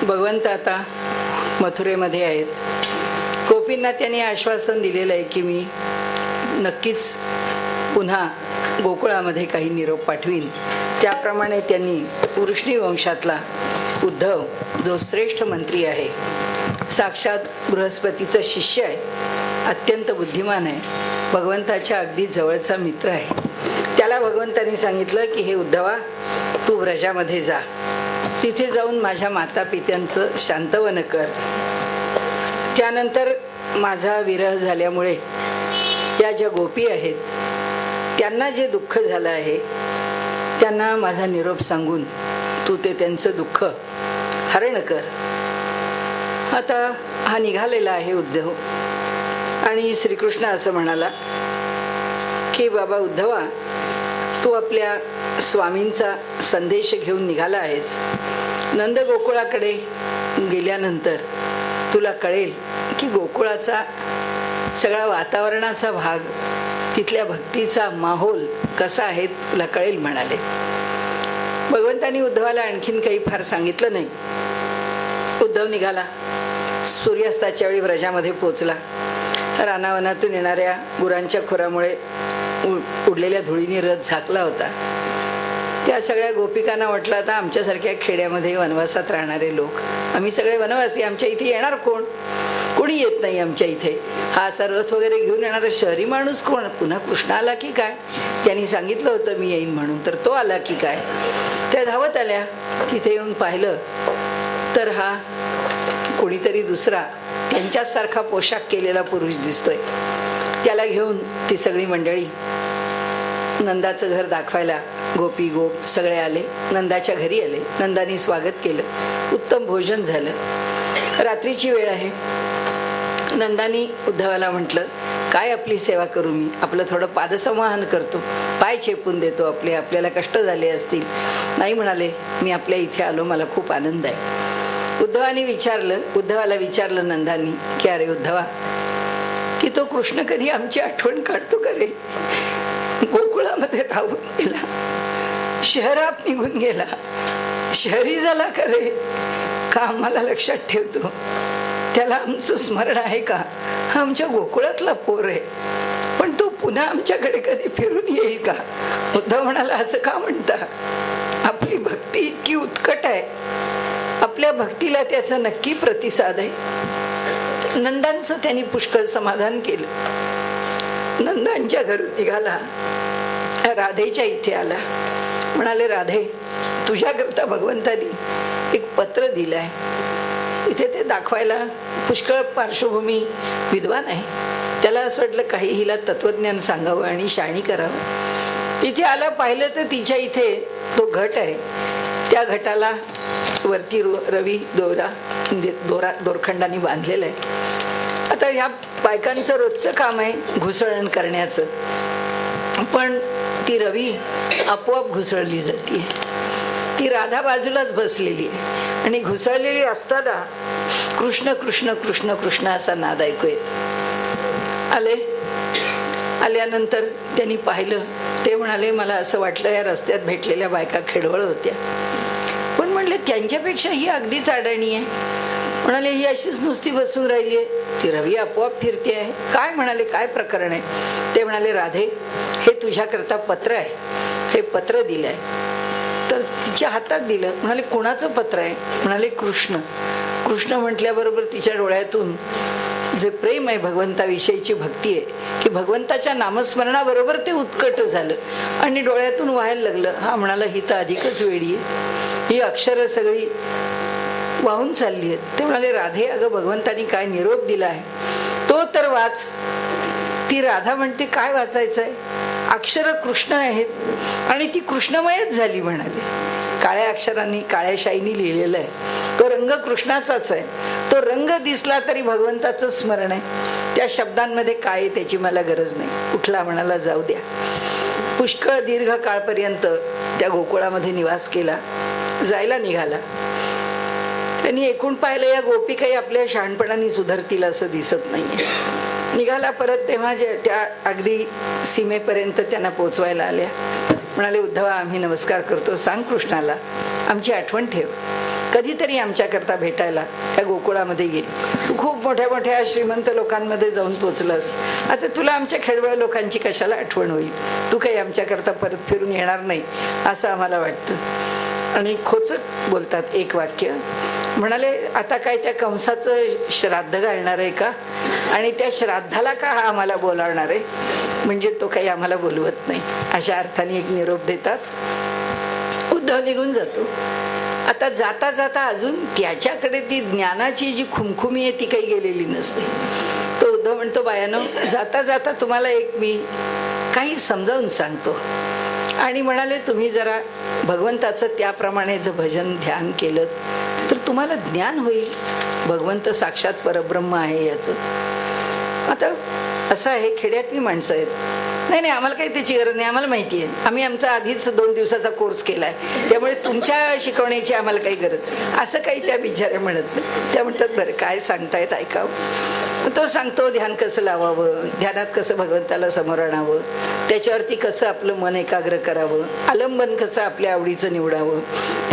भगवंत आता मथुरेमध्ये आहेत. गोपींना त्यांनी आश्वासन दिलेलं आहे की मी नक्कीच पुन्हा गोकुळामध्ये काही निरोप पाठवीन. त्याप्रमाणे त्यांनी वृष्णी वंशातला उद्धव, जो श्रेष्ठ मंत्री आहे, साक्षात बृहस्पतीचा शिष्य आहे, अत्यंत बुद्धिमान आहे, भगवंताच्या अगदी जवळचा मित्र आहे, त्याला भगवंतांनी सांगितलं की हे उद्धवा, तू व्रजामध्ये जा, तिथे जाऊन माझ्या माता पित्यांचं शांतवन कर. त्यानंतर माझा विरह झाल्यामुळे या ज्या गोपी आहेत त्यांना जे दुःख झालं आहे त्यांना माझा निरोप सांगून तू ते त्यांचं दुःख हरण कर. आता हा निघालेला आहे उद्धव. आणि श्रीकृष्ण असं म्हणाला की बाबा उद्धवा, तू आपल्या स्वामींचा संदेश घेऊन निघाला आहेस. नंद गोकुळाकडे गेल्यानंतर तुला कळेल की गोकुळाचा सगळा वातावरणाचा भाग, तिथल्या भक्तीचा माहोल कसा आहे तुला कळेल म्हणाले. भगवंतांनी उद्धवाला आणखीन काही फार सांगितलं नाही. उद्धव निघाला. सूर्यास्ताच्या वेळी व्रजामध्ये पोचला. रानावनातून येणाऱ्या गुरांच्या खुरामुळे उडलेल्या धुळीने रथ झाकला होता. त्या सगळ्या गोपिकांना वाटलं आता आमच्यासारख्या खेड्यामध्ये वनवासात राहणारे लोक, आम्ही सगळे वनवासी, आमच्या इथे येणार कोण? कोणी येत नाही आमच्या इथे. हा असा रथ वगैरे घेऊन येणारा शहरी माणूस कोण? पुन्हा कृष्ण आला की काय? त्यांनी सांगितलं होतं मी येईन म्हणून, तर तो आला की काय? त्या धावत आल्या. तिथे येऊन पाहिलं तर हा कोणीतरी दुसरा त्यांच्याच सारखा पोशाख केलेला पुरुष दिसतोय. त्याला घेऊन ती सगळी मंडळी नंदाचं घर दाखवायला गोपी गोप सगळे आले. नंदाच्या घरी आले. नंदानी स्वागत केलं. उत्तम भोजन झालं. रात्रीची वेळ आहे. नंदानी उद्धवाला म्हटलं, काय आपली सेवा करू मी? आपलं थोडं पादसंवाहन करतो, पाय चेपून देतो, आपल्याला कष्ट झाले असतील. नाही म्हणाले, मी आपल्या इथे आलो, मला खूप आनंद आहे. उद्धवाला विचारलं नंदानी की अरे उद्धवा, की तो कृष्ण कधी आमची आठवण काढतो का रे? गोकुळामध्ये राहून गेला, शहरात निघून गेला, शहरी झाला का रे? का आम्हाला लक्षात ठेवतो? त्याला आमचं स्मरण आहे का? हा आमच्या गोकुळातला पोर आहे, पण तो पुन्हा आमच्याकडे कधी फिरून येईल का? उद्धव म्हणाला, असं का म्हणता? आपली भक्ती इतकी उत्कट आहे, आपल्या भक्तीला त्याचा नक्की प्रतिसाद आहे. नंदांचं त्यांनी पुष्कळ समाधान केलं. नंदांच्या घरून निघाला, राधेच्या इथे आला. म्हणाले, राधे, तुझ्याकरता भगवंतानी एक पत्र दिलंय. इथे ते दाखवायला पुष्कळ पार्श्वभूमी विद्वान आहे. त्याला असं वाटलं काही हिला तत्वज्ञान सांगावं आणि शाणी करावं. तिथे आला, पाहिलं तर तिच्या इथे तो घट आहे. त्या घटाला वरती रवी दोरा म्हणजे दोरखंडाने बांधलेला आहे. आता ह्या बायकांचं रोजचं काम आहे घुसळण करण्याचं, पण ती रवी आपोआप घुसळली जाते. ती राधा बाजूलाच बसलेली आहे आणि घुसळलेली असताना कृष्ण कृष्ण कृष्ण कृष्ण असा नाद ऐकू येत. आल्यानंतर त्यांनी पाहिलं. ते म्हणाले, मला असं वाटलं या रस्त्यात भेटलेल्या बायका खेडवळ होत्या, पण म्हणले त्यांच्यापेक्षा ही अगदीच अडाणी आहे. म्हणाले, ही अशीच नुसती बसून राहिली आहे, ती रवी आपोआप फिरते आहे. काय? म्हणाले, काय प्रकरण आहे? ते म्हणाले, राधे, हे तुझ्याकरता पत्र आहे, हे पत्र दिलंय. तर तिच्या हातात दिलं. म्हणाले, कोणाचं पत्र आहे? म्हणाले, कृष्ण. कृष्ण म्हटल्याबरोबर तिच्या डोळ्यातून जे प्रेम आहे, भगवंताविषयीची भक्ती आहे, की भगवंताच्या नामस्मरणाबरोबर ते उत्कट झालं आणि डोळ्यातून व्हायला लागलं. हा म्हणाला, ही तर अधिकच वेडी आहे, ही अक्षरं सगळी वाहून चालली आहेत. ते म्हणाले, राधे, अगं भगवंतानी काय निरोप दिला आहे तो तर वाच. ती राधा म्हणते, काय वाचायचं आहे? अक्षर कृष्ण आहेत आणि ती कृष्णमयच झाली. म्हणाले, काळ्या अक्षरांनी काळ्या शाईनी लिहिलेलं आहे, तो रंग कृष्णाचाच आहे. तो रंग दिसला तरी भगवंताचं स्मरण आहे. त्या शब्दांमध्ये काय आहे त्याची मला गरज नाही. उठला, म्हणाला, जाऊ द्या. पुष्कळ दीर्घ काळपर्यंत त्या गोकुळामध्ये निवास केला. जायला निघाला. त्यांनी एकूण पाहिलं, या गोपी काही आपल्या शहाणपणाने सुधारतील असं दिसत नाहीये. निघाला परत. तेव्हा त्या अगदी सीमेपर्यंत त्यांना पोचवायला आल्या. म्हणाले, उद्धवा, आम्ही नमस्कार करतो, सांग कृष्णाला आमची आठवण ठेव, कधीतरी आमच्याकरता भेटायला त्या गोकुळामध्ये ये. तू खूप मोठ्या मोठ्या श्रीमंत लोकांमध्ये जाऊन पोचलास, आता तुला आमच्या खेडवळ लोकांची कशाला आठवण होईल? तू काही आमच्याकरता परत फिरून येणार नाही असं आम्हाला वाटतं. आणि खोचक बोलतात एक वाक्य. म्हणाले, आता काय त्या कंसाचं श्राद्ध घालणार आहे का? आणि त्या श्राद्धाला का हा आम्हाला बोलावणार आहे? म्हणजे तो काही आम्हाला बोलवत नाही, अशा अर्थाने एक निरोप देतात. उद्धव निघून जातो. आता जाता जाता अजून त्याच्याकडे ती ज्ञानाची जी खुमखुमी आहे ती काही गेलेली नसते. तो उद्धव म्हणतो, बायानो, जाता जाता तुम्हाला एक मी काही समजावून सांगतो. आणि म्हणाले, तुम्ही जरा भगवंताचं त्याप्रमाणे जर भजन ध्यान केलं तर तुम्हाला ज्ञान होईल, भगवंत साक्षात परब्रह्म आहे याचं. आता असं आहे, खेड्यातली माणसं आहेत, नाही आम्हाला काही त्याची गरज नाही, आम्हाला माहिती आहे, आम्ही आमचा आधीच 2 दिवसाचा कोर्स केलाय, त्यामुळे तुमच्या शिकवण्याची आम्हाला काही गरज, असं काही त्या बिचाऱ्या म्हणत नाही. त्या म्हणतात, बरं काय सांगतायत ऐकावं. तो सांगतो ध्यान कसं लावावं, ध्यानात कसं भगवंताला समोर आणावं, त्याच्यावरती कसं आपलं मन एकाग्र करावं, आलंबन कसं आपल्या आवडीचं निवडावं,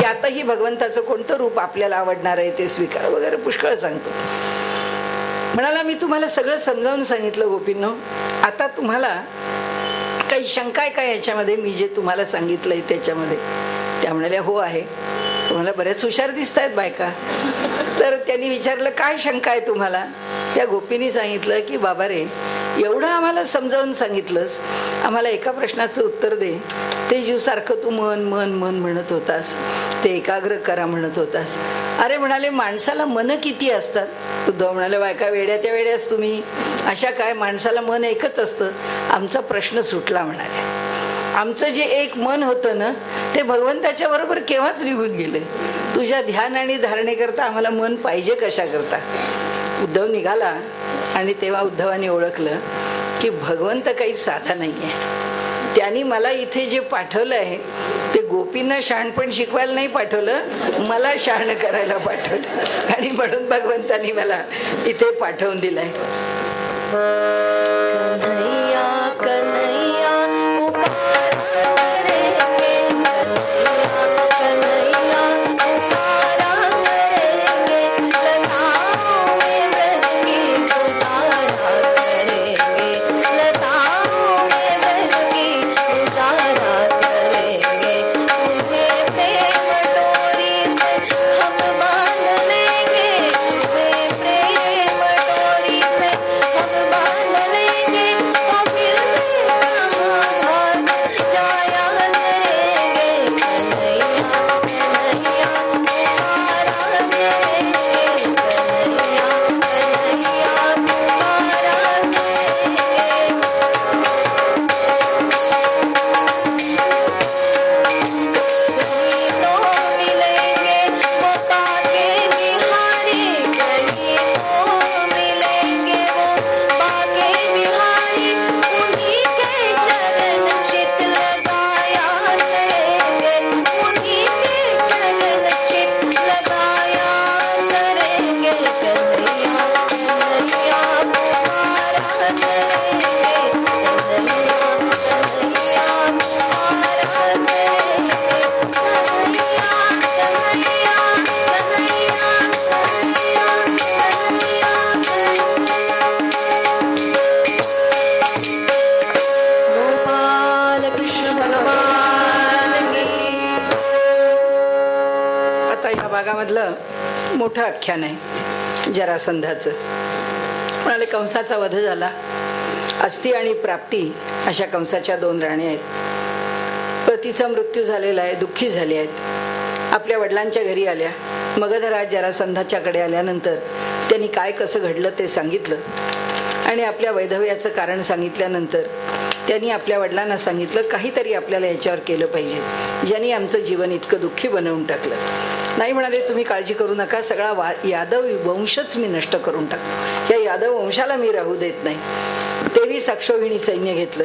त्यातही भगवंताचं कोणतं रूप आपल्याला आवडणार आहे ते स्वीकार वगैरे पुष्कळ सांगतो. म्हणाला, मी तुम्हाला सगळं समजावून सांगितलं गोपींनो, आता तुम्हाला काही शंका आहे का याच्यामध्ये, मी जे तुम्हाला सांगितलंय त्याच्यामध्ये? त्या म्हणाल्या हो आहे. तुम्हाला बऱ्याच हुशार दिसत आहेत बायका. तर त्यांनी विचारलं काय शंका आहे तुम्हाला? त्या गोपींनी सांगितलं की बाबा रे, एवढं आम्हाला समजावून सांगितलंस, आम्हाला एका प्रश्नाचं उत्तर दे. ते जीवसारखं तू मन मन मन म्हणत होतास, ते एकाग्र करा म्हणत होतास. अरे म्हणाले, माणसाला मन किती असतात? उद्धव म्हणाले, बायका वेड्या त्या वेड्यास तुम्ही. अशा काय, माणसाला मन एकच असतं. आमचा प्रश्न सुटला म्हणाले. आमचं जे एक मन होतं ना, ते भगवंताच्या बरोबर केव्हाच निघून गेले. तुझ्या ध्यान आणि धारणेकरता आम्हाला मन पाहिजे कशा करता? उद्धव निघाला आणि तेव्हा उद्धवाने ओळखलं की भगवंत काही साधा नाहीये. त्यांनी मला इथे जे पाठवलं आहे ते गोपींना शहाणपण शिकवायला नाही पाठवलं, मला शहाणं करायला पाठवलं. आणि म्हणून भगवंतानी मला इथे पाठवून दिलंय. कन्हैया कन्हैया भागामधलं मोठं आख्यान आहे जरासंधाचं. म्हणाले, कंसाचा वध झाला. अस्ती आणि प्राप्ती अशा कंसाच्या 2 राण्या आहेत. पतीचा मृत्यू झालेला आहे, दुःखी झाले आहेत. आपल्या वडिलांच्या घरी आल्या. मगधराज जरासंधाच्याकडे आल्यानंतर त्यांनी काय कसं घडलं ते सांगितलं आणि आपल्या वैधव्याचं कारण सांगितल्यानंतर त्यांनी आपल्या वडिलांना सांगितलं, काहीतरी आपल्याला याच्यावर केलं पाहिजे, ज्यांनी आमचं जीवन इतकं दुःखी बनवून टाकलं. नाही म्हणाले, तुम्ही काळजी करू नका, सगळा यादव वंशच मी नष्ट करून टाकतो. या यादव वंशाला मी राहू देत नाही. 23 अक्षोहिणी सैन्य घेतलं.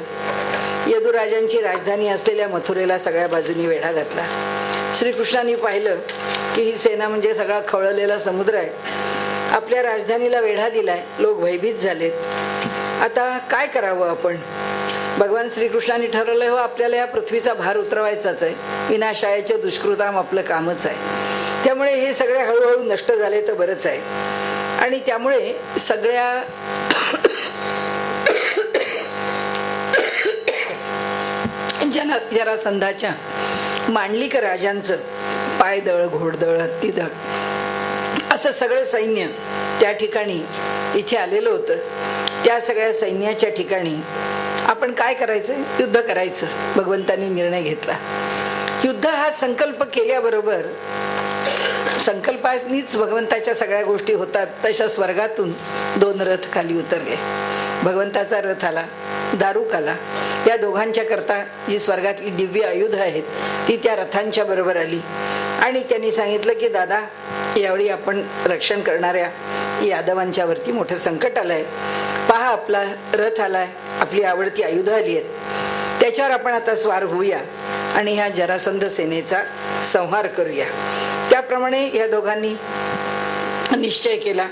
यदुराजांची राजधानी असलेल्या मथुरेला सगळ्या बाजूनी वेढा घातला. श्रीकृष्णांनी पाहिलं की ही सेना म्हणजे सगळा खवळलेला समुद्र आहे. आपल्या राजधानीला वेढा दिलाय, लोक भयभीत झालेत. आता काय करावं आपण? भगवान श्रीकृष्णांनी ठरवलंय, हो आपल्याला या पृथ्वीचा भार उतरवायचाच आहे. विनाशायाचे दुष्कृताम आपलं कामच आहे. त्यामुळे हे सगळे हळूहळू नष्ट झाले तर बरंच आहे. आणि त्यामुळे सगळ्या जरासंधाच्या मांडलिक राजांचं पायदळ, घोडदळ, हत्तीदळ असं सगळं सैन्य त्या ठिकाणी इथे आलेलं होतं. त्या सगळ्या सैन्याच्या ठिकाणी आपण काय करायचं? युद्ध करायचं. भगवंतांनी निर्णय घेतला. युद्ध हा संकल्प केल्याबरोबर संकल्पानीच भगवंताच्या सगळ्या गोष्टी होतात. तशा स्वर्गातून 2 रथ खाली उतरले. भगवंताचा रथ आला, दारुक आला. या दोघांच्या करता जी स्वर्गातली दिव्य आयुध आहेत ती त्या रथांच्या बरोबर आली. आणि त्यांनी सांगितलं की दादा, यावेळी आपण रक्षण करणाऱ्या यादवांच्या वरती मोठं संकट आलंय. पहा, आपला रथ आलाय, आपली आवडती आयुध आली आहेत, त्याच्यावर आपण आता स्वार होऊया आणि ह्या जरासंध सेनेचा संहार करूया. त्याप्रमाणे या दोघांनी निश्चय केला.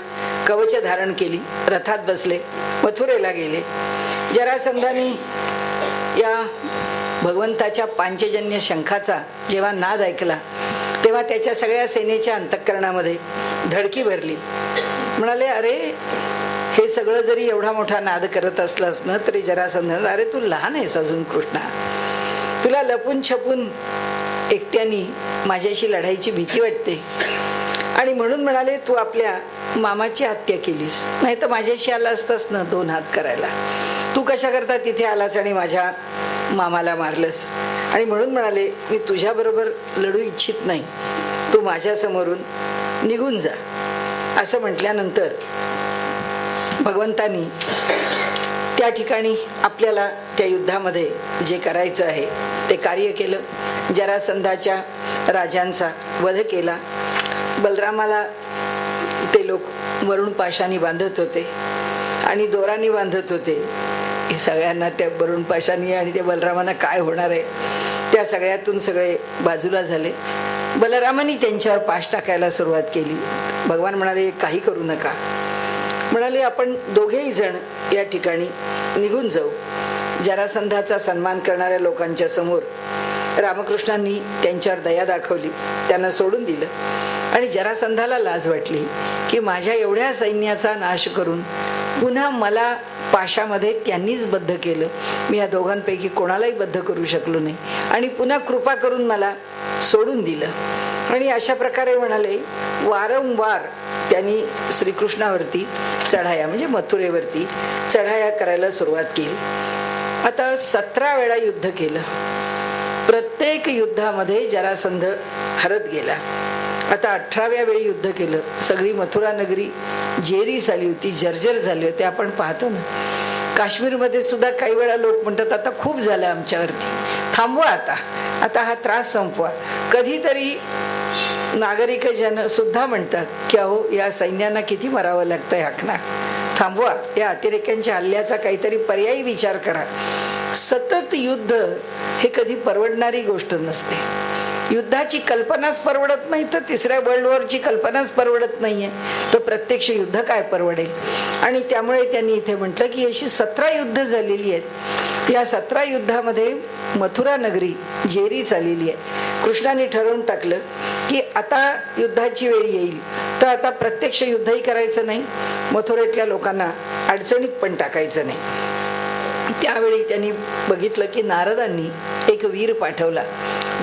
कवच धारण केली, रथात बसले, मथुरेला गेले. जरासंधाने या भगवंताच्या पांचजन्य शंखाचा जेव्हा नाद ऐकला तेव्हा त्याच्या सगळ्या सेनेच्या अंतःकरणामध्ये धडकी भरली. म्हणाले, अरे हे सगळं जरी एवढा मोठा नाद करत असलास ना तरी जरासंध, अरे तू लहान आहेस अजून कृष्णा, तुला लपून छपून एकट्यानी माझ्याशी लढायची भीती वाटते आणि म्हणून म्हणाले तू आपल्या मामाची हत्या केलीस, नाही तर माझ्याशी आला असतास ना 2 हात करायला. तू कशा करता तिथे आलास आणि माझ्या मामाला मारलंस. आणि म्हणून म्हणाले मी तुझ्या बरोबर लढू इच्छित नाही, तू माझ्या समोरून निघून जा. असं म्हटल्यानंतर भगवंतानी त्या ठिकाणी आपल्याला त्या युद्धामध्ये जे करायचं आहे ते कार्य केलं. जरासंधाच्या राजांचा वध केला. बलरामाला ते लोक वरुण पाशाने बांधत होते आणि दोराने बांधत होते. हे सगळ्यांना त्या वरुण पाशाने आणि त्या बलरामांना काय होणार आहे त्या सगळ्यातून सगळे बाजूला झाले. बलरामाने त्यांच्यावर पाश टाकायला सुरुवात केली. भगवान म्हणाले काही करू नका. म्हणाले आपण दोघेही जण या ठिकाणी निघून जाऊ. जरासंधाचा सन्मान करणाऱ्या लोकांच्या समोर रामकृष्णांनी त्यांच्यावर दया दाखवली, त्यांना सोडून दिलं. आणि जरासंधाला लाज वाटली की माझ्या एवढ्या सैन्याचा नाश करून पुन्हा मला पाशामध्ये त्यांनीच बद्ध केलं, मी या दोघांपैकी कोणालाही बद्ध करू शकलो नाही आणि पुन्हा कृपा करून मला सोडून दिलं. आणि अशा प्रकारे म्हणाले वारंवार त्यांनी श्रीकृष्णावरती चढाया म्हणजे मथुरेवरती चढाया करायला सुरुवात केली. आता 17 वेळा युद्ध केलं. प्रत्येक युद्धामध्ये जरासंध हरत गेला. आता 18व्या वेळी युद्ध केलं. सगळी मथुरा नगरी जेरी झाली होती, जर्जर झाली होती. आपण पाहतो ना काश्मीरमध्ये सुद्धा काही वेळा लोक म्हणतात आता खूप झालं आमच्यावरती, थांबवा आता हा त्रास संपवा. कधीतरी नागरिक जन सुद्धा म्हणतात की अहो या सैन्यांना किती मरावं लागतंय, हाकना, थांबवा, या अतिरेक्यांच्या हल्ल्याचा काहीतरी पर्यायी विचार करा. सतत युद्ध हे कधी परवडणारी गोष्ट नसते. युद्धाची कल्पनाच परवडत नाही तर 3ऱ्या वर्ल्ड वॉरची कल्पनाच परवडत नाहीये, तर प्रत्यक्ष युद्ध काय परवडेल. आणि त्यामुळे त्यांनी इथे म्हटलं की अशी 17 युद्ध झालेली आहेत. या 17 युद्धामध्ये मथुरा नगरी जेरी झालेली आहे. कृष्णाने ठरवून टाकलं की आता युद्धाची वेळ येईल तर आता प्रत्यक्ष युद्धही करायचं नाही, मथुरेतल्या लोकांना अडचणीत पण टाकायचं नाही. त्यावेळी त्यांनी बघितलं की नारदांनी एक वीर पाठवला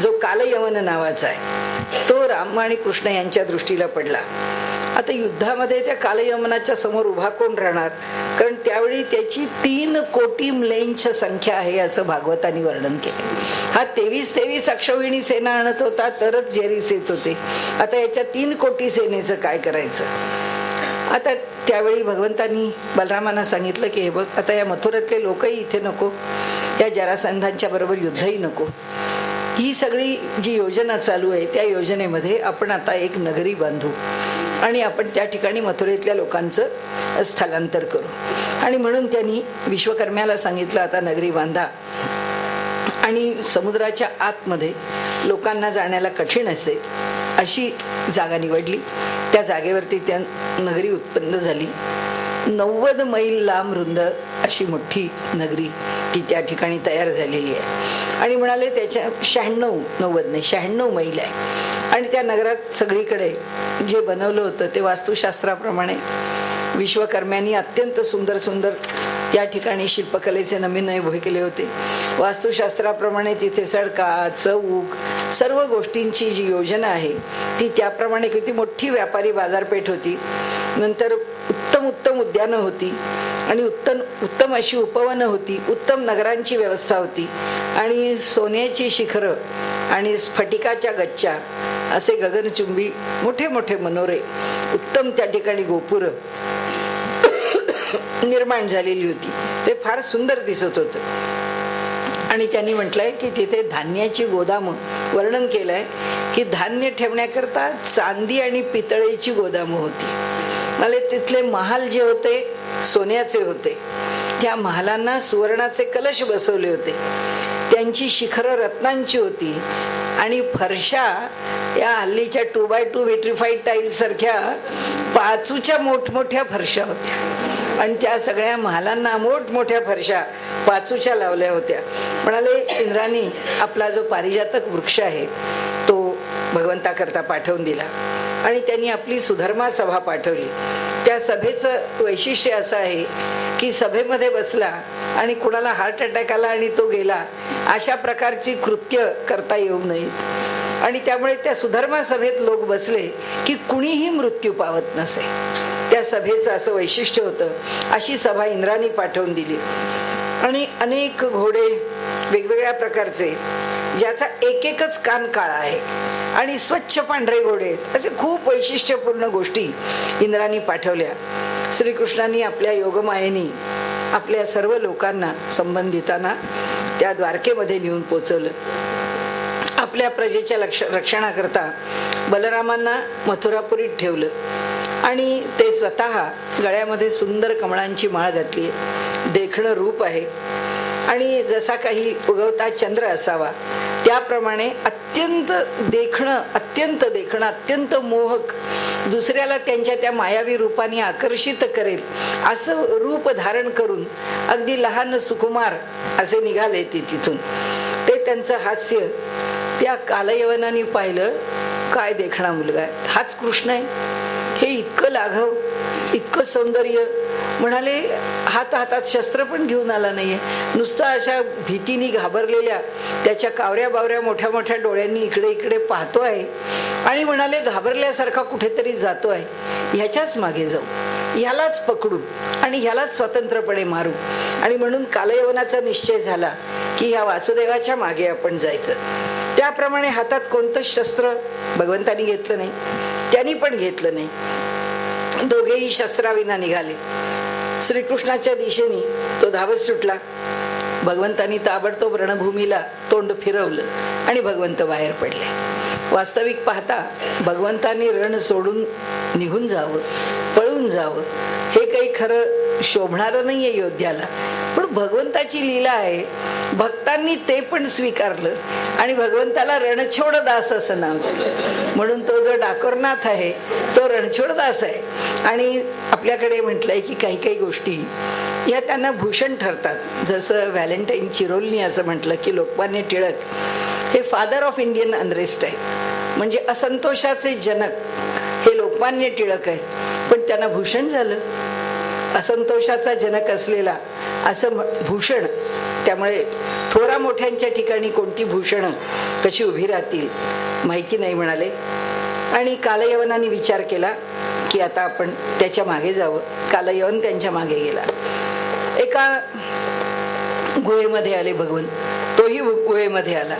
जो कालयवन नावाचा आहे. तो राम आणि कृष्ण यांच्या दृष्टीला पडला. आता युद्धामध्ये त्या कालयवनाच्या समोर उभा कोण राहणार, कारण त्यावेळी त्याची 3 कोटी म्लेंची संख्या आहे असं भागवतांनी वर्णन केले. हा 23 अक्षौहिणी सेना आणत होता तरच जेरीस येत होते. आता याच्या 3 कोटी सेनेचं काय करायचं. आता त्यावेळी भगवंतांनी बलरामांना सांगितलं की हे बघ आता या मथुरातले लोकही इथे नको, या जरासंधांच्या बरोबर युद्धही नको. ही सगळी जी योजना चालू आहे त्या योजनेमध्ये आपण आता एक नगरी बांधू आणि आपण त्या ठिकाणी मथुरेतल्या लोकांचं स्थलांतर करू. आणि म्हणून त्यांनी विश्वकर्म्याला सांगितलं आता नगरी बांधा आणि समुद्राच्या आतमध्ये लोकांना जाण्याला कठीण असेल अशी जागा निवडली. त्या जागेवरती त्या नगरी उत्पन्न झाली. 90 मैल लांब रुंद अशी मोठी नगरी ती त्या ठिकाणी तयार झालेली आहे. आणि म्हणाले त्याच्या 96 मैल आहे. आणि त्या नगरात सगळीकडे जे बनवलं होतं ते वास्तुशास्त्राप्रमाणे विश्वकर्म्यांनी अत्यंत सुंदर सुंदर त्या ठिकाणी शिल्पकलेचे नमुने उभे केले होते. वास्तुशास्त्राप्रमाणे तिथे सडका, चौक, सर्व गोष्टींची जी योजना आहे ती त्याप्रमाणे किती मोठी व्यापारी बाजारपेठ होती. नंतर उत्तम उद्यानं होती आणि उत्तम अशी उपवनं होती. उत्तम नगरांची व्यवस्था होती आणि सोन्याची शिखरं आणि स्फटिकाच्या गच्च्या असे गगनचुंबी मोठे मोठे मनोरे, उत्तम त्या ठिकाणी गोपुरं निर्माण झालेली होती. ते फार सुंदर दिसत होतं. आणि त्यांनी म्हटलंय की तिथे धान्याची गोदामं वर्णन केलंय की धान्य ठेवण्याकरता चांदी आणि पितळेची गोदामं होती. मला तिथले महाल जे होते सोन्याचे होते. त्या महालांना सुवर्णाचे कलश बसवले होते. त्यांची शिखरं रत्नांची होती आणि फरशा या हल्लीच्या 2x2 विट्रिफाईड टाईल्स सारख्या पाचूच्या मोठमोठ्या फरशा होत्या आणि त्या सगळ्या महालांना मोठमोठ्या फरशा पाचूच्या लावल्या होत्या. म्हणाले इंद्राने आपला जो पारिजातक वृक्ष आहे तो भगवंताकरता पाठवून दिला आणि त्यांनी आपली सुधर्मा सभा पाठवली. त्या त्या सभेचं वैशिष्ट्य असं आहे की सभेमध्ये बसला आणि कुणाला हार्ट अटॅक आला आणि तो गेला, अशा प्रकारची कृत्य करता येऊ नयेत. आणि त्यामुळे त्या सुधर्मा सभेत लोक बसले की कुणीही मृत्यू पावत नसे. त्या सभेचं असं वैशिष्ट्य होतं. अशी सभा इंद्राने पाठवून दिली. आणि अनेक घोडे वेगवेगळ्या प्रकारचे, ज्याचा एक एकच कान काळा आहे आणि स्वच्छ पांढरे घोडे, असे खूप वैशिष्ट्यपूर्ण गोष्टी इंद्राने पाठवल्या. श्रीकृष्णांनी आपल्या योगमायेने आपल्या सर्व लोकांना, संबंधितांना त्या द्वारकेमध्ये नेऊन पोचवलं. आपल्या प्रजेच्या रक्षणाकरता बलरामांना मथुरापुरीत ठेवलं आणि ते स्वतः गळ्यामध्ये सुंदर कमळांची माळ घातली. देखणं रूप आहे आणि जसा काही उगवता चंद्र असावा त्याप्रमाणे अत्यंत देखणं, अत्यंत मोहक, दुसऱ्याला त्यांच्या त्या मायावी रूपाने आकर्षित करेल असं रूप धारण करून अगदी लहान सुकुमार असे निघाले ते तिथून. ते त्यांचं हास्य त्या कालयवनाने पाहिलं. काय देखणा मुलगा आहे, हाच कृष्ण आहे, हे इतकं लाघव, इतकं सौंदर्य. म्हणाले हातात शस्त्र पण घेऊन आला नाहीये, नुसतं अशा भीतीने घाबरलेल्या त्याच्या कावऱ्या बावऱ्या मोठ्या मोठ्या डोळ्यांनी इकडे इकडे पाहतोय आणि म्हणाले घाबरल्यासारखा कुठेतरी जातोय. ह्याच्याच मागे जाऊ, ह्यालाच पकडू आणि ह्यालाच स्वतंत्रपणे मारू. आणि म्हणून कालयवनाचा निश्चय झाला की ह्या वासुदेवाच्या मागे आपण जायचं. त्याप्रमाणे हातात कोणतं शस्त्र भगवंतानी घेतलं नाही, त्यांनी पण घेतलं नाही. दोघेही शस्त्राविना निघाले. श्रीकृष्णाच्या दिशेने तो धावत सुटला. भगवंतानी ताबडतोब रणभूमीला तोंड फिरवलं आणि भगवंत बाहेर पडले. वास्तविक पाहता भगवंतांनी रण सोडून निघून जावं, पळून जावं, हे काही खरं शोभणारं नाहीये योद्ध्याला. पण भगवंताची लीला आहे. भक्तांनी ते पण स्वीकारलं आणि भगवंताला रणछोडदास असं नाव दिलं. म्हणून तो जो डाकोरनाथ आहे तो रणछोडदास आहे. आणि आपल्याकडे म्हटलंय की काही काही गोष्टी या त्यांना भूषण ठरतात. जसं व्हॅलेंटाईन चिरोलनी असं म्हटलं की लोकमान्य टिळक हे फादर ऑफ इंडियन अनरेस्ट आहे, म्हणजे असंतोषाचे जनक हे लोकमान्य टिळक आहे. पण त्यांना भूषण झालं, असंतोषाचा जनक असलेला असं भूषण. त्यामुळे थोरा मोठ्यांच्या ठिकाणी कोणती भूषणं कशी उभी राहतील माहिती नाही म्हणाले. आणि कालयवनाने विचार केला की आता आपण त्याच्या मागे जावं. कालयवन त्यांच्या मागे गेला. एका गुहेमध्ये आले भगवंत, तोही गुहेमध्ये आला.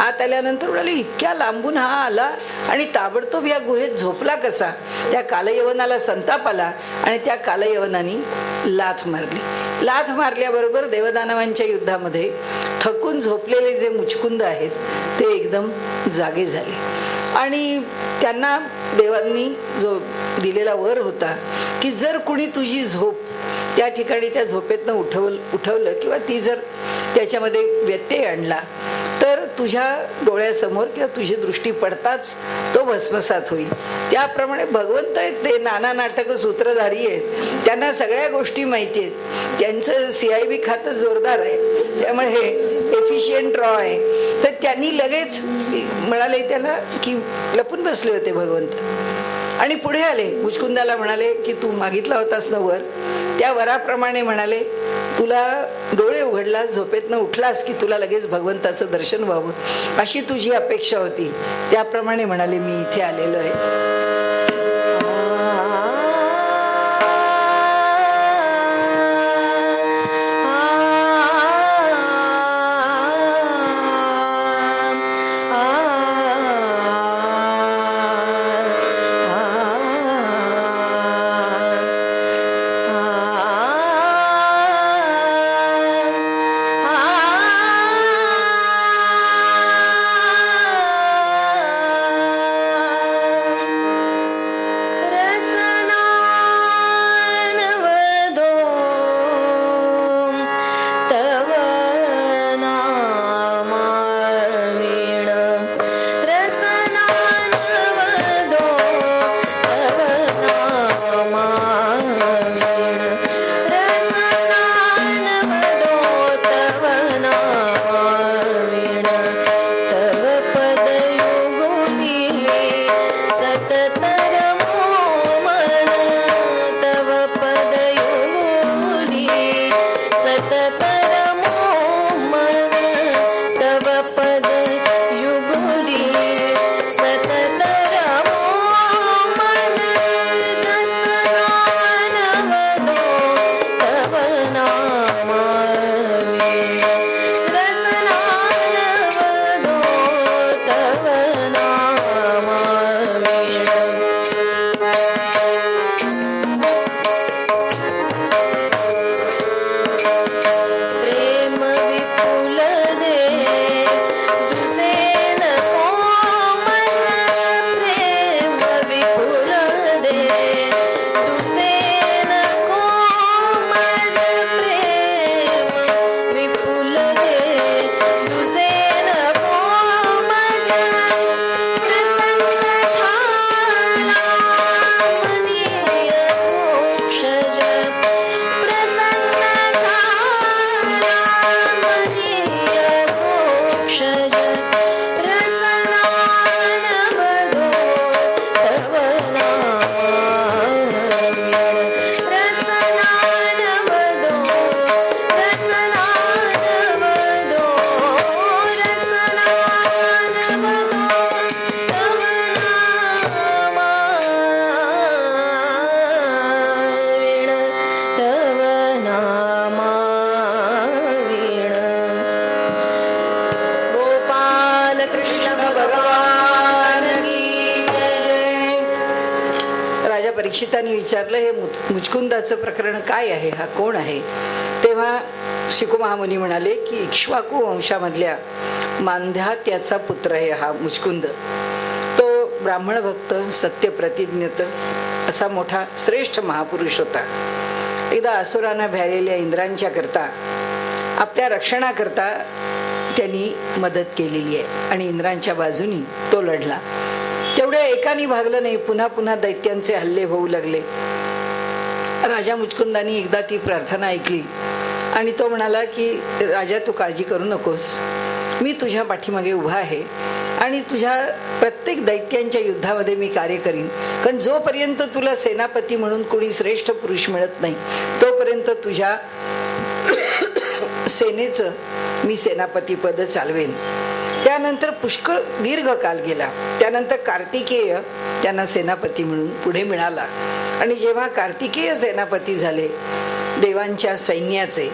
आत आल्यानंतर म्हणाले इतक्या लांबून हा आला आणि ताबडतोब या गुहेत झोपला कसा. त्या कालयवनाला संताप आला आणि त्या कालयवनाने लाथ मारली. लाथ मारल्याबरोबर देवदानवांच्या युद्धामध्ये थकून झोपलेले जे मुचकुंद आहेत ते एकदम जागे झाले आणि त्यांना देवांनी जो दिलेला वर होता की जर कुणी तुझी झोप त्या ठिकाणी त्या झोपेतनं उठवलं किंवा ती जर त्याच्यामध्ये व्यत्यय आणला तर तुझ्या डोळ्यासमोर किंवा तुझी दृष्टी पडताच तो भस्मसात होईल. त्याप्रमाणे भगवंत आहेत ते नाना नाटक सूत्रधारी आहेत, त्यांना सगळ्या गोष्टी माहिती आहेत. त्यांचं CIB खातं जोरदार आहे, त्यामुळे हे एफिशियंट रॉ आहे. तर त्यांनी लगेच म्हणाले त्याला की लपून बसले होते भगवंत आणि पुढे आले. मुचकुंदाला म्हणाले की तू मागितला होतास ना वर, त्या वराप्रमाणे म्हणाले तुला डोळे उघडला, झोपेतनं उठलास की तुला लगेच भगवंताचं दर्शन व्हावं अशी तुझी अपेक्षा होती. त्याप्रमाणे म्हणाले मी इथे आलेलो आहे. सतत रमो मन तव पद युगुली सतत रमो मन रसनानवदो तव नामावे रसनानवदो तव नामावे प्रेम विपुल दे तुझे नको मन प्रेम विपुल दे तुझे नको मन प्रेम विपुल दे तुझे नको मन प्रसन्न झाला मनीय मोक्षज प्रसन्न झाला मनीय मोक्षज रसनानवदो तव नामावे रसनानवदो रसनानवदो रसनानवदो तव नामावीण तव नामावीण गोपाल कृष्ण भगवान की जय. राजा परीक्षितांनी विचारलं, हे मुचकुंदाचं प्रकरण काय आहे, हा कोण आहे? तेव्हा शिकुमहामुनी म्हणाले की इक्ष्वाकू वंशामधल्या मांधात्याचा पुत्र आहे हा मुचकुंद. तो ब्राह्मण भक्त, सत्य प्रतिज्ञत असा मोठा श्रेष्ठ महापुरुष होता. एकदा असुरांना भ्यालेल्या इंद्रांच्या करता, आपल्या रक्षणाकरता त्यांनी मदत केलेली आहे आणि इंद्रांच्या बाजूनी तो लढला. तेवढ्या एकानी भागलं नाही, पुन्हा पुन्हा दैत्यांचे हल्ले होऊ लागले. राजा मुचकुंदानी एकदा ती प्रार्थना ऐकली आणि तो म्हणाला की राजा, तू काळजी करू नकोस, मी तुझ्या पाठीमागे उभा आहे आणि तुझ्या प्रत्येक दैत्यांच्या युद्धामध्ये मी कार्य करीन. कारण जोपर्यंत तुला सेनापती म्हणून कोणी श्रेष्ठ पुरुष मिळत नाही तोपर्यंत तुझ्या सेनेचं मी सेनापती पद चालवेन. त्यानंतर पुष्कळ दीर्घ काल गेला. त्यानंतर कार्तिकेय त्यांना सेनापती म्हणून पुढे मिळाला आणि जेव्हा कार्तिकेय सेनापती झाले देवांच्या सैन्याचे,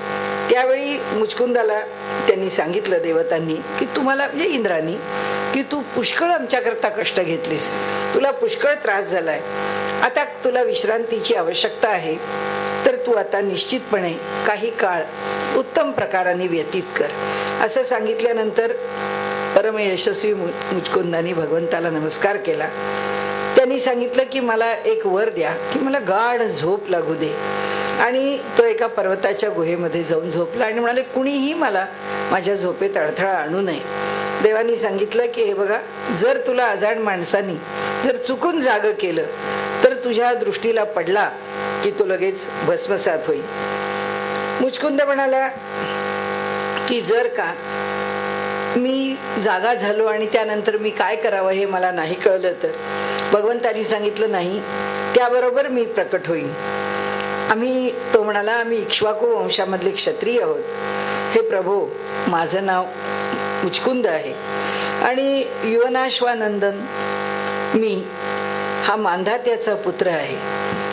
त्यावेळी मुचकुंदाला त्यांनी सांगितलं देवतांनी की तुम्हाला, म्हणजे इंद्रांनी, की तू पुष्कळ आमच्याकरता कष्ट घेतलीस, तुला पुष्कळ त्रास झालाय, आता तुला विश्रांतीची आवश्यकता आहे, तर तू आता निश्चितपणे काही काळ उत्तम प्रकाराने व्यतीत कर. असं सांगितल्यानंतर परम यशस्वी मुचकुंदानी भगवंताला नमस्कार केला. त्यांनी सांगितलं की मला एक वर द्या की मला गाढ झोप लागू दे. आणि तो एका पर्वताच्या गुहेमध्ये जाऊन झोपला आणि म्हणाले कुणीही मला माझ्या झोपेत अडथळा आणू नये. देवानी सांगितलं की हे बघा, जर तुला अजाण माणसानी जर चुकून जाग केलं तर तुझ्या दृष्टीला पडला की तो लगेच भस्मसात होईल. मुचकुंद म्हणाला की जर का मी जागा झालो आणि त्यानंतर मी काय करावं हे मला नाही कळलं तर भगवंतांनी सांगितलं नाही, त्याबरोबर मी प्रकट होईन. तो म्हणाला आम्ही इक्ष्वाकू वंशामधले क्षत्रिय आहोत. हे प्रभो, माझं नाव मुचकुंद आहे आणि युवनाश्वानंदन मी हा मांधात्याचा पुत्र आहे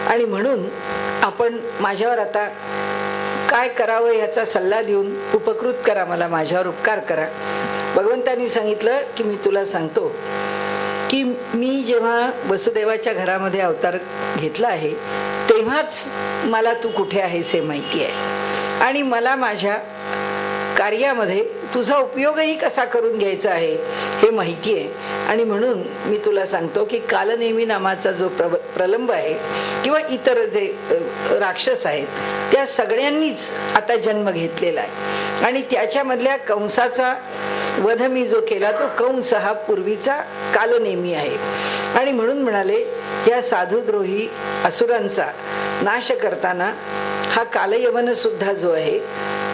आणि म्हणून आपण माझ्यावर आता काय करावं याचा सल्ला देऊन उपकृत करा, मला माझ्यावर उपकार करा. भगवंतांनी सांगितलं की मी तुला सांगतो की मी जेव्हा वसुदेवाच्या घरामध्ये अवतार घेतला आहे तेव्हाच मला तू कुठे आहेस हे माहिती आहे आणि मला माझ्या कार्यामध्ये तुझा उपयोगही कसा करून घ्यायचा आहे हे माहिती आहे. आणि म्हणून मी तुला सांगतो की कालनेमी नामाचा जो प्रलंब आहे किंवा इतर जे राक्षस आहेत त्या सगळ्यांनीच आता जन्म घेतलेला आहे आणि त्याच्यामधल्या कंसाचा वध मी जो केला तो कंस हा पूर्वीचा कालनेमी आहे. आणि म्हणून म्हणाले या साधुद्रोही असुरांचा नाश करताना हा कालयवन सुद्धा जो आहे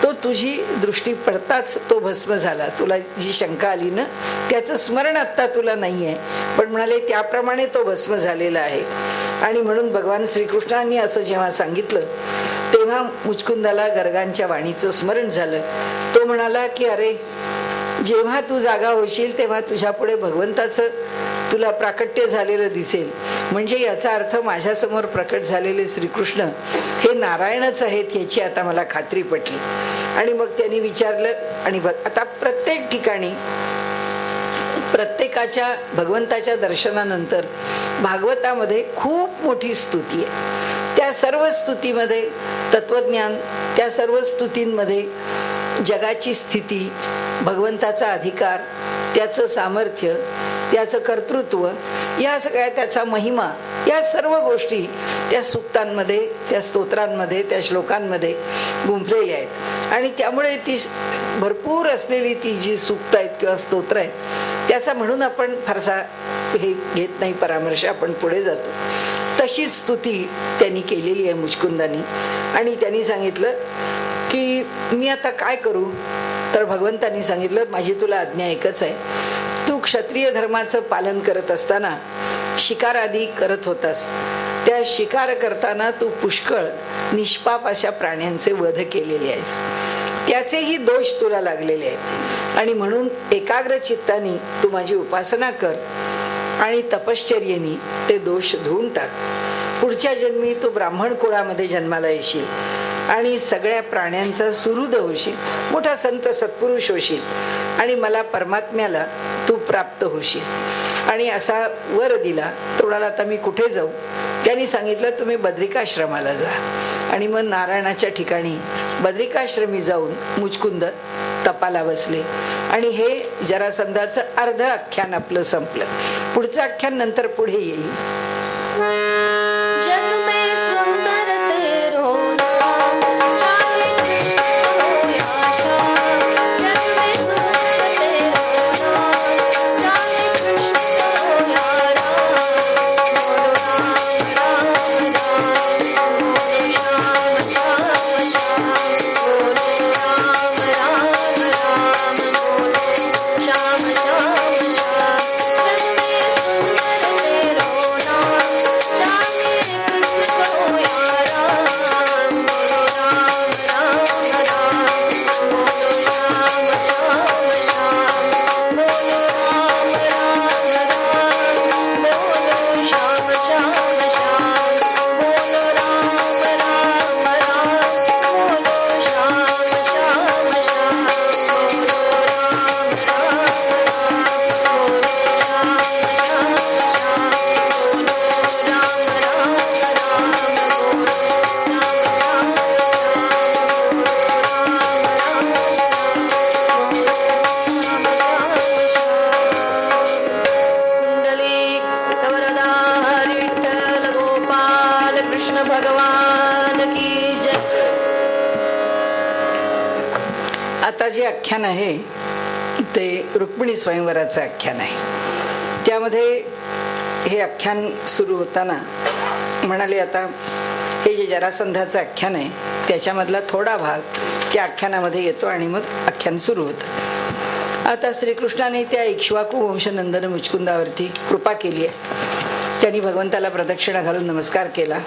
तो तुझी दृष्टी पडताच तो भस्म झाला. तुला जी शंका आली ना त्याचं स्मरण आता तुला नाहीये, पण म्हणाले त्याप्रमाणे तो भस्म झालेला आहे. आणि म्हणून भगवान श्रीकृष्णांनी असं जेव्हा सांगितलं तेव्हा मुचकुंदाला गर्गांच्या वाणीचं स्मरण झालं. तो म्हणाला की अरे, जेव्हा तू जागा होशील तेव्हा तुझ्या पुढे भगवंताचं तुला प्राकट्य झालेलं दिसेल. म्हणजे याचा अर्थ माझ्यासमोर प्रकट झालेले श्रीकृष्ण हे नारायणच आहेत याची आता मला खात्री पटली. आणि मग त्यांनी विचारलं, आणि आता प्रत्येक ठिकाणी प्रत्येकाच्या भगवंताच्या दर्शनानंतर भागवतामध्ये खूप मोठी स्तुती आहे. त्या सर्व स्तुतीमध्ये तत्वज्ञान, त्या सर्व स्तुतींमध्ये जगाची स्थिती, भगवंताचा अधिकार, त्याचं सामर्थ्य, त्याचं कर्तृत्व, या सगळ्या त्याचा महिमा, या सर्व गोष्टी त्या सूक्तांमध्ये, त्या स्तोत्रांमध्ये, त्या श्लोकांमध्ये गुंफलेल्या आहेत. आणि त्यामुळे ती भरपूर असलेली ती जी सूक्त आहेत किंवा स्तोत्र आहेत त्याचा म्हणून आपण फारसा हे घेत नाही परामर्श, आपण पुढे जातो. तशीच स्तुती त्यांनी केलेली आहे मुचकुंदानी. आणि त्यांनी सांगितलं की मी आता काय करू. तर भगवंतांनी सांगितलं, माझी तुला आज्ञा एकच आहे. तू क्षत्रिय धर्माचं पालन करत असताना शिकार आदी करत होतास. त्या शिकार करताना तू पुष्कळ निष्पाप अशा प्राण्यांचे वध केलेले आहेस. त्याचेही दोष तुला लागलेले आहेत. आणि म्हणून एकाग्र चित्ताने तू माझी उपासना कर आणि तपश्चर्येने ते दोष धुवून टाक. पुढच्या जन्मी तू ब्राह्मण कुळामध्ये जन्माला येशील आणि सगळ्या प्राण्यांचा सुहृद होशील, मोठा संत सत्पुरुष होशील आणि मला परमात्म्याला तू प्राप्त होशील. आणि असा वर दिला. तो म्हणाला, आता मी कुठे जाऊ. त्यांनी सांगितलं, तुम्ही बद्रिकाश्रमाला जा. आणि मग नारायणाच्या ठिकाणी बद्रिकाश्रमी जाऊन मुचकुंद तपाला बसले. आणि हे जरासंधाचं अर्ध आख्यान आपलं संपलं. पुढचं आख्यान नंतर पुढे येईल. जग में सुंदर तेरो नाम, चाहे कृष्ण हो या श्याम. जग में सुंदर तेरो नाम, चाहे कृष्ण हो या राम. बोलो राम राम राम, बोलो श्याम श्याम श्याम. बोलो राम राम राम, बोलो श्याम श्याम श्याम. जग में सुंदर तेरो नाम, चाहे कृष्ण हो या राम. बोलो राम राम राम, बोलो श्याम श्याम श्याम. बोलो राम राम राम, बोलो श्याम श्याम श्याम. बोलो राम राम राम, बोलो श्याम श्याम श्याम. बोलो राम राम राम, बोलो श्याम श्याम श्याम. बोलो राम राम राम, बोलो कुंडली वरदा विठ्ठल गोपाल कृष्ण भगवान की जय. आता जे आख्यान आहे ते रुक्मिणी स्वयंवराचं आख्यान आहे. त्यामध्ये हे आख्यान सुरू होताना म्हणाले, आता हे जे जरासंधाचं आख्यान आहे त्याच्यामधला थोडा भाग त्या आख्यानामध्ये येतो आणि मग आख्यान सुरू होतं. आता श्रीकृष्णाने त्या इक्ष्वाकू वंशनंदन मुचकुंदावरती कृपा केली आहे. त्यांनी भगवंताला प्रदक्षिणा घालून नमस्कार केला.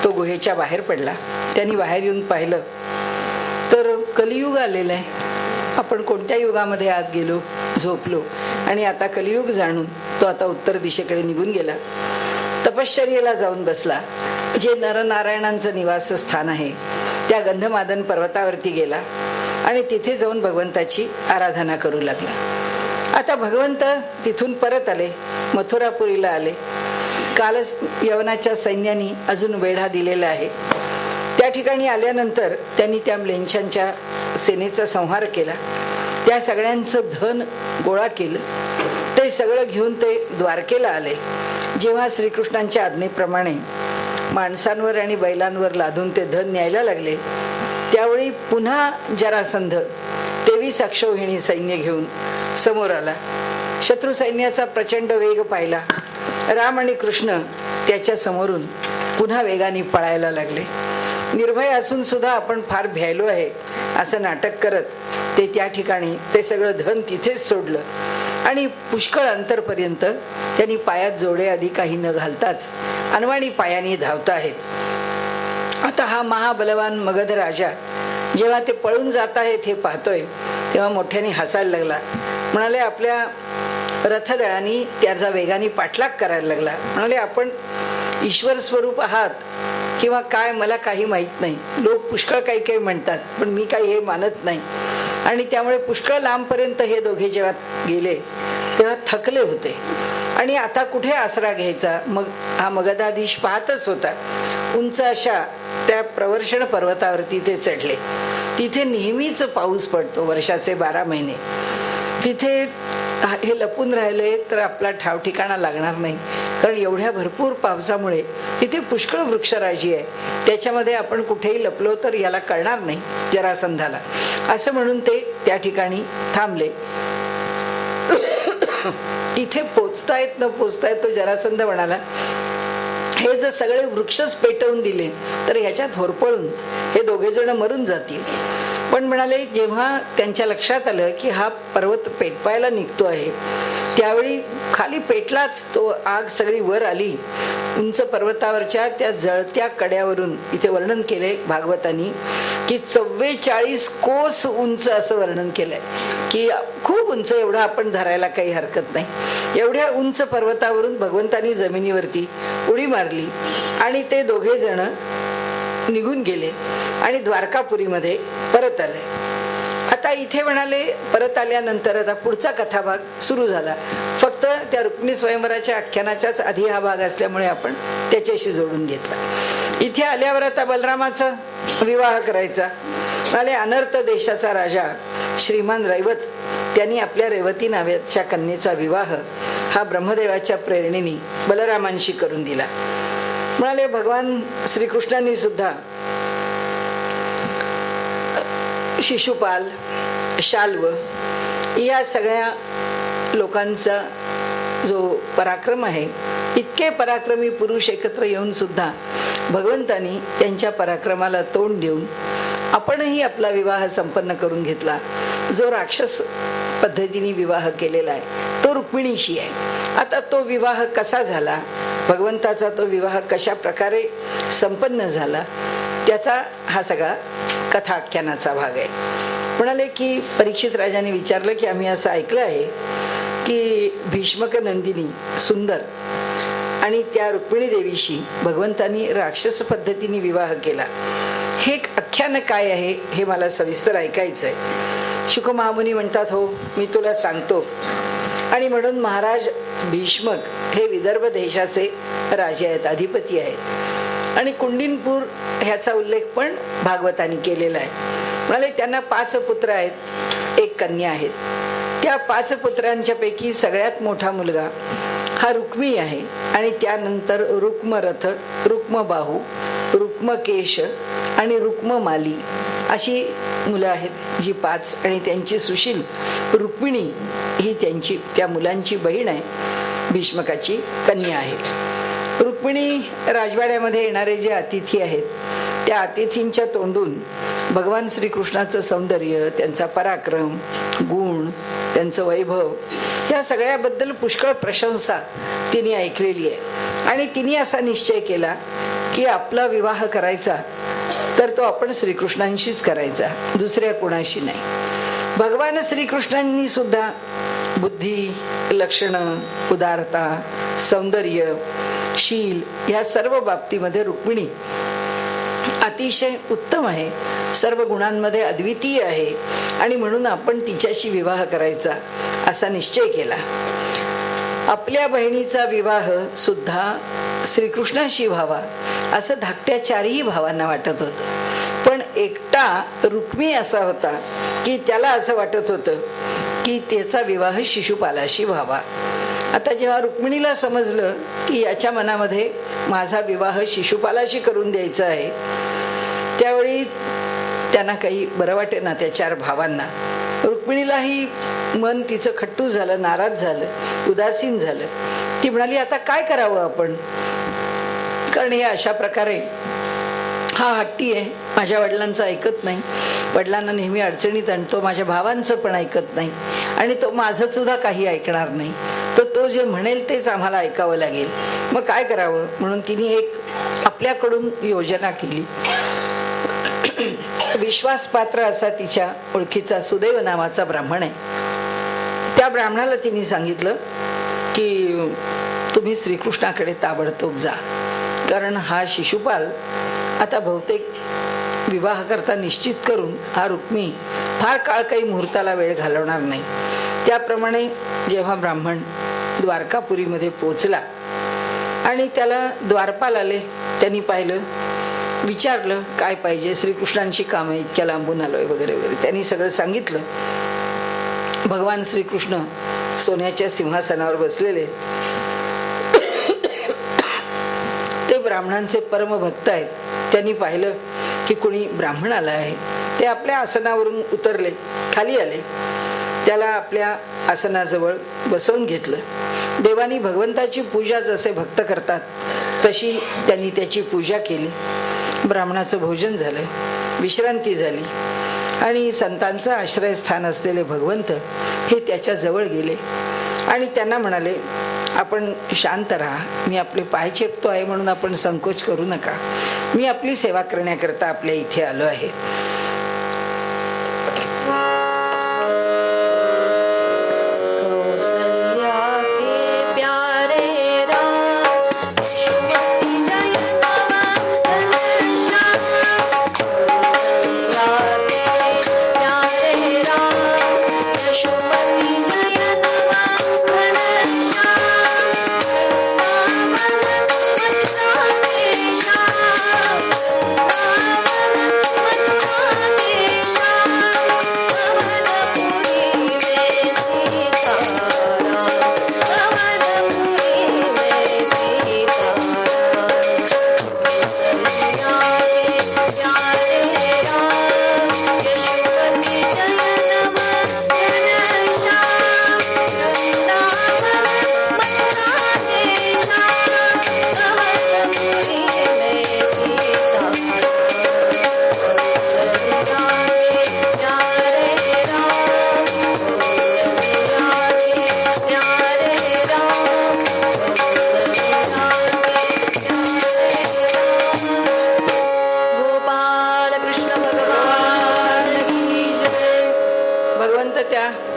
तो गुहेच्या बाहेर पडला. त्यांनी बाहेर येऊन पाहिलं तर कलियुग आलेलं आहे. आपण कोणत्या युगामध्ये आत गेलो, झोपलो आणि आता कलियुग जाणून तो आता उत्तर दिशेकडे निघून गेला. तपश्चर्येला जाऊन बसला. जे नरनारायणांचं निवासस्थान आहे त्या गंधमादन पर्वतावरती गेला आणि तिथे जाऊन भगवंताची आराधना करू लागला. आता भगवंत तिथून परत आले, मथुरापुरीला आले. कालच यवनाच्या सैन्याने अजून वेढा दिलेला आहे. त्या ठिकाणी आल्यानंतर त्यांनी त्या म्लेच्छांच्या सेनेचा संहार केला. त्या सगळ्यांचं धन गोळा केलं. ते सगळं घेऊन ते द्वारकेला आले. जेव्हा श्रीकृष्णांच्या आज्ञेप्रमाणे माणसांवर आणि बैलांवर लादून ते धन न्यायला लागले त्यावेळी पुन्हा जरासंध 23 अक्षौहिणी सैन्य घेऊन समोर आला. शत्रू सैन्याचा प्रचंड वेग पाहिला. राम आणि कृष्ण त्याच्या समोरून पुन्हा वेगाने पळायला लागले. निर्भय असून सुद्धा आपण फार भ्यायलो आहे असं नाटक करत ते त्या ठिकाणी ते सगळं धन तिथेच सोडलं आणि पुष्कळ अंतरपर्यंत त्यांनी पायात जोडे आधी काही न घालताच अनवाणी पायाने धावत आहेत. आता हा महाबलवान मगध राजा जेव्हा ते पळून जात आहेत हे पाहतोय तेव्हा मोठ्याने हसायला लागला. म्हणाले आपल्या रथदळाने त्याचा वेगाने पाठलाग करायला लागला. म्हणाले आपण ईश्वर स्वरूप आहात किंवा काय मला काही माहित नाही. लोक पुष्कळ काही काही म्हणतात पण मी काही हे मानत नाही. आणि त्यामुळे पुष्कळ लांबपर्यंत हे दोघे जेव्हा गेले तेव्हा थकले होते आणि आता कुठे आसरा घ्यायचा. मग हा मगधाधीश पाहतच होता. उंच अशा त्या प्रवर्षण पर्वतावरती ते चढले. तिथे नेहमीच पाऊस पडतो वर्षाचे 12 महिने. तिथे हे लपून राहिले तर आपला ठाव ठिकाणा लागणार नाही, कारण एवढ्या भरपूर पावसामुळे तिथे पुष्कळ वृक्षराजी आहे. त्याच्यामध्ये आपण कुठेही लपलो तर याला कळणार नाही जरासंधाला, असं म्हणून ते त्या ठिकाणी थांबले. तिथे पोचतायत न पोचतायत तो जरासंध म्हणाला हे जर सगळे वृक्षच पेटवून दिले तर ह्याच्यात होरपळून हे दोघे जण मरून जातील. पण म्हणाले जेव्हा त्यांच्या लक्षात आलं की हा पर्वत पेटवायला निघतो आहे त्यावेळी खाली पेटलाच तो. आग सगळी वर आली. उंच पर्वतावरच्या त्या जळत्या कड्यावरून इथे वर्णन केले भागवतांनी की 44 कोस उंच असं वर्णन केलंय की खूप उंच, एवढं आपण धरायला काही हरकत नाही. एवढ्या उंच पर्वतावरून भगवंतांनी जमिनीवरती उडी मारली आणि ते दोघे जण निघून गेले आणि द्वारकापुरीमध्ये परत आले. आता इथे म्हणाले परत आल्यानंतर आता पुढचा कथाभाग सुरू झाला. फक्त त्या रुक्मिणी स्वयंवराच्या आख्यानाच्याच आधी हा भाग असल्यामुळे आपण त्याच्याशी जोडून घेतला. इथे आल्यावर आता बलरामाचा विवाह करायचा. म्हणाले अनर्थ देशाचा राजा श्रीमान रैवत त्यांनी आपल्या रेवती नावाच्या कन्येचा विवाह हा ब्रह्मदेवाच्या प्रेरणेने बलरामांशी करून दिला. म्हणाले भगवान श्रीकृष्णांनी सुद्धा शिशुपाल, शाल्व या सगळ्या लोकांचा जो पराक्रम आहे, इतके पराक्रमी पुरुष एकत्र येऊन सुद्धा भगवंतांनी त्यांच्या पराक्रमाला तोंड देऊन आपणही आपला विवाह संपन्न करून घेतला. जो राक्षस पद्धतीने विवाह केलेला आहे तो रुक्मिणीशी आहे. आता तो विवाह कसा झाला, भगवंताचा तो विवाह कशा प्रकारे संपन्न झाला, त्याचा हा सगळा कथाख्यानाचा भाग आहे. म्हणाले की परीक्षित राजाने विचारलं की आम्ही असं ऐकलं आहे की भीष्मक नंदिनी सुंदर आणि त्या रुक्मिणी देवीशी भगवंतांनी राक्षस पद्धतीने विवाह केला. हे आख्यान काय आहे हे मला सविस्तर ऐकायचंय. शुक महामुनी म्हणतात हो मी तुला सांगतो. आणि म्हणून महाराज भीष्मक हे विदर्भ देशाचे राजे आहेत, अधिपती आहेत. आणि कुंडिनपूर ह्याचा उल्लेख पण भागवतांनी केलेला आहे. म्हणाले त्यांना 5 पुत्र आहेत, 1 कन्या आहेत. त्या 5 पुत्रांच्या पैकी सगळ्यात मोठा मुलगा हा रुक्मी आहे. आणि त्यानंतर रुक्मरथ, रुक्मबाहू, रुक्मकेश आणि रुक्ममाली अशी मुलं आहेत जी 5. आणि त्यांची सुशील रुक्मिणी ही त्यांची त्या मुलांची बहीण आहे, भीष्मकाची कन्या आहे. रुक्मिणी राजवाड्यामध्ये येणारे जे अतिथी आहेत त्या अतिथींच्या तोंडून भगवान श्रीकृष्णाचं सौंदर्य, त्यांचा पराक्रम, गुण, त्यांचं वैभव या सगळ्याबद्दल पुष्कळ प्रशंसा तिने ऐकलेली आहे. आणि तिने असा निश्चय केला की आपला विवाह करायचा तर तो आपण श्रीकृष्णांशीच करायचा, दुसऱ्या कोणाशी नाही. भगवान श्रीकृष्णांनी सुद्धा बुद्धी, लक्षणं, उदारता, सौंदर्य, शील या सर्व बाबतीमध्ये रुक्मिणी अतिशय उत्तम आहे, सर्व गुणांमध्ये अद्वितीय आहे. आणि म्हणून आपण तिच्याशी विवाह करायचा असा निश्चय केला. आपल्या बहिणीचा विवाह सुद्धा श्रीकृष्णाशी व्हावा असं धाकट्या 4ही भावांना वाटत होतं. पण एकटा रुक्मी असा होता की त्याला असं वाटत होतं की त्याचा विवाह शिशुपालाशी व्हावा. आता जेव्हा रुक्मिणीला समजलं की याच्या मनामध्ये माझा विवाह शिशुपालाशी करून द्यायचा आहे त्यावेळी त्यांना काही बरं वाटे ना त्या 4 भावांना. रुक्मिणीलाही मन तिचं खट्टू झालं, नाराज झालं, उदासीन झालं. ती म्हणाली आता काय करावं आपण, कारण हे अशा प्रकारे हा हट्टी आहे, माझ्या वडिलांचं ऐकत नाही, वडिलांना नेहमी अडचणीत आणतो, माझ्या भावांचं पण ऐकत नाही आणि तो माझं सुद्धा काही ऐकणार नाही, तर तो जे म्हणेल तेच आम्हाला ऐकावं लागेल. मग काय करावं म्हणून तिने एक आपल्याकडून योजना केली. विश्वासपात्र असा तिच्या ओळखीचा सुदैव नावाचा ब्राह्मण आहे. त्या ब्राह्मणाला तिने सांगितलं की तुम्ही श्रीकृष्णाकडे ताबडतोब जा, कारण हा शिशुपाल आता बहुतेक विवाह करता निश्चित करून हा रुक्मी फार काळ काही मुहूर्ताला वेळ घालवणार नाही. त्याप्रमाणे जेव्हा ब्राह्मण द्वारकापुरीमध्ये पोचला आणि त्याला द्वारपाल आले, त्यांनी पाहिलं, विचारलं काय पाहिजे, श्रीकृष्णांची कामं, इतक्या लांबून आलोय वगैरे वगैरे. त्यांनी सगळं सांगितलं. भगवान श्रीकृष्ण सोन्याच्या सिंहासनावर बसलेले, ते ब्राह्मणांचे परम भक्त आहेत. त्यांनी पाहिलं की कुणी ब्राह्मण आला आहे. ते आपल्या आसनावरून उतरले, खाली आले, त्याला आपल्या आसनाजवळ बसवून घेतलं. देवानी भगवंताची पूजा जसे भक्त करतात तशी त्यांनी त्याची पूजा केली. ब्राह्मणाचं भोजन झालं, विश्रांती झाली आणि संतांचं आश्रयस्थान असलेले भगवंत हे त्याच्या जवळ गेले आणि त्यांना म्हणाले, आपण शांत राहा, मी आपले पाय चेपतो आहे म्हणून आपण संकोच करू नका, मी आपली सेवा करण्याकरता आपल्या इथे आलो आहे.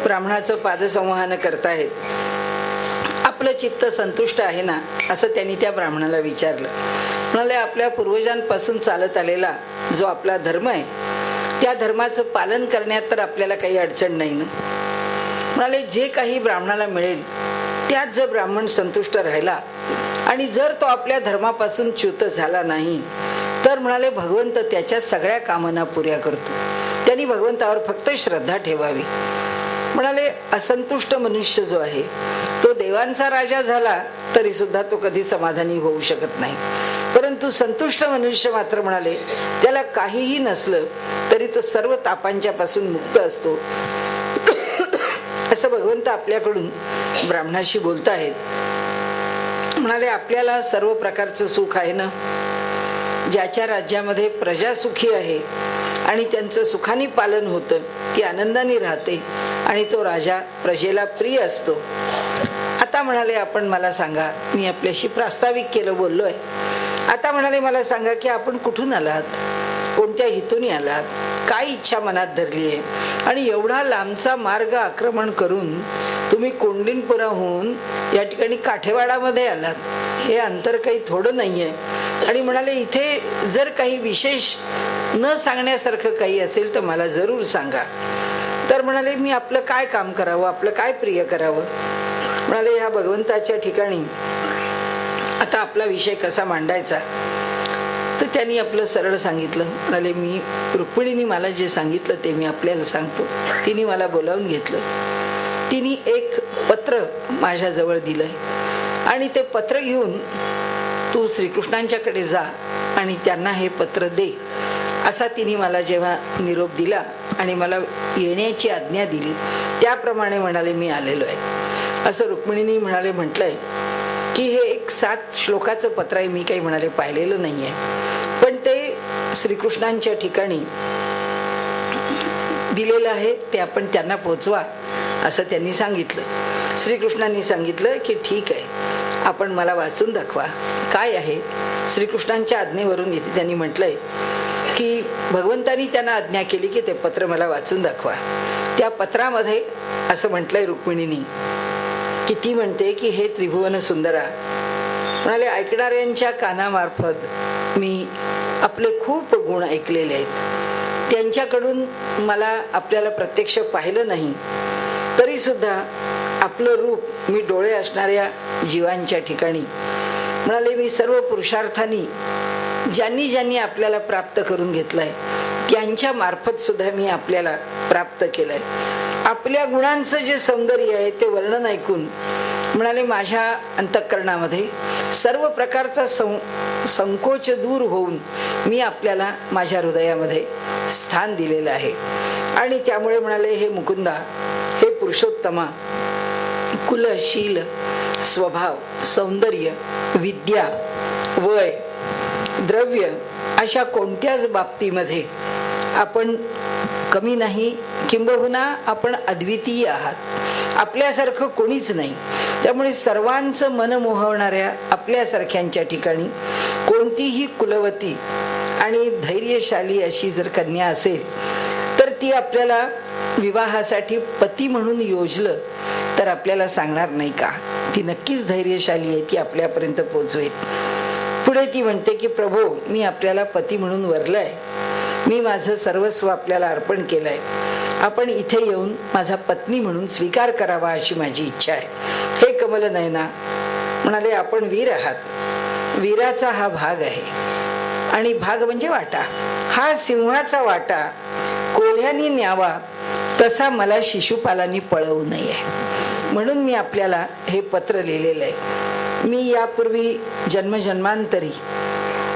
ब्राह्मणाचं पादसंवहन करतायत. आपलं चित्त संतुष्ट आहे ना, असं त्यांनी त्या ब्राह्मणाला विचारलं. म्हणाले, आपल्या पूर्वजांपासून चालत आलेला जो आपला धर्म आहे त्या धर्माचं पालन करण्यात तर आपल्याला काही अडचण नाही ना. म्हणाले, जे काही ब्राह्मणाला मिळेल त्यात जर ब्राह्मण संतुष्ट राहिला आणि जर तो आपल्या धर्मापासून च्युत झाला नाही तर म्हणाले भगवंत त्याच्या सगळ्या कामना पुऱ्या करतो. त्यांनी भगवंतावर फक्त श्रद्धा ठेवावी. म्हणाले, असंतुष्ट मनुष्य जो आहे तो देवांचा राजा झाला तरी सुद्धा तो कधी समाधानी होऊ शकत नाही, परंतु संतुष्ट मनुष्य मात्र म्हणाले त्याला काहीही नसलं तरी तो सर्व तापांच्या पासून मुक्त असतो. असं भगवंत आपल्याकडून ब्राह्मणाशी बोलतायत. म्हणाले, आपल्याला सर्व प्रकारचं सुख आहे ना. ज्याच्या राज्यामध्ये प्रजा सुखी आहे आणि त्यांचं सुखाने पालन होतं, ती आनंदाने राहते आणि तो राजा प्रजेला प्रिय असतो. आता म्हणाले, आपण मला सांगा, मी आपल्याशी प्रास्ताविक केलं बोललोय, आता म्हणाले मला सांगा की आपण कुठून आलात, कोणत्या हेतूने आलात, काय इच्छा मनात धरली आहे आणि एवढा लांबचा मार्ग आक्रमण करून तुम्ही कोंडिनपुराहून या ठिकाणी काठेवाडामध्ये आलात. हे अंतर काही थोडं नाहीये. आणि म्हणाले, इथे जर काही विशेष न सांगण्यासारखं काही असेल तर मला जरूर सांगा. तर म्हणाले, मी आपलं काय काम करावं, आपलं काय प्रिय करावं. म्हणाले, ह्या भगवंताच्या ठिकाणी आता आपला विषय कसा मांडायचा. तर त्यांनी आपलं सरळ सांगितलं. म्हणाले, मी रुक्मिणीने मला जे सांगितलं ते मी आपल्याला सांगतो. तिने मला बोलावून घेतलं. तिने एक पत्र माझ्या जवळ दिलंय आणि ते पत्र घेऊन तू श्रीकृष्णांच्याकडे जा आणि त्यांना हे पत्र दे, असा तिने मला जेव्हा निरोप दिला आणि मला येण्याची आज्ञा दिली त्याप्रमाणे म्हणाले मी आलेलो आहे. असं रुक्मिणीने म्हणाले म्हटलंय की हे एक 7 श्लोकाचं पत्र आहे. मी काही म्हणाले पाहिलेलं नाहीये, पण ते श्रीकृष्णांच्या ठिकाणी दिलेलं आहे ते आपण त्यांना पोचवा असं त्यांनी सांगितलं. श्रीकृष्णांनी सांगितलं की ठीक आहे, आपण मला वाचून दाखवा काय आहे. श्रीकृष्णांच्या आज्ञेवरून इथे त्यांनी म्हटलंय की भगवंतांनी त्यांना आज्ञा केली की ते पत्र मला वाचून दाखवा. त्या पत्रामध्ये असं म्हटलंय रुक्मिणीनी की ती म्हणते की हे त्रिभुवन सुंदरा, म्हणाले ऐकणाऱ्यांच्या कानामार्फत मी आपले खूप गुण ऐकलेले आहेत. त्यांच्याकडून मला आपल्याला प्रत्यक्ष पाहिलं नाही तरी सुद्धा आपलं रूप मी डोळे असणाऱ्या जीवांच्या ठिकाणी, म्हणाले मी सर्व पुरुषार्थांनी ज्यांनी ज्यांनी आपल्याला प्राप्त करून घेतलंय त्यांच्या मार्फत सुद्धा मी आपल्याला प्राप्त केलंय. आपल्या गुणांचं जे सौंदर्य आहे ते वर्णन ऐकून म्हणाले माझ्या अंतःकरणामध्ये सर्व प्रकारचा संकोच दूर होऊन मी आपल्याला माझ्या हृदयामध्ये स्थान दिलेलं आहे. आणि त्यामुळे म्हणाले हे मुकुंदा, हे पुरुषोत्तमा, कुलशील, स्वभाव, सौंदर्य, विद्या, वय, द्रव्य अशा कोणत्याच बाबतीमध्ये आपण कमी नाही, किंबहुना आपण अद्वितीय आहात. आपल्यासारखं कोणीच नाही. त्यामुळे सर्वांचं मन मोहवणाऱ्या आपल्यासारख्यांच्या ठिकाणी कोणतीही कुलवती आणि धैर्यशाली अशी जर कन्या असेल तर ती आपल्याला विवाहासाठी पती म्हणून योजलं तर आपल्याला सांगणार नाही का? ती नक्कीच धैर्यशाली आहे, ती आपल्यापर्यंत पोहोचवेल. पुढे ती म्हणते की प्रभो, मी आपल्याला पती म्हणून वरलंय, मी माझं सर्वस्व आपल्याला अर्पण केलंय, आपण इथे येऊन माझा पत्नी म्हणून स्वीकार करावा अशी माझी इच्छा आहे. हे कमल नयना, म्हणाले आपण वीर आहात, वीराचा हा भाग आहे. आणि भाग म्हणजे वाटा. हा सिंहाचा वाटा कोल्ह्यानी न्यावा तसा मला शिशुपालांनी पळवू नये म्हणून मी आपल्याला हे पत्र लिहिलेलं आहे. मी यापूर्वी जन्मजन्मांतरी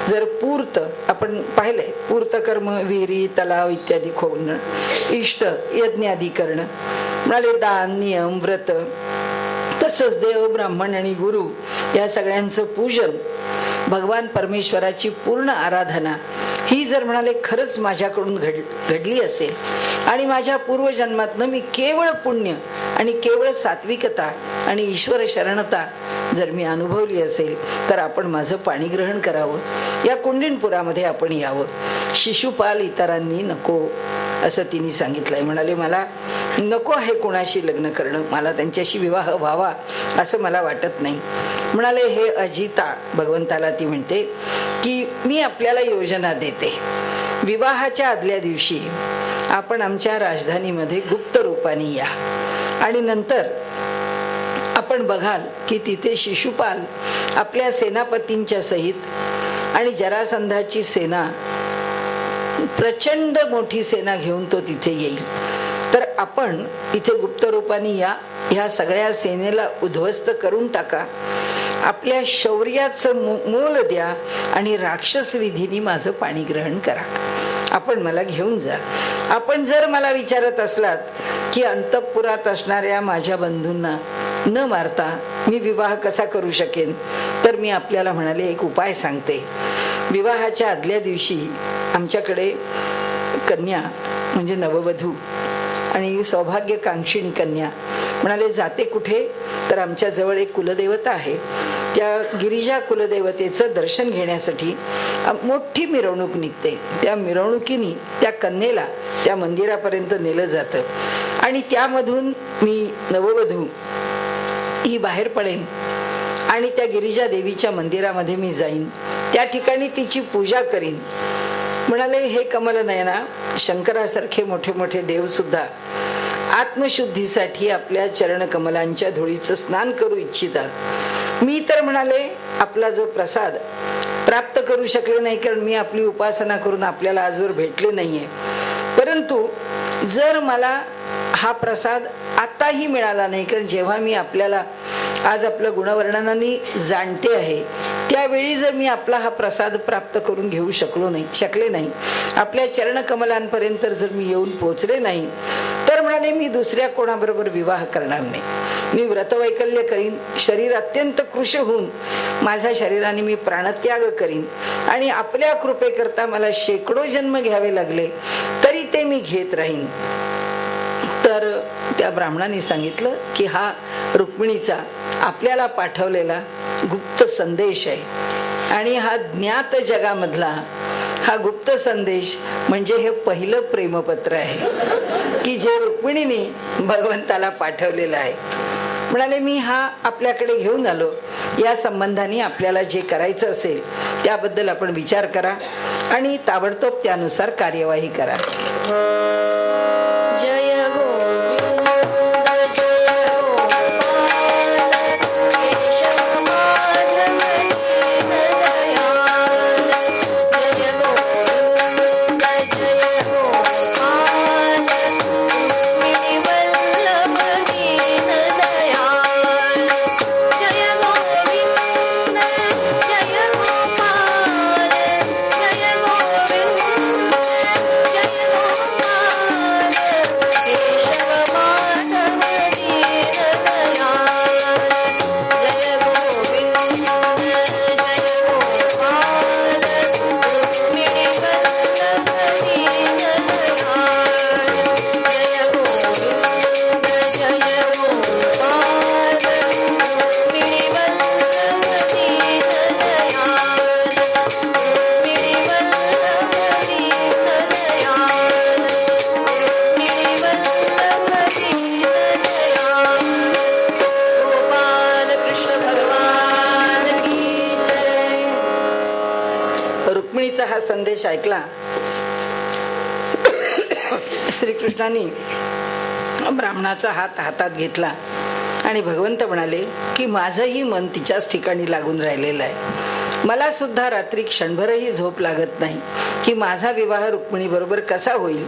जर पूर्त आपण पाहिलंय, पूर्त कर्म, विहिरी, तलाव इत्यादी खोदणं, इष्ट यज्ञादी करणं, म्हणाले दान, नियम, व्रत, तसंच देव, ब्राह्मण आणि गुरु या सगळ्यांचं पूजन, भगवान परमेश्वराची पूर्ण आराधना ही जर म्हणाले खरंच माझ्याकडून घडली असेल आणि माझ्या पूर्वजन्मातनं मी केवळ पुण्य आणि केवळ सात्विकता आणि ईश्वर शरणता जर मी अनुभवली असेल तर आपण माझं पाणी ग्रहण करावं, या कुंडिनपुरामध्ये आपण यावं. शिशुपाल इतरांनी नको असं तिने सांगितलंय. म्हणाले मला नको आहे कोणाशी लग्न करणं, मला त्यांच्याशी विवाह व्हावा असं मला वाटत नाही. म्हणाले हे अजिता, भगवंताला ती म्हणते की मी आपल्याला योजना देते. विवाहाच्या आदल्या दिवशी आपण आमच्या राजधानीमध्ये गुप्त रूपाने या आणि नंतर आपण बघाल की तिथे शिशुपाल आपल्या सेनापतींच्या सहित आणि जरासंधाची सेना, प्रचंड मोठी सेना घेऊन तो तिथे येईल. तर आपण इथे गुप्त रूपाने या, ह्या सगळ्या सेनेला उद्ध्वस्त करून टाका, आपल्या शौर्याचं मोल द्या आणि राक्षस विधीने माझं पाणी ग्रहण करा, आपण मला घेऊन जा. आपण जर मला विचारत असलात की अंतःपुरात असणाऱ्या माझ्या बंधूंना न मारता मी विवाह कसा करू शकेन, तर मी आपल्याला म्हणाले एक उपाय सांगते. विवाहाच्या आदल्या दिवशी आमच्याकडे कन्या म्हणजे नववधू आणि सौभाग्यकांक्षिणी कन्या म्हणाले जाते कुठे, तर आमच्या जवळ एक कुलदेवता आहे, त्या गिरिजा कुलदेवतेचं दर्शन घेण्यासाठी मोठी मिरवणूक निघते. त्या मिरवणुकीने त्या कन्येला त्या मंदिरापर्यंत नेलं जातं आणि त्यामधून मी नववधू ही बाहेर पडेन आणि त्या गिरिजा देवीच्या मंदिरामध्ये मी जाईन, त्या ठिकाणी तिची पूजा करीन. म्हणाले हे कमलनयना, शंकरासारखे मोठे मोठे देव सुद्धा आत्मशुद्धीसाठी आपल्या चरण कमलांच्या धुळीचं स्नान करू इच्छितात. मी तर म्हणाले आपला जो प्रसाद प्राप्त करू शकले नाही, कारण मी आपली उपासना करून आपल्याला आजवर भेटले नाहीये. परंतु जर मला हा प्रसाद आताही मिळाला नाही, कारण जेव्हा मी आपल्याला आज आपलं गुणवर्णनाने जाणते आहे त्यावेळी जर मी आपला हा प्रसाद प्राप्त करून घेऊ शकले नाही, आपल्या चरण कमलांपर्यंत जर मी येऊन पोहोचले नाही, तर म्हणाले मी दुसऱ्या कोणाबरोबर विवाह करणार नाही, मी व्रतवैकल्य करीन, शरीर अत्यंत कृश होऊन माझ्या शरीराने मी प्राणत्याग करीन आणि आपल्या कृपेकरता मला शेकडो जन्म घ्यावे लागले तरी ते मी घेत राहीन. तर त्या ब्राह्मणाने सांगितलं की हा रुक्मिणीचा आपल्याला पाठवलेला गुप्त संदेश आहे आणि हा ज्ञात जगामधला हा गुप्त संदेश म्हणजे हे पहिलं प्रेमपत्र आहे की जे रुक्मिणीने भगवंताला पाठवलेलं आहे. म्हणाले मी हा आपल्याकडे घेऊन आलो, या संबंधाने आपल्याला जे करायचं असेल त्याबद्दल आपण विचार करा आणि ताबडतोब त्यानुसार कार्यवाही करा. जय गोविंद जय गोपाल केशव माधव दीनदयाल. जय गोविंद जय गोपाल रुक्मिणी वल्लभ दीनदयाल. जय गोविंद जय गोपाल जय गोविंद जय गोपाल केशव माधव दीनदयाल. जय गोविंद जय गोपाल रुक्मिणी वल्लभ दीनदयाल. जय गोविंद जय गोपाल रुक्मिणी वल्लभ दीनदयाल. रुक्मिणी वल्लभ दीनदयाल. रुक्मिणी वल्लभ दीनदयाल. गोपाल कृष्ण भगवान की जय. रुक्मिणीचा हा संदेश ऐकला श्रीकृष्णाने ब्राह्मणाचा हात हातात घेतला आणि भगवंत म्हणाले की माझंही मन तिच्याच ठिकाणी लागून राहिलेलं आहे. मला सुद्धा रात्री क्षणभरही झोप लागत नाही की माझा विवाह रुक्मिणी बरोबर कसा होईल,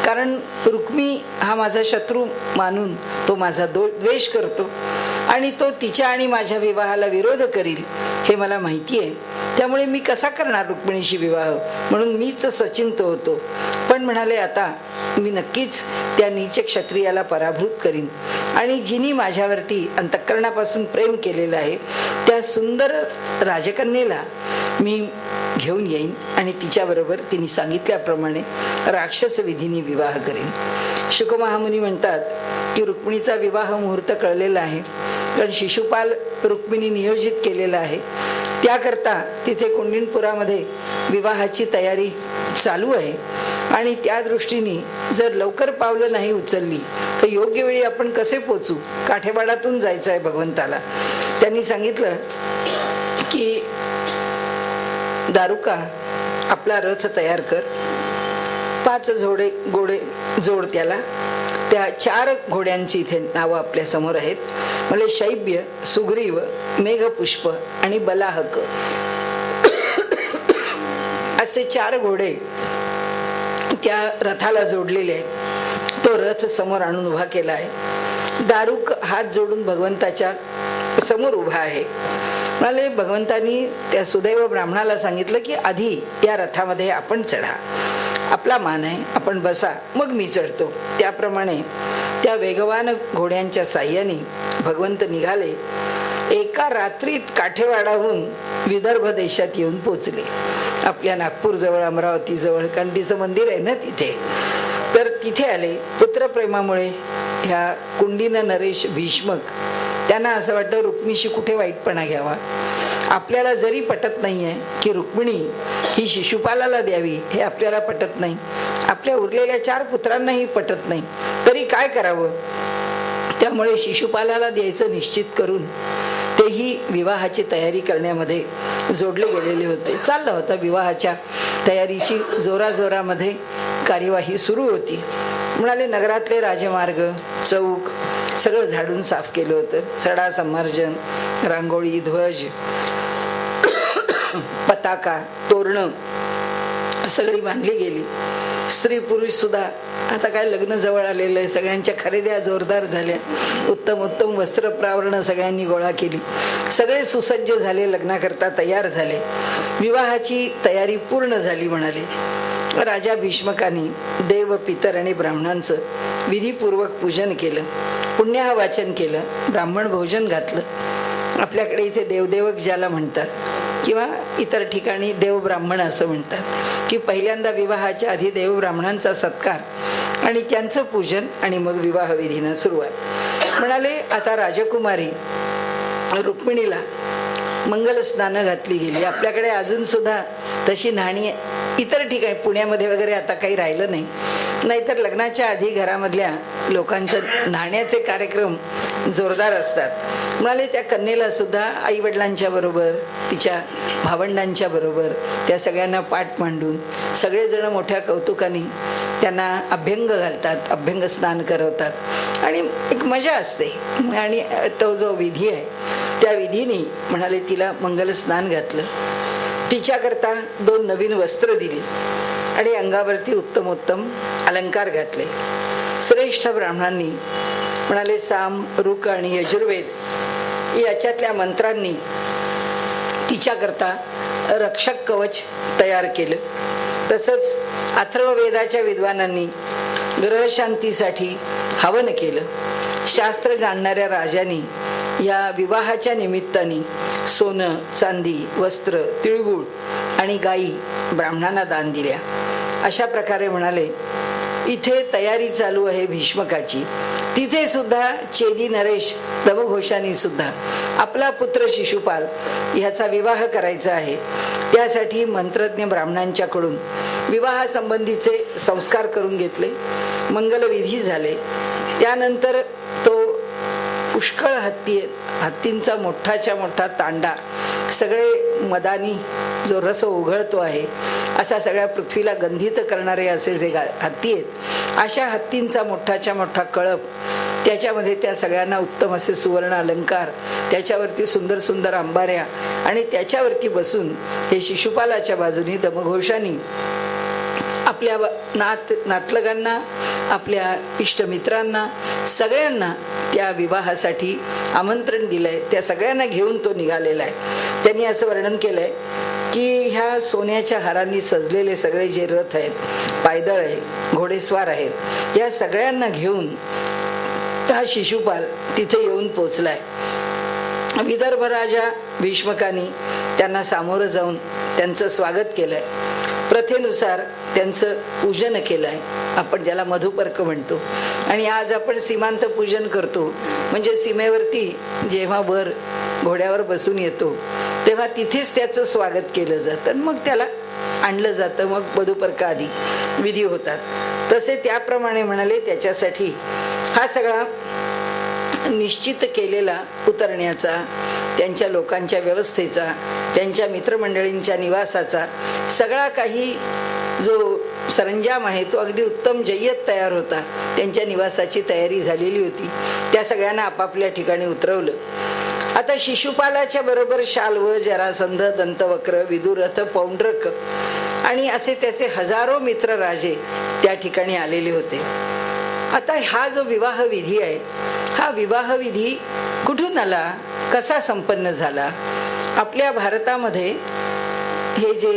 कारण रुक्मी हा माझा शत्रू मानून तो माझा द्वेष करतो आणि तो तिच्या आणि माझ्या विवाहाला विरोध करील हे मला माहिती आहे. त्यामुळे मी कसा करणार रुक्मिणीशी विवाह, म्हणून मीच सचिंत होतो. पण म्हणाले आता मी नक्कीच त्या नीच क्षत्रियाला पराभूत करीन आणि जिनी माझ्यावरती अंतःकरणापासून प्रेम केलेलं आहे त्या सुंदर राजकन्येला मी घेऊन येईन आणि तिच्याबरोबर तिने सांगितल्याप्रमाणे राक्षस विधीने विवाह करेन. शुक महामुनी म्हणतात की रुक्मिणीचा विवाह मुहूर्त कळलेला आहे, कारण शिशुपाल रुक्मिणी नियोजित केलेला आहे. त्याकरता तिथे कुंडिनपुरामध्ये विवाहाची तयारी चालू आहे आणि त्या दृष्टीने जर लवकर पावलं नाही उचलली तर योग्य वेळी आपण कसे पोचू, काठेवाडातून जायचं आहे भगवंताला. त्यांनी सांगितलं की दारुका आपला रथ तयार कर, 5 घोडे जोड त्याला. त्या 4 घोड्यांची इथे नावं आपल्या समोर आहेत. म्हणजे शैब्य, सुग्रीव, मेघपुष्प आणि बलाहक असे 4 घोडे त्या रथाला जोडलेले आहेत. तो रथ समोर आणून उभा केला आहे. दारुक हात जोडून भगवंताच्या समोर उभा आहे. म्हणाले भगवंतांनी त्या सुदैव ब्राह्मणाला सांगितलं की आधी या रथामध्ये आपण चढा, आपला मान आहे, आपण बसा, मग मी चढतो. त्याप्रमाणे त्या वेगवान घोड्यांच्या साह्याने भगवंत निघाले. एका रात्रीत काठेवाडाहून विदर्भ देशात येऊन पोचले. आपल्या नागपूर जवळ, अमरावती जवळ, कारण तिचं मंदिर आहे ना तिथे. तर तिथे आले. पुत्रप्रेमामुळे ह्या कुंडीन नरेश भीष्मक त्यांना असं वाटतं रुक्मिणीशी कुठे वाईटपणा घ्यावा. आपल्याला जरी पटत नाहीये की रुक्मिणी ही शिशुपालाला द्यावी, हे आपल्याला पटत नाही, आपल्या उरलेल्या 4 पुत्रांनाही पटत नाही, तरी काय करावं. त्यामुळे शिशुपालाला द्यायचं निश्चित करून तेही विवाहाची तयारी करण्यामध्ये जोडले गेलेले होते. चालला होता विवाहाच्या तयारीची जोराजोरामध्ये कार्यवाही सुरू होती. म्हणाले नगरातले राजमार्ग, चौक सगळं झाडून साफ केलं होतं. सडा संमार्जन, रांगोळी, ध्वज, पताका, तोरणं सगळी बांधली गेली. स्त्री पुरुष सुद्धा आता काय लग्न जवळ आलेलं आहे, सगळ्यांच्या खरेद्या जोरदार झाल्या. उत्तम उत्तम वस्त्र प्रावरण सगळ्यांनी गोळा केली. सगळे सुसज्ज झाले, लग्नाकरता तयार झाले. विवाहाची तयारी पूर्ण झाली. म्हणाले राजा भीष्मकानी देव पितर आणि ब्राह्मणांचं विधीपूर्वक पूजन केलं, पुण्याह वाचन केलं, ब्राह्मण भोजन घातलं. आपल्याकडे इथे देवदेवक ज्याला म्हणतात किंवा इतर ठिकाणी देव ब्राह्मण असं म्हणतात की पहिल्यांदा विवाहाच्या आधी देव ब्राह्मणांचा सत्कार आणि त्यांचं पूजन आणि मग विवाह विधीनं सुरुवात. म्हणाले आता राजकुमारी रुक्मिणीला मंगल स्नानं घातली गेली. आपल्याकडे अजून सुद्धा तशी नाणी इतर ठिकाणी पुण्यामध्ये वगैरे आता काही राहिलं नाही, नाहीतर लग्नाच्या आधी घरामधल्या लोकांचं नाण्याचे कार्यक्रम जोरदार असतात. म्हणाले त्या कन्येला सुद्धा आई वडिलांच्या बरोबर, तिच्या भावंडांच्या बरोबर त्या सगळ्यांना पाठ मांडून सगळेजण मोठ्या कौतुकाने त्यांना अभ्यंग घालतात, अभ्यंग स्नान करवतात आणि एक मजा असते. आणि तो जो विधी आहे त्या विधीने म्हणाले तिला मंगल स्नान घातलं, तिच्याकरता 2 नवीन वस्त्र दिली आणि अंगावरती उत्तमोत्तम अलंकार घातले. श्रेष्ठ ब्राह्मणांनी म्हणाले साम, रुक आणि यजुर्वेद याच्यातल्या मंत्रांनी तिच्याकरता रक्षक कवच तयार केलं. तसंच अथर्ववेदाच्या विद्वानांनी ग्रहशांतीसाठी हवन केलं. शास्त्र जाणणाऱ्या राजांनी या विवाहाच्या निमित्ताने सोनं, चांदी, वस्त्र, तिळगुळ आणि गायी ब्राह्मणांना दान दिल्या. अशा प्रकारे म्हणाले इथे तयारी चालू आहे भीष्मकाची. तिथे सुद्धा चेदी नरेश दमघोषांनी सुद्धा आपला पुत्र शिशुपाल ह्याचा विवाह करायचा आहे. त्यासाठी मंत्रज्ञ ब्राह्मणांच्याकडून विवाहासंबंधीचे संस्कार करून घेतले, मंगलविधी झाले. त्यानंतर तो पुष्कळ हत्तींचा मोठाच्या मोठा तांडा, सगळे मदानी जो रस उघळतो आहे असा सगळ्या पृथ्वीला गंधित करणारे असे जे हत्ती आहेत, अशा हत्तींचा मोठाच्या मोठा कळप, त्याच्यामध्ये त्या सगळ्यांना उत्तम असे सुवर्ण अलंकार, त्याच्यावरती सुंदर सुंदर अंबाऱ्या आणि त्याच्यावरती बसून हे शिशुपालाच्या बाजूनी दमघोषांनी आपल्या नातलगांना, आपल्या इष्टमित्रांना, सगळ्यांना त्या विवाहासाठी आमंत्रण दिलंय. त्या सगळ्यांना घेऊन तो निघालेला आहे. त्यांनी असं वर्णन केलंय की ह्या सोन्याच्या हारांनी सजलेले सगळे जे रथ आहेत, पायदळ आहे, घोडेस्वार आहेत, या सगळ्यांना घेऊन हा शिशुपाल तिथे येऊन पोचलाय. विदर्भ राजा भीष्मकानी त्यांना सामोरं जाऊन त्यांचं स्वागत केलंय. प्रथेनुसार त्यांचं पूजन केलंय, आपण ज्याला मधुपर्क म्हणतो. आणि आज आपण सीमांत पूजन करतो, म्हणजे सीमेवरती जेव्हा वर घोड्यावर बसून येतो तेव्हा तिथेच त्याचं स्वागत केलं जातं, मग त्याला आणलं जातं, मग मधुपर्क आदी विधी होतात. तसे त्याप्रमाणे म्हणाले त्याच्यासाठी हा सगळा निश्चित केलेला उतरण्याचा, त्यांच्या लोकांच्या व्यवस्थेचा, त्यांच्या मित्रमंडळींच्या निवासाचा सगळा काही जो सरंजाम आहे तो अगदी उत्तम जय्यत तयार होता. त्यांच्या निवासाची तयारी झालेली होती. त्या सगळ्यांना आपापल्या ठिकाणी उतरवलं. आता शिशुपालाच्या बरोबर शाल्व, जरासंध, दंतवक्र, विदुरथ, पौंड्रक आणि असे त्याचे हजारो मित्र राजे त्या ठिकाणी आलेले होते. आता हा जो विवाह विधी आहे, हा विवाह विधी कुठून आला, कसा संपन्न झाला? आपल्या भारतामध्ये हे जे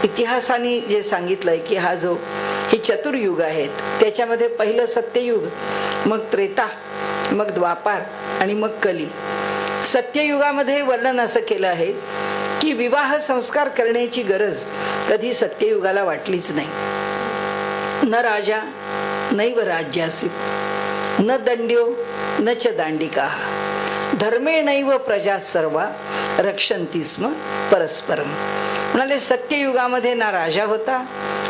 इतिहासाने जे सांगितलंय की हा जो हे चतुर्युग आहेत, त्याच्यामध्ये पहिलं सत्ययुग, मग त्रेता, मग द्वापार आणि मग कली. सत्ययुगामध्ये वर्णन असं केलं आहे की विवाह संस्कार करण्याची गरज कधी सत्ययुगाला वाटलीच नाही. न राजा नैव राज्यासीत, न दंड्यो न च दांडिका, धर्मेणैव प्रजा सर्वा रक्षन्ति स्म परस्परम. म्हणाले सत्ययुगामध्ये ना राजा होता,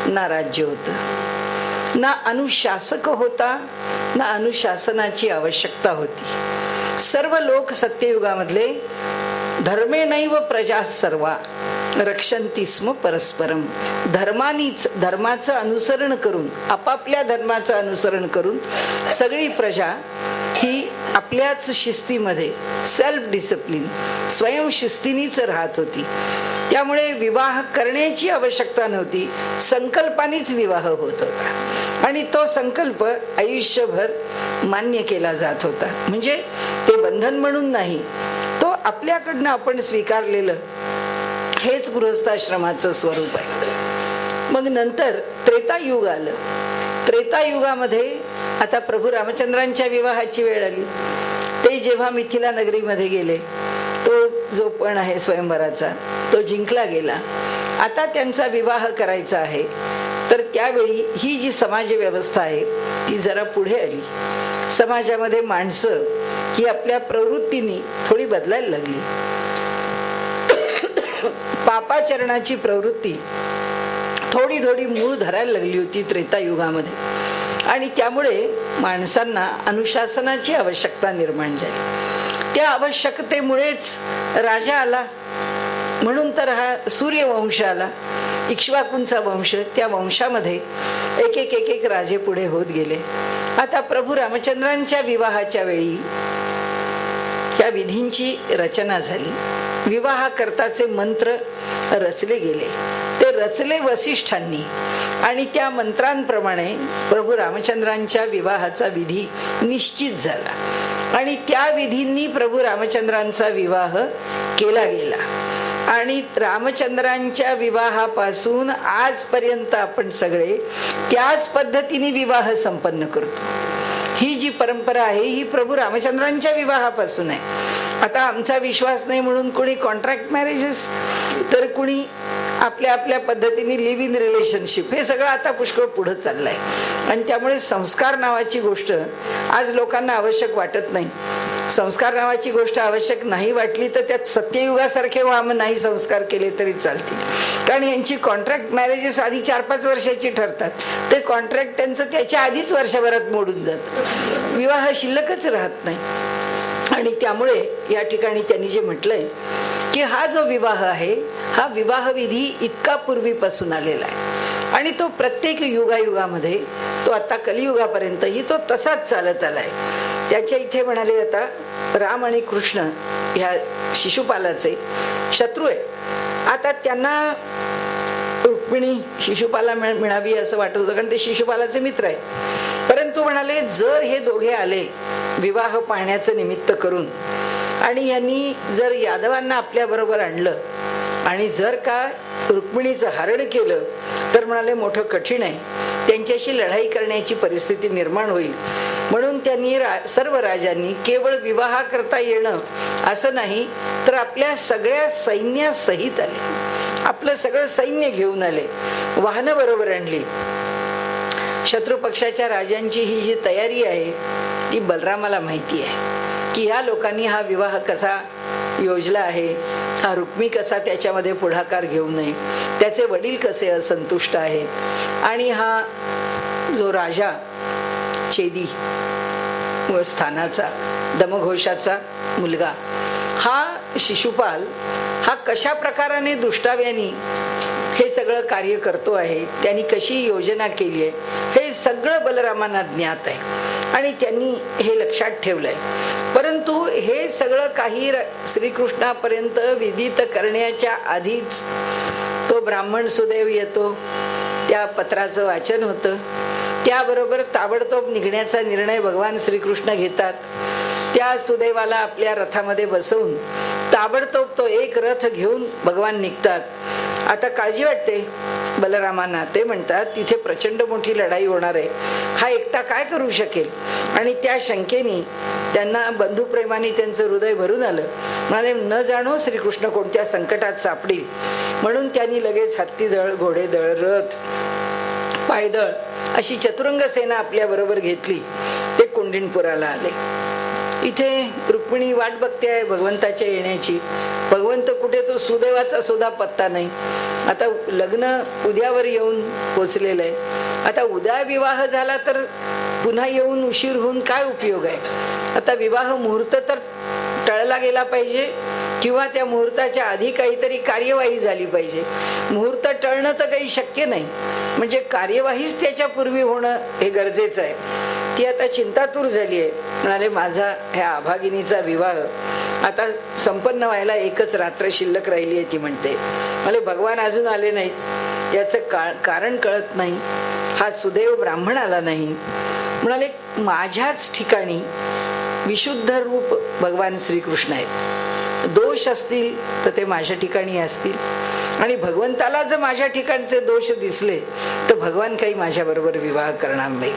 ना राज्य होतं, ना अनुशासक होता, ना अनुशासनाची आवश्यकता होती. सर्व लोक सत्ययुगामधले धर्मेणैव प्रजा सर्वा रक्षन्ति स्म परस्परम, धर्माचं अनुसरण करून, आपापल्या धर्माचं अनुसरण करून सगळी प्रजा ही आपल्याच शिस्तीमध्ये, सेल्फ डिसिप्लिन, स्वयंशिस्तीनीच राहत होती. त्यामुळे विवाह करण्याची आवश्यकता नव्हती, संकल्पानेच विवाह होत होता आणि तो संकल्प आयुष्यभर मान्य केला जात होता. म्हणजे ते बंधन म्हणून नाही, तो आपल्याकडनं आपण स्वीकारलेलं हेच गृहस्थाश्रमाचं स्वरूप आहे. मग नंतर त्रेतायुग आलं. त्रेतायुगामध्ये आता प्रभू रामचंद्रांच्या विवाहाची वेळ आली. ते जेव्हा मिथिला नगरीमध्ये गेले, तो जो पण आहे स्वयंवराचा तो जिंकला गेला. आता त्यांचा विवाह करायचा आहे. तर त्यावेळी ही जी समाज व्यवस्था आहे ती जरा पुढे आली. समाजामध्ये माणसं ही आपल्या प्रवृत्तीने थोडी बदलायला लागली. पापाचरणाची प्रवृत्ती थोडी थोडी मूळ धरायला लागली होती त्रेतायुगामध्ये. आणि त्यामुळे माणसांना अनुशासनाची आवश्यकता निर्माण झाली. त्या आवश्यकतेमुळेच राजा आला. म्हणून तर हा सूर्यवंश आला, इक्ष्वाकूंचा वंश. त्या वंशामध्ये एक एक एक एक राजे पुढे होत गेले. आता प्रभू रामचंद्रांच्या विवाहाच्या वेळी या विधींची रचना झाली. विवाह करताचे मंत्र रचले गेले. ते रचले वसिष्ठांनी आणि त्या मंत्रांप्रमाणे प्रभू रामचंद्रांच्या विवाहाचा विधी निश्चित झाला. आणि त्या विधींनी प्रभू रामचंद्रांचा विवाह केला गेला. आणि रामचंद्रांच्या विवाहापासून आजपर्यंत आपण सगळे त्याच पद्धतीने विवाह संपन्न करतो. ही जी परंपरा आहे ही प्रभू रामचंद्रांच्या विवाहापासून आहे. आता आमचा विश्वास नाही म्हणून कोणी कॉन्ट्रॅक्ट मॅरेजेस, तर कुणी आपल्या आपल्या पद्धतीने लिव्ह इन रिलेशनशिप, हे सगळं आता पुष्कळ पुढे चाललंय. आणि त्यामुळे संस्कार नावाची गोष्ट आज लोकांना आवश्यक वाटत नाही. संस्कार नावाची गोष्ट आवश्यक नाही वाटली तर त्यात सत्ययुगासारखे नाही संस्कार केले तरी चालतील. कारण यांची कॉन्ट्रॅक्ट मॅरेजेस आधी 4-5 वर्षाची ठरतात. ते कॉन्ट्रॅक्ट त्यांचं त्याच्या आधीच वर्षभरात मोडून जातं. विवाह शिल्लकच राहत नाही. आणि त्यामुळे या ठिकाणी त्यांनी जे म्हटलंय की हा जो विवाह आहे हा विवाह विधी इतका पूर्वीपासून आलेला आहे आणि तो प्रत्येक युगायुगामध्ये, तो आता कलियुगापर्यंतही तो तसाच चालत आलाय. त्याच्या इथे म्हणाले आता राम आणि कृष्ण ह्या शिशुपालाचे शत्रू आहे. आता त्यांना रुक्मिणी शिशुपाला मिळावी असं वाटत होतं, कारण ते शिशुपालाचे मित्र आहेत. परंतु म्हणाले जर हे दोघे आले विवाह पाहण्याचं निमित्त करून आणि यांनी जर यादवांना आपल्या बरोबर आणलं आणि जर का रुक्मिणीचं हरण केलं तर म्हणाले मोठं कठीण आहे, त्यांच्याशी लढाई करण्याची परिस्थिती निर्माण होईल. म्हणून त्यांनी सर्व राजांनी केवळ विवाह करता येणं असं नाही तर आपल्या सगळ्या सैन्यासहित आले. आपलं सगळं सैन्य घेऊन आले, वाहनं बरोबर आणली. शत्रू पक्षाच्या राजांची ही जी तयारी आहे ती बलरामाला माहिती आहे की ह्या लोकांनी हा विवाह कसा योजला आहे, हा रुक्मी कसा त्याच्यामध्ये पुढाकार घेऊ नये, त्याचे वडील कसे असंतुष्ट आहेत. आणि हा जो राजा चेदी व स्थानाचा दमघोषाचा मुलगा हा शिशुपाल हा कशा प्रकाराने दुष्टाव्यानी हे सगळं कार्य करतो आहे, त्यांनी कशी योजना केली आहे हे सगळं बलरामांना ज्ञात आहे आणि त्यांनी हे लक्षात ठेवलंय. परंतु हे सगळं काही श्रीकृष्णापर्यंत विदित करण्याच्या आधीच तो ब्राह्मण सुदैव येतो. त्या पत्राचं वाचन होतं. त्याबरोबर ताबडतोब निघण्याचा निर्णय भगवान श्रीकृष्ण घेतात. त्या सुदैवाला आपल्या रथामध्ये बसवून ताबडतोब तो एक रथ घेऊन भगवान निघतात. आता काळजी वाटते बलरामांना. ते म्हणतात तिथे प्रचंड मोठी लढाई होणार आहे, हा एकटा काय करू शकेल. आणि त्या शंकेने त्यांना बंधुप्रेमाने त्यांचं हृदय भरून आलं. म्हणाले न जाणो श्रीकृष्ण कोणत्या संकटात सापडील. म्हणून त्यांनी लगेच हत्तीदळ, घोडेदळ, रथ, पायदळ अशी चतुरंग सेना आपल्या बरोबर घेतली. ते कुंडिनपुराला आले. इथे रुक्मिणी वाट बघते आहे भगवंताच्या येण्याची. भगवंत कुठे, तो सुदैवाचा सुद्धा पत्ता नाही. आता लग्न उद्यावर येऊन पोचलेलं आहे. आता उद्या विवाह झाला तर पुन्हा येऊन उशीर होऊन काय उपयोग आहे. आता विवाह मुहूर्त तर टळला गेला पाहिजे किंवा त्या मुहूर्ताच्या आधी काहीतरी कार्यवाही झाली पाहिजे. मुहूर्त टळणं तर काही शक्य नाही, म्हणजे कार्यवाहीच त्याच्या पूर्वी होणं हे गरजेचं आहे. ती आता चिंतातूर झाली आहे. म्हणाले माझा ह्या अभागिनीचा विवाह आता संपन्न व्हायला एकच रात्र शिल्लक राहिली आहे. ती म्हणते मला भगवान अजून आले नाहीत, याचं कारण कळत नाही. हा सुदैव ब्राह्मण आला नाही. म्हणाले माझ्याच ठिकाणी विशुद्ध रूप भगवान श्रीकृष्ण आहेत. दोष असतील तर ते माझ्या ठिकाणी असतील आणि भगवंताला जर माझ्या ठिकाणचे दोष दिसले तर भगवान काही माझ्याबरोबर विवाह करणार नाही.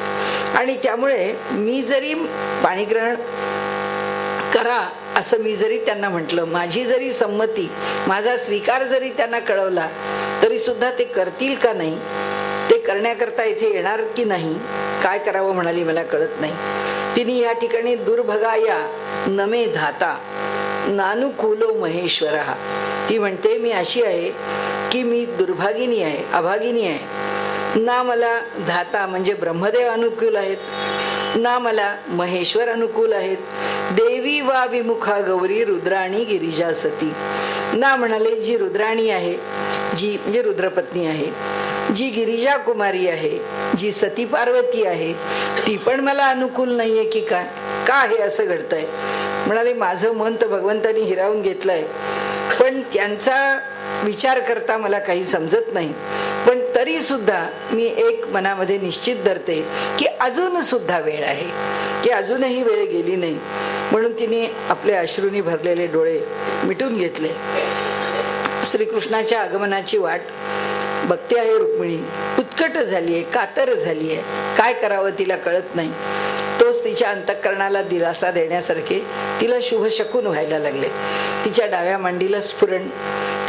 आणि त्यामुळे मी जरी पाणीग्रहण करा असं मी जरी त्यांना म्हटलं, माझी जरी संमती, माझा स्वीकार जरी त्यांना कळवला, तरी सुद्धा ते करतील का नाही, ते करण्याकरता इथे येणार की नाही, काय करावं म्हणाली मला कळत नाही. तिने या ठिकाणी दुर्भगाया नमे धाता नानुकूलो महेश्वर. ती म्हणते मी अशी आहे की मी दुर्भागिनी आहे, अभागिनी आहे. ना मला धाता म्हणजे ब्रह्मदेव अनुकूल आहेत, ना मला महेश्वर अनुकूल आहेत. देवी वा विमुखा गौरी रुद्राणी गिरिजा सती. ना म्हणाले जी रुद्राणी आहे, जी म्हणजे रुद्रपत्नी आहे, जी गिरिजा कुमारी आहे, जी सती पार्वती आहे, ती पण मला अनुकूल नाहीये की काय, का हे असं घडतंय. म्हणाले माझं मन तर भगवंतानी हिरावून घेतलंय, पण त्यांचा विचार करता मला काही समजत नाही. पण तरी सुद्धा मी एक मनामध्ये निश्चित धरते की अजून सुद्धा वेळ आहे, की अजूनही वेळ गेली नाही. म्हणून तिने आपले अश्रूंनी भरलेले डोळे मिटून घेतले. श्रीकृष्णाच्या आगमनाची वाट बघते आहे रुक्मिणी. उत्कट झालीये, कातर झालीये, काय करावं तिला कळत नाही. तोच तिच्या अंतःकरणाला दिलासा देण्यासारखे तिला शुभ शकून व्हायला लागले. तिच्या डाव्या मांडीला स्फुरण,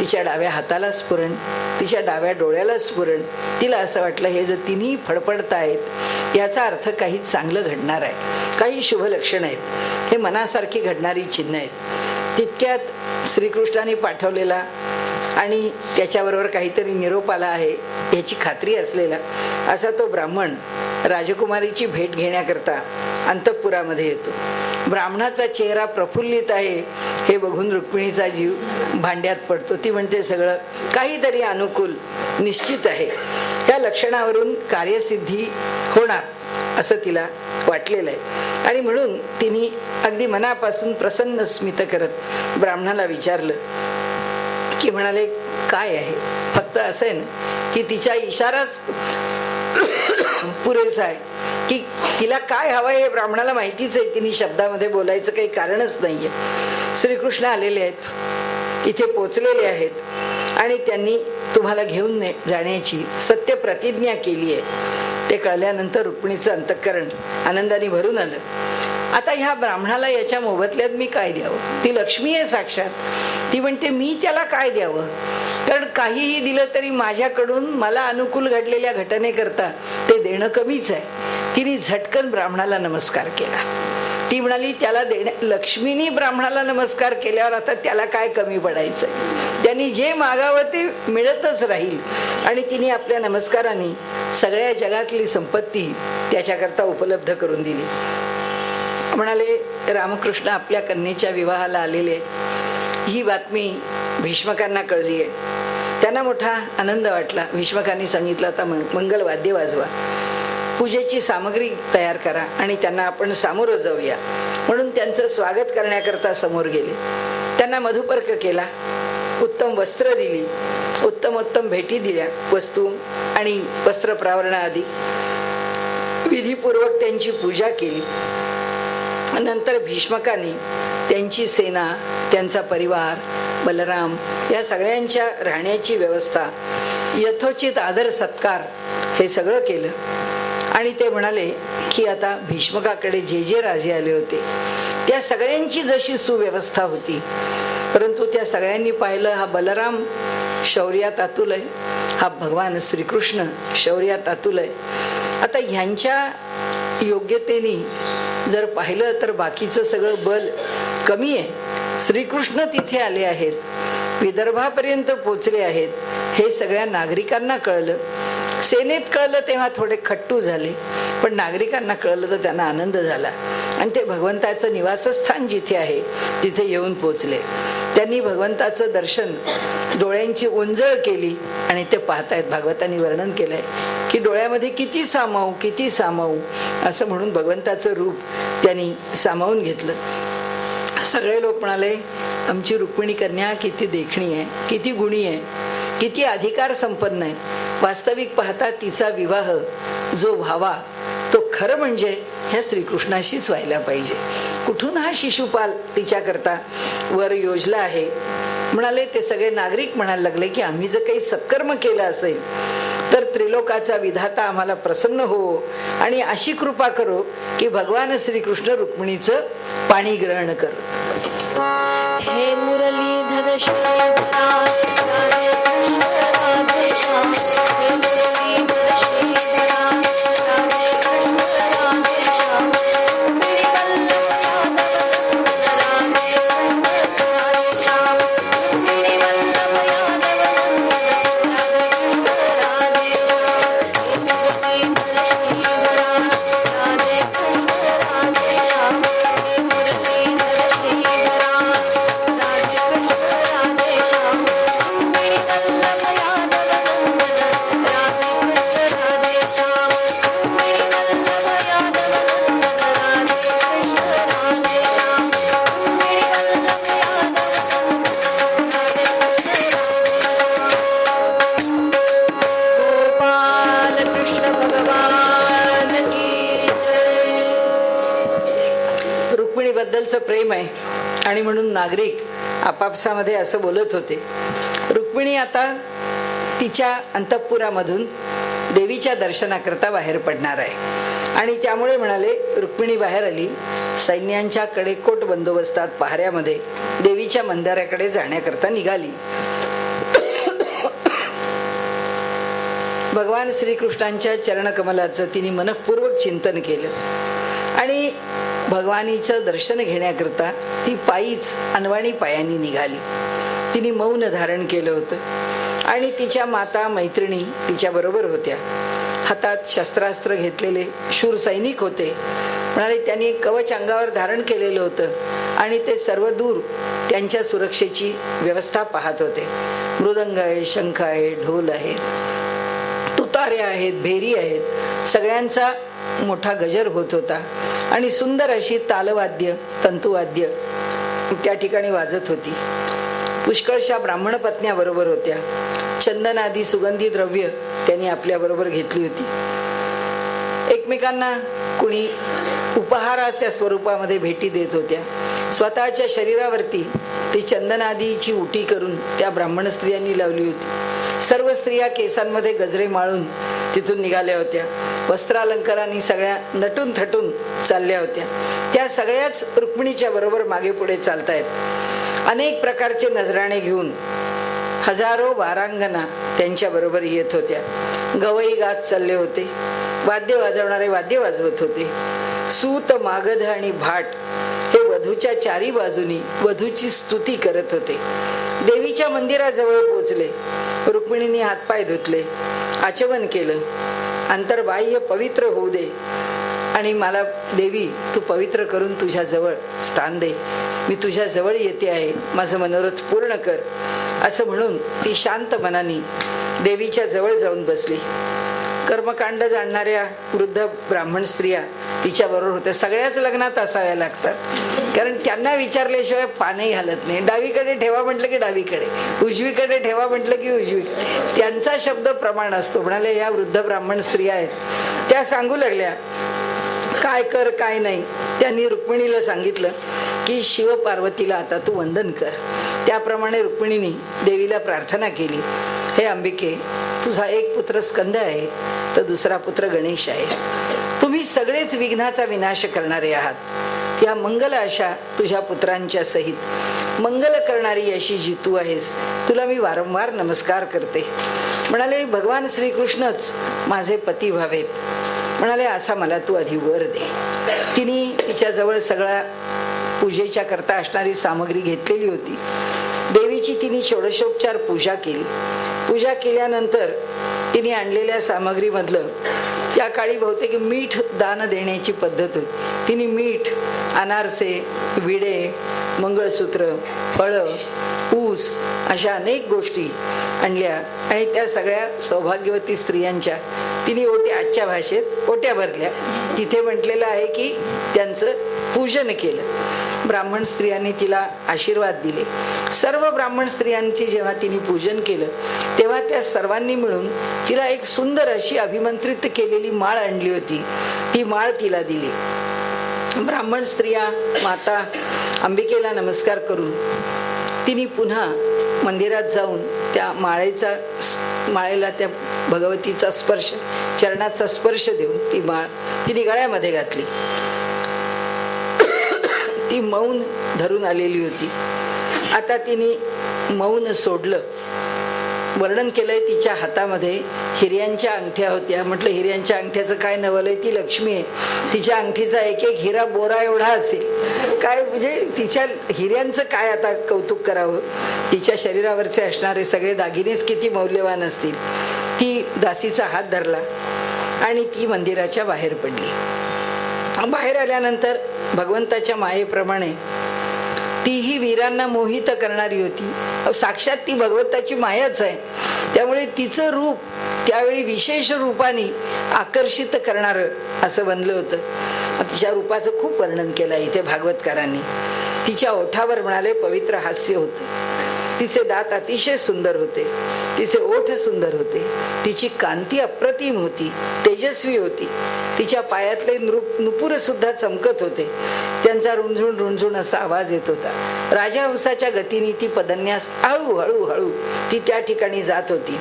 तिच्या डाव्या हाताला स्फुरण, तिच्या डाव्या डोळ्याला स्फुरण. तिला असं वाटलं हे जर तिन्ही फडफडतायत याचा अर्थ काही चांगलं घडणार आहे, काही शुभ लक्षण आहेत, हे मनासारखी घडणारी चिन्ह आहेत. तितक्यात श्रीकृष्णाने पाठवलेला आणि त्याच्याबरोबर काहीतरी निरोप आला आहे याची खात्री असलेला असा तो ब्राह्मण राजकुमारीची भेट घेण्याकरता अंतःपुरामध्ये येतो. ब्राह्मणाचा चेहरा प्रफुल्लित आहे हे बघून रुक्मिणीचा जीव भांड्यात पडतो. ती म्हणते सगळं काहीतरी अनुकूल निश्चित आहे, त्या लक्षणावरून कार्यसिद्धी होणार असं तिला वाटलेलं आहे. आणि म्हणून तिने अगदी मनापासून प्रसन्न स्मित करत ब्राह्मणाला विचारलं की म्हणाले काय आहे. फक्त असं आहे ना की तिच्या इशाराच पुरेसा आहे की तिला काय हवंय हे ब्राह्मणाला माहितीच आहे. तिने शब्दामध्ये बोलायचं काही कारणच नाहीये. श्रीकृष्ण आलेले आहेत, इथे पोचलेले आहेत आणि त्यांनी तुम्हाला घेऊन जाण्याची सत्य प्रतिज्ञा केली आहे. ते कळल्यानंतर रुक्मिणीचं अंतःकरण आनंदाने भरून आलं. आता ह्या ब्राह्मणाला याच्या मोबदल्यात मी काय द्यावं. ती लक्ष्मी आहे साक्षात. ती म्हणते मी त्याला काय द्यावं, कारण काहीही दिलं तरी माझ्याकडून मला अनुकूल घडलेल्या घटनेकरता ते देणं कमीच आहे. तिने झटकन ब्राह्मणाला नमस्कार केला. ती म्हणाली त्याला लक्ष्मीनी ब्राह्मणाला नमस्कार केल्यावर आता त्याला काय कमी पडायचं, त्यांनी जे मागावं ते मिळतच राहील. आणि तिने आपल्या नमस्काराने सगळ्या जगातली संपत्ती त्याच्याकरता उपलब्ध करून दिली. म्हणाले रामकृष्ण आपल्या कन्येच्या विवाहाला आलेले. ही बातमी भीष्मकांना कळली आहे. त्यांना मोठा आनंद वाटला. भीष्मकांनी सांगितलं आता मंगल वाद्य वाजवा, पूजेची सामग्री तयार करा आणि त्यांना आपण सामोरं जाऊया. म्हणून त्यांचं स्वागत करण्याकरता समोर गेले. त्यांना मधुपर्क केला, उत्तम वस्त्र दिली, उत्तम भेटी दिल्या, वस्तू आणि वस्त्र प्रावरण आदी विधीपूर्वक त्यांची पूजा केली. नंतर भीष्मकांनी त्यांची सेना, त्यांचा परिवार, बलराम या सगळ्यांच्या राहण्याची व्यवस्था, यथोचित आदर सत्कार हे सगळं केलं. आणि ते म्हणाले की आता भीष्मकाकडे जे जे राजे आले होते त्या सगळ्यांची जशी सुव्यवस्था होती, परंतु त्या सगळ्यांनी पाहिलं हा बलराम शौर्यात आतुल आहे, हा भगवान श्रीकृष्ण शौर्यात आतुल आहे. आता ह्यांच्या योग्यतेने जर पाहिलं तर बाकीचं सगळं बल कमी आहे. श्रीकृष्ण तिथे आले आहेत, विदर्भापर्यंत पोचले आहेत, हे सगळ्या नागरिकांना कळलं. सेनेत कळलं तेव्हा थोडे खट्टू झाले, पण नागरिकांना कळलं तर त्यांना आनंद झाला. आणि ते भगवंताचं निवासस्थान जिथे आहे तिथे येऊन पोचले. त्यांनी भगवंताचं दर्शन, डोळ्यांची ओंजळ केली आणि ते पाहतायत. भागवतांनी वर्णन केलंय की डोळ्यामध्ये किती सामावू असं म्हणून भगवंताचं रूप त्यांनी सामावून घेतलं. सगळे लोक म्हणाले आमची रुक्मिणी कन्या किती देखणी आहे, किती गुणी आहे, किती अधिकार संपन्न आहे. वास्तविक पाहता तिचा विवाह जो व्हावा तो खरं म्हणजे ह्या श्रीकृष्णाशीच व्हायला पाहिजे. कुठून हा शिशुपाल तिच्याकरता वर योजला आहे म्हणाले ते सगळे नागरिक म्हणायला लागले की आम्ही जर काही सत्कर्म केलं असेल तर त्रिलोकाचा विधाता आम्हाला प्रसन्न हो आणि अशी कृपा करो की भगवान श्रीकृष्ण रुक्मिणीचं पाणी ग्रहण कर. हे मुरलीधर श्रीधरा राधे कृष्ण राधे श्याम. हे मुरलीधर श्रीधरा राधे कृष्ण राधे श्याम. रुक्मिणी वल्लभ यादव नंदन राधे कृष्ण राधे श्याम. रुक्मिणी वल्लभ यादव नंदन राधे कृष्ण राधे श्याम. हे मुरलीधर श्रीधरा राधे कृष्ण राधे श्याम. हे मुरलीधर श्रीधरा राधे कृष्ण राधे श्याम. रुक्मिणी वल्लभ यादव नंदन राधे कृष्ण राधे श्याम. रुक्मिणी वल्लभ यादव नंदन राधे कृष्ण राधे श्याम. रुक्मिणी वल्लभ यादव नंदन गोपाल कृष्ण भगवान की जय. रुक्मिणी बद्दलचं प्रेम आहे आणि म्हणून नागरिक आपापसामध्ये असं बोलत होते. रुक्मिणी आता तिच्या अंतःपुरामधून देवीच्या दर्शनाकरता बाहेर पडणार आहे आणि त्यामुळे म्हणाले रुक्मिणी बाहेर आली. सैन्यांच्या कडेकोट बंदोबस्तात पहाऱ्यामध्ये देवीच्या मंदिराकडे जाण्याकरता निघाली. भगवान श्रीकृष्णांच्या चरणकमलाचं तिने मनपूर्वक चिंतन केलं आणि भगवानीचं दर्शन घेण्याकरता ती पायीच अनवाणी पायांनी निघाली. तिने मौन धारण केलं होतं आणि तिच्या माता मैत्रिणी तिच्या बरोबर होत्या. हातात शस्त्रास्त्र घेतलेले शूर सैनिक होते. म्हणाले त्यांनी एक कवच अंगावर धारण केलेलं होतं आणि ते सर्व दूर त्यांच्या सुरक्षेची व्यवस्था पाहत होते. मृदंग आहे, शंख आहे, ढोल आहेत, तुतारे आहेत, भेरी आहेत, सगळ्यांचा मोठा गजर होत होता आणि सुंदर अशी तालवाद्य तंतुवाद्य त्या ठिकाणी वाजत होती. पुष्कळशा ब्राह्मण पत्न्या बरोबर होत्या. चंदन आदी सुगंधी द्रव्य त्यांनी आपल्या बरोबर घेतली होती. एकमेकांना कुणी उपहाराच्या स्वरूपामध्ये भेटी देत होत्या. स्वतःच्या शरीरावरती ती चंदनादीची उटी करून त्या ब्राह्मण स्त्रियांनी लावली होती. सर्व स्त्रिया केसांमध्ये गजरे माळून तिथून निघाल्या होत्या. वस्त्रालंकारांनी सगळ्या नटून थटून चालल्या होत्या. त्या सगळ्याच रुक्मिणीच्या बरोबर मागे पुढे चालतायत. अनेक प्रकारचे नजराणे घेऊन हजारो वारांगना त्यांच्या बरोबर येत होत्या. गवई गात चालले होते. वाद्य वाजवणारे वाद्य वाजवत होते. सूत, मागध आणि भाट हे वधूच्या चारी बाजूनी वधूची स्तुती करत होते. देवीच्या मंदिराजवळ पोहोचले. रुक्मिणीने हातपाय धुतले, आचमन केलं. अंतर्बाह्य पवित्र होऊ दे आणि मला देवी तू पवित्र करून तुझ्या जवळ स्थान दे. मी तुझ्या जवळ येते आहे, माझं मनोरथ पूर्ण कर, असं म्हणून ती शांत मनाने देवीच्या जवळ जाऊन बसली. कर्मकांड जाणणाऱ्या वृद्ध ब्राह्मण स्त्रिया तिच्या बरोबर होत्या. सगळ्याच लग्नात असाव्या लागतात, कारण त्यांना विचारल्याशिवाय पानही हलत नाही. डावीकडे ठेवा म्हटलं की डावीकडे, उजवीकडे ठेवा म्हटलं की उजवीकडे, त्यांचा शब्द प्रमाण असतो. म्हणाले या वृद्ध ब्राह्मण स्त्रिया आहेत, त्या सांगू लागल्या काय कर काय नाही. त्यांनी रुक्मिणीला सांगितलं की शिव पार्वतीला आता तू वंदन कर. त्याप्रमाणे रुक्मिणीने देवीला प्रार्थना केली, हे अंबिके, तुझा एक पुत्र स्कंद आहे तर दुसरा पुत्र गणेश आहे. तुम्ही सगळेच विघ्नाचा विनाश करणारे आहात. या मंगल अशा तुझ्या पुत्रांच्या सहित मंगल करणारी अशी जी तू आहेस, तुला मी वारंवार नमस्कार करते. म्हणाले भगवान श्रीकृष्णच माझे पती व्हावेत. म्हणाले असा मला तू आधी वर दे. तिने तिच्या जवळ सगळ्या पूजेच्या करता असणारी सामग्री घेतलेली होती. देवीची तिने षोडशोपचार पूजा केली. पूजा केल्यानंतर तिने आणलेल्या सामग्रीमधलं त्या काळी बहुतेक मीठ दान देण्याची पद्धत होती. तिने मीठ, अनारसे, विडे, मंगळसूत्र, फळं, ऊस अशा अनेक गोष्टी आणल्या आणि त्या सगळ्या सौभाग्यवती स्त्रियांच्या तिने आजच्या भाषेत ओट्या भरल्या. तिथे म्हटलेलं आहे की त्यांचं पूजन केलं. ब्राह्मण स्त्रियांनी तिला आशीर्वाद दिले. सर्व ब्राह्मण स्त्रियांची जेव्हा तिने पूजन केलं तेव्हा त्या सर्वांनी मिळून तिला एक सुंदर अशी अभिमंत्रित केलेली माळ आणली होती. ती माळ तिला दिली. ब्राह्मण स्त्रिया माता अंबिकेला नमस्कार करून तिने पुन्हा मंदिरात जाऊन त्या माळेला त्या भगवतीचा स्पर्श, चरणाचा स्पर्श देऊन ती माळ तिने गळ्यामध्ये घातली. ती मौन धरून आलेली होती. आता तिने मौन सोडलं. वर्णन केलंय तिच्या हातामध्ये हिऱ्यांच्या अंगठ्या होत्या. म्हटलं हिऱ्यांच्या अंगठ्याचं काय नवलंय, ती लक्ष्मी आहे. तिच्या अंगठीचा एक एक हिरा बोरा एवढा असेल. काय म्हणजे तिच्या हिऱ्यांचं काय आता कौतुक करावं. तिच्या शरीरावरचे असणारे सगळे दागिनेच किती मौल्यवान असतील. ती दासीचा हात धरला आणि ती मंदिराच्या बाहेर पडली. बाहेर आल्यानंतर भगवंताच्या मायेप्रमाणे तीही वीरांना मोहित करणारी होती. साक्षात ती भगवंताची मायाच आहे. त्यामुळे तिचं रूप त्यावेळी विशेष रूपाने आकर्षित करणारं असं बनलं होतं. तिच्या रूपाचं खूप वर्णन केलं इथे भागवतकारांनी. तिच्या ओठावर म्हणाले पवित्र हास्य होते. तिचे दात अतिशय सुंदर होते. तिचे ओठ सुंदर होते. तिची कांती अप्रतिम होती, तेजस्वी होती. तिच्या पायातले नुपुर सुद्धा चमकत होते. त्यांचा रुंझुण रुंझुण असा आवाज येत होता. राजहंसाच्या गतीने ती पदन्यास हळू ती त्या ठिकाणी जात होती.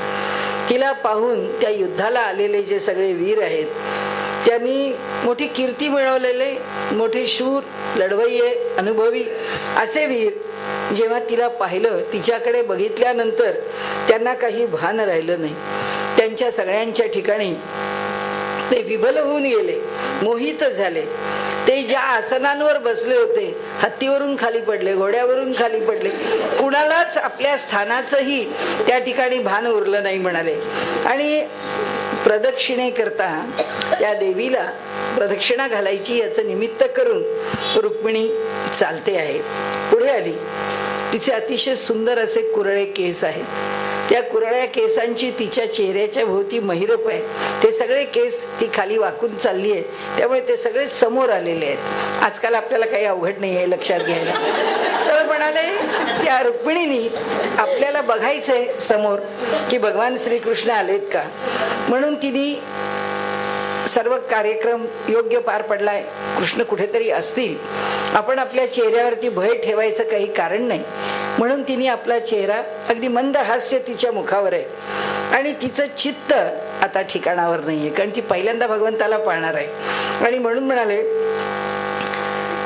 तिला पाहून त्या युद्धाला आलेले जे सगळे वीर आहेत, त्यांनी मोठी कीर्ती मिळवलेले मोठे शूर, लढवय्ये, अनुभवी असे वीर जेव्हा तिला पाहिलं, तिच्याकडे बघितल्यानंतर त्यांना काही भान राहिलं नाही. त्यांच्या सगळ्यांच्या ठिकाणी ते विभल होऊन गेले, मोहित झाले. ते ज्या आसनांवर बसले होते, हत्तीवरून खाली पडले, घोड्यावरून खाली पडले. कुणालाच आपल्या स्थानाचंही त्या ठिकाणी भान उरलं नाही म्हणाले. आणि प्रदक्षिणे करता त्या देवीला प्रदक्षिणा घालायची याचं निमित्त करून रुक्मिणी चालते आहे. पुढे आली. तिचे अतिशय सुंदर असे कुरळे केस आहेत. त्या कुरळ्या केसांची तिच्या चेहऱ्याच्या भोवती महिरप आहे. ते सगळे केस ती खाली वाकून चालली आहे. त्यामुळे ते सगळे समोर आलेले आहेत. आजकाल आपल्याला काही अवघड नाही आहे लक्षात घ्यायला. तर म्हणाले त्या रुक्मिणीनी आपल्याला बघायचंय समोर की भगवान श्रीकृष्ण आलेत का. म्हणून तिने सर्व कार्यक्रम योग्य पार पडलाय. कृष्ण कुठेतरी असतील. आपण आपल्या चेहऱ्यावरती भय ठेवायचं काही कारण नाही. म्हणून तिने आपला चेहरा अगदी मंद हास्य तिच्या मुखावर आहे. आणि तिचं चित्त आता ठिकाणावर नाहीये, कारण ती पहिल्यांदा भगवंताला पाहणार आहे. आणि म्हणून म्हणाले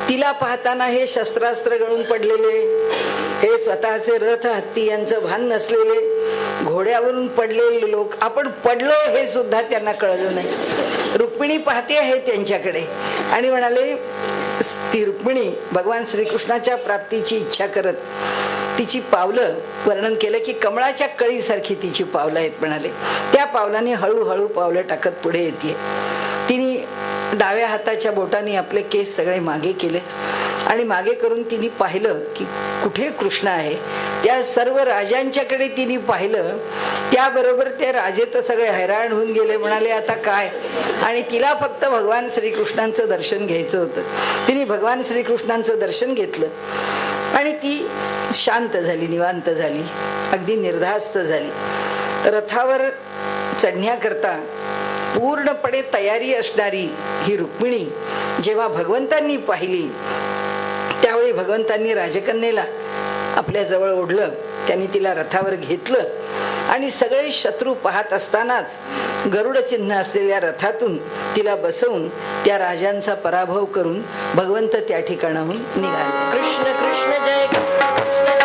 तिला पाहताना हे शस्त्रास्त्र गळून पडलेले, हे स्वतःचे रथ हत्ती यांचं भान नसलेले, घोड्यावरून पडलेले लोक, आपण पडलो हे सुद्धा त्यांना कळलं नाही. रुक्मिणी पाहते आहे त्यांच्याकडे आणि म्हणाले ती रुक्मिणी भगवान श्रीकृष्णाच्या प्राप्तीची इच्छा करत तिची पावलं वर्णन केलं की कमळाच्या कळीसारखी तिची पावलं आहेत म्हणाले. त्या पावलाने हळूहळू पावलं टाकत पुढे येते. तिने डाव्या हाताच्या बोटाने आपले केस सगळे मागे केले आणि मागे करून तिने पाहिलं की कुठे कृष्ण आहे. त्या सर्व राजांच्याकडे तिने पाहिलं. त्याबरोबर ते राजे तर सगळे हैराण होऊन गेले. म्हणाले आता काय. आणि तिला फक्त भगवान श्रीकृष्णांचं दर्शन घ्यायचं होतं. तिने भगवान श्रीकृष्णांचं दर्शन घेतलं आणि ती शांत झाली, निवांत झाली, अगदी निर्धास्त झाली. रथावर चढण्याकरता पूर्णपणे तयारी असणारी ही रुक्मिणी जेव्हा भगवंतांनी पाहिली, त्यावेळी भगवंतांनी राजकन्येला आपल्या जवळ ओढलं. त्यांनी तिला रथावर घेतलं आणि सगळे शत्रू पाहत असतानाच गरुड चिन्ह असलेल्या रथातून तिला बसवून त्या राजांचा पराभव करून भगवंत त्या ठिकाणाहून निघाले. कृष्ण कृष्ण जय कृष्ण कृष्ण जय.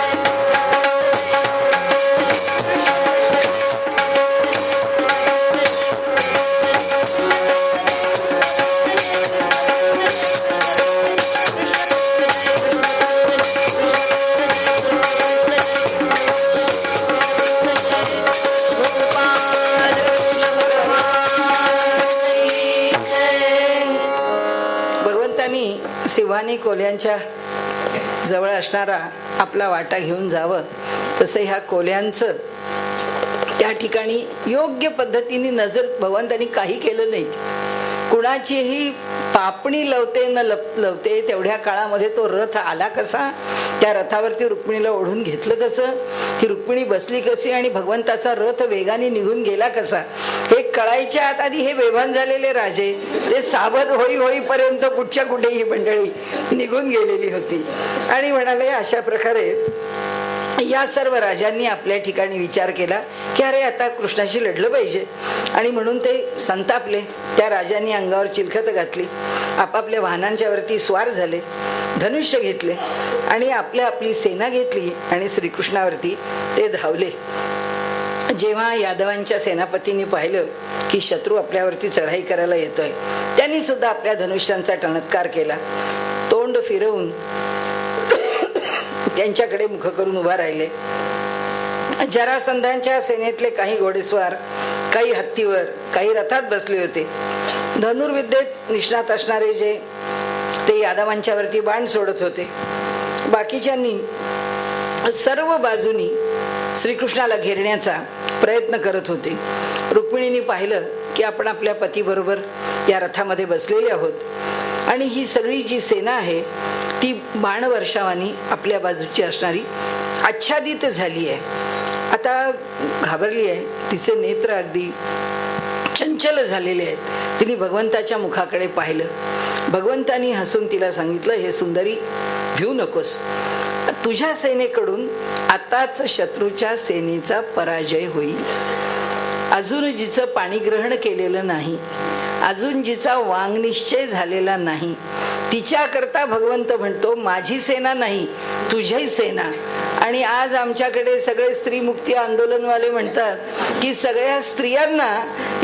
सिंहाने कोल्यांच्या जवळ असणारा आपला वाटा घेऊन जावं, तसं ह्या कोल्यांचं त्या ठिकाणी योग्य पद्धतीने नजर भगवंतांनी काही केलं नाही. कुणाचीही पापणी लवते न लवते तेवढ्या काळामध्ये तो रथ आला कसा, त्या रथावरती रुक्मिणीला ओढून घेतलं कसं, ती रुक्मिणी बसली कशी आणि भगवंताचा रथ वेगाने निघून गेला कसा, हे कळायच्या आत आधी हे बेभान झालेले राजे ते सावध होईपर्यंत कुठच्या कुठे ही मंडळी निघून गेलेली होती. आणि म्हणाले अशा प्रकारे या सर्व राजांनी आपल्या ठिकाणी विचार केला की अरे आता कृष्णाशी लढलं पाहिजे, आणि म्हणून ते संतापले. त्या राजांनी अंगावर चिलखत घातली, आपापल्या वाहनांच्या वरती स्वार झाले, धनुष्य घेतले आणि आपली सेना घेतली आणि श्रीकृष्णावरती ते धावले. जेव्हा यादवांच्या सेनापतींनी पाहिलं की शत्रू आपल्यावरती चढाई करायला येतोय, त्यांनी सुद्धा आपल्या धनुष्यांचा टणत्कार केला. तोंड फिरवून त्यांच्याकडे मुख करून उभा राहिले. जरासंधांच्या सेनेतले काही घोडेस्वार, काही हत्तीवर, काही रथात बसले होते. धनुर्विद्येत निष्णात असणारे जे ते यादवांच्या वरती बाण सोडत होते. बाकीच्यांनी सर्व बाजूनी श्रीकृष्णाला घेरण्याचा प्रयत्न करत होते. रुक्मिणीने पाहिलं की आपण आपल्या पतीबरोबर या रथामध्ये बसलेले आहोत आणि ही सगळी जी सेना आहे ती बाणवर्षावानी आपल्या बाजूची असणारी आच्छादित झाली आहे. आता घाबरली आहे, तिचे नेत्र अगदी चंचल झालेले आहेत. तिने भगवंताच्या मुखाकडे पाहिलं. भगवंतानी हसून तिला सांगितलं, हे सुंदरी भिऊ नकोस, तुझ्या सेनेकडून आताच शत्रूच्या सेनेचा पराजय होईल. अजून जिचं पाणी ग्रहण केलेलं नाही, अजून जिचा वांगनिश्चय झालेला नाही, तिच्याकरता भगवंत म्हणतो माझी सेना नाही तुझी सेना. आणि आज आमच्याकडे सगळे स्त्री मुक्ती आंदोलनवाले म्हणतात की सगळ्या स्त्रियांना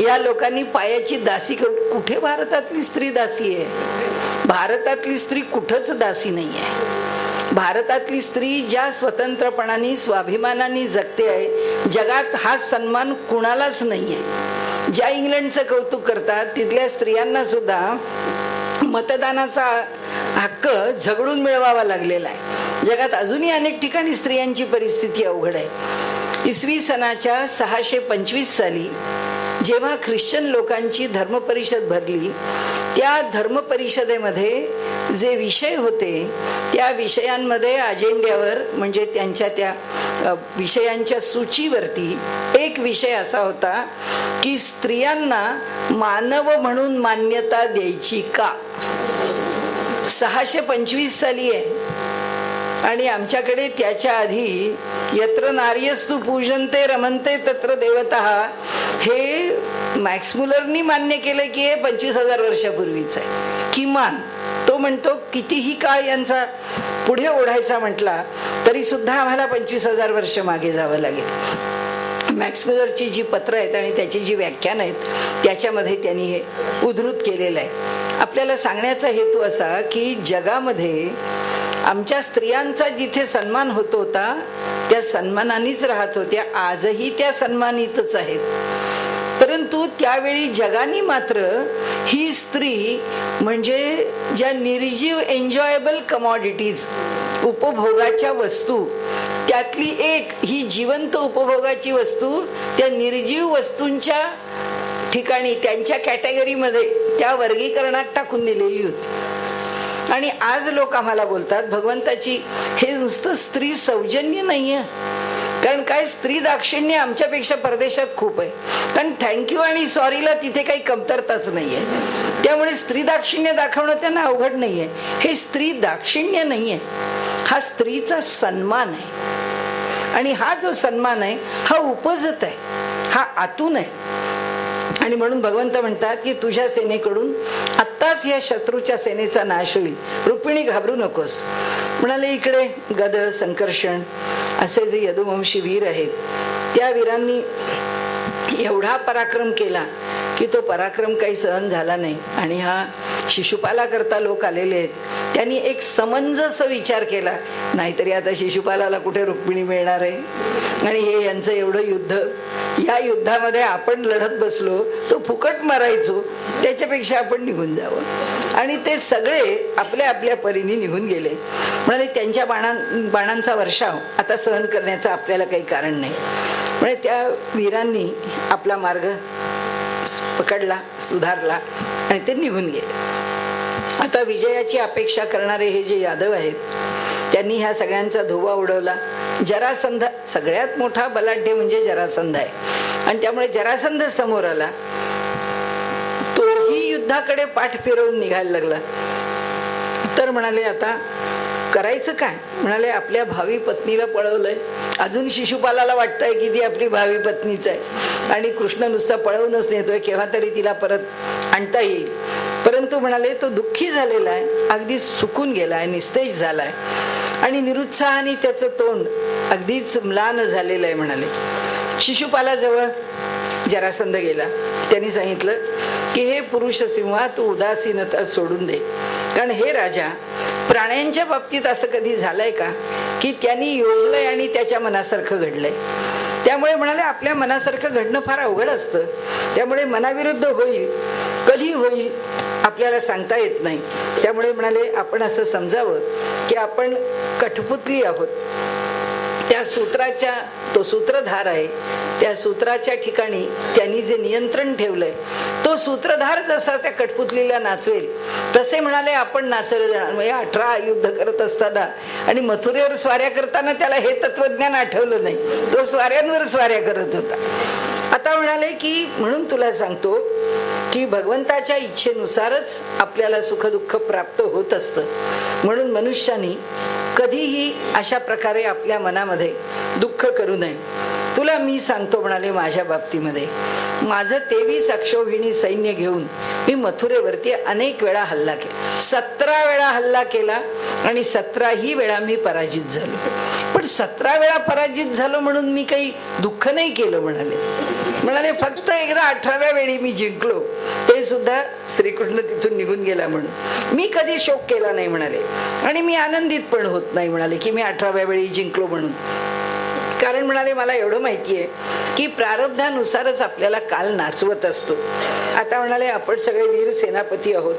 या लोकांनी पायाची दासी करून. कुठे भारतातली स्त्री दासी आहे? भारतातली स्त्री कुठंच दासी नाही आहे. भारतातली स्त्री ज्या स्वतंत्रपणाने स्वाभिमानाने जगते आहे, जगात हा सन्मान कुणालाच नाहीये. ज्या इंग्लंडचं कौतुक करतात तिथल्या स्त्रियांना सुद्धा मतदानाचा हक्क झगडून मिळवावा लागलेला आहे. जगात अजूनही अनेक ठिकाणी स्त्रियांची परिस्थिती अवघड आहे. इसवी सनाच्या 625 साली जेव्हा ख्रिश्चन लोकांची धर्मपरिषद भरली, त्या धर्मपरिषदेमध्ये जे विषय होते त्या विषयांमध्ये अजेंड्यावर म्हणजे त्यांच्या त्या विषयांच्या सूचीवरती एक विषय असा होता की स्त्रियांना मानव म्हणून मान्यता द्यायची का. 625 साली आहे आणि आमच्याकडे त्याच्या आधी यत्र नार्यस्तु पूजन्ते रमन्ते तत्र देवतः हे मॅक्स मुलरनी मान्य केलं की हे 25,000 वर्षापूर्वीच आहे किमान. तो म्हणतो कितीही काळ यांचा पुढे ओढायचा म्हटला तरी सुद्धा आम्हाला 25,000 वर्ष मागे जावं लागेल. मॅक्स मुलरची जी पत्र आहेत आणि त्याची जी व्याख्यान आहेत त्याच्यामध्ये त्यांनी हे उद्धृत केलेलं आहे. आपल्याला सांगण्याचा हेतू असा की जगामध्ये आमच्या स्त्रियांचा जिथे सन्मान होत होता त्या सन्मानानेच राहत होत्या, आजही त्या सन्मानितच आहेत. परंतु त्यावेळी जगाने मात्र ही स्त्री म्हणजे ज्या निर्जीव एन्जॉयबल कमॉडिटीज, उपभोगाच्या वस्तू, त्यातली एक ही जिवंत उपभोगाची वस्तू त्या निर्जीव वस्तूंच्या ठिकाणी त्यांच्या कॅटेगरीमध्ये त्या वर्गीकरणात टाकून दिलेली होती. आणि आज लोक आम्हाला बोलतात भगवंताची हे नुसतं स्त्री सौजन्य नाहीये, कारण काय स्त्री दाक्षिण्य आमच्यापेक्षा परदेशात खूप आहे. कारण थँक्यू आणि सॉरीला तिथे काही कमतरताच नाहीये. त्यामुळे स्त्री दाक्षिण्य दाखवणं त्यांना अवघड नाहीये. हे स्त्री दाक्षिण्य नाहीये, हा स्त्रीचा सन्मान आहे. आणि हा जो सन्मान आहे हा उपजत आहे, हा आतून आहे. आणि म्हणून भगवंत म्हणतात की तुझ्या सेनेकडून आत्ताच या शत्रूच्या सेनेचा नाश होईल. रुक्मिणी घाबरू नकोस. म्हणाले इकडे गद, संकर्षण असे जे यदुवंशी वीर आहेत त्या वीरांनी एवढा पराक्रम केला की तो पराक्रम काही सहन झाला नाही. आणि हा शिशुपाला करता लोक आलेले आहेत, त्यांनी एक समंजस विचार केला, नाहीतरी आता शिशुपालाला कुठे रुक्मिणी मिळणार आहे आणि हे यांचं एवढं युद्ध, या युद्धामध्ये आपण लढत बसलो तो फुकट मारायचो, त्याच्यापेक्षा आपण निघून जावं. आणि ते सगळे आपल्या आपल्या परीने निघून गेले. म्हणाले त्यांच्या बाणांचा वर्षाव आता सहन करण्याचं आपल्याला काही कारण नाही. म्हणजे त्या वीरांनी आपला मार्ग पकडला, सुधारला आणि ते निघून गेले. आता विजयाची अपेक्षा करणारे हे जे यादव आहेत त्यांनी ह्या सगळ्यांचा धोबा उडवला. जरासंध सगळ्यात मोठा बलाढ्य म्हणजे जरासंध आहे आणि त्यामुळे जरासंध समोर आला. तोही युद्धाकडे पाठ फिरवून निघायला लागला. तर म्हणाले आता करायचं काय. म्हणाले आपल्या भावी पत्नीला पळवलंय, अजून शिशुपालाला वाटतंय की ती आपली भावी पत्नीच आहे आणि कृष्ण नुसता पळवूनच नेतोय, केव्हा तरी तिला परत आणता येईल. परंतु म्हणाले तो दुःखी झालेला आहे, अगदी सुकून गेलाय, निस्तेज झालाय आणि निरुत्साहाने त्याचं तोंड अगदीच म्लान झालेलं आहे. म्हणाले शिशुपालाजवळ जरासंध गेला. त्यांनी सांगितलं की हे पुरुष सिंहा, तू उदासीनता सोडून दे, कारण हे राजा, प्राण्यांच्या बाबतीत असं कधी झालंय का की त्यांनी योजलंय आणि त्याच्या मनासारखं घडलंय. त्यामुळे म्हणाले आपल्या मनासारखं घडणं फार अवघड असतं. त्यामुळे मनाविरुद्ध होईल, कधी होईल आपल्याला सांगता येत नाही. त्यामुळे म्हणाले आपण असं समजावं की आपण कठपुतली आहोत. त्या सूत्राच्या, तो सूत्रधार आहे, त्या सूत्राच्या ठिकाणी त्यांनी जे नियंत्रण ठेवलंय, तो सूत्रधार जसा त्या कठपुतलीला नाचवेल तसे म्हणाले आपण नाचले जाणार. म्हणजे 18 युद्ध करत असताना आणि मथुरेवर स्वाऱ्या करताना त्याला हे तत्वज्ञान आठवलं नाही, तो स्वाऱ्यांवर स्वाऱ्या करत होता. आता म्हणाले की म्हणून तुला सांगतो की भगवंताच्या इच्छेनुसारच आपल्याला सुखदुःख प्राप्त होत असतं. म्हणून मनुष्याने कधीही अशा प्रकारे आपल्या मनामध्ये दुःख करू नये. तुला मी सांगतो म्हणाले माझ्या बाबतीमध्ये माझं 23 अक्षौहिणी सैन्य घेऊन मी मथुरेवरती अनेक वेळा हल्ला केला. 17 वेळा हल्ला केला आणि 17ही वेळा मी पराजित झालो. पण 17 वेळा पराजित झालो म्हणून मी काही दुःख नाही केलं. म्हणाले फक्त एकदा 18व्या वेळी मी जिंकलो, ते सुद्धा श्रीकृष्ण तिथून निघून गेला म्हणून मी कधी शोक केला नाही. म्हणाले आणि मी आनंदित पण होत नाही म्हणाले की मी 18व्या वेळी जिंकलो म्हणून. कारण म्हणाले मला एवढं माहितीये की प्रारब्धानुसारच आपल्याला काल नाचवत असतो. आता म्हणाले आपण सगळे वीर सेनापती आहोत,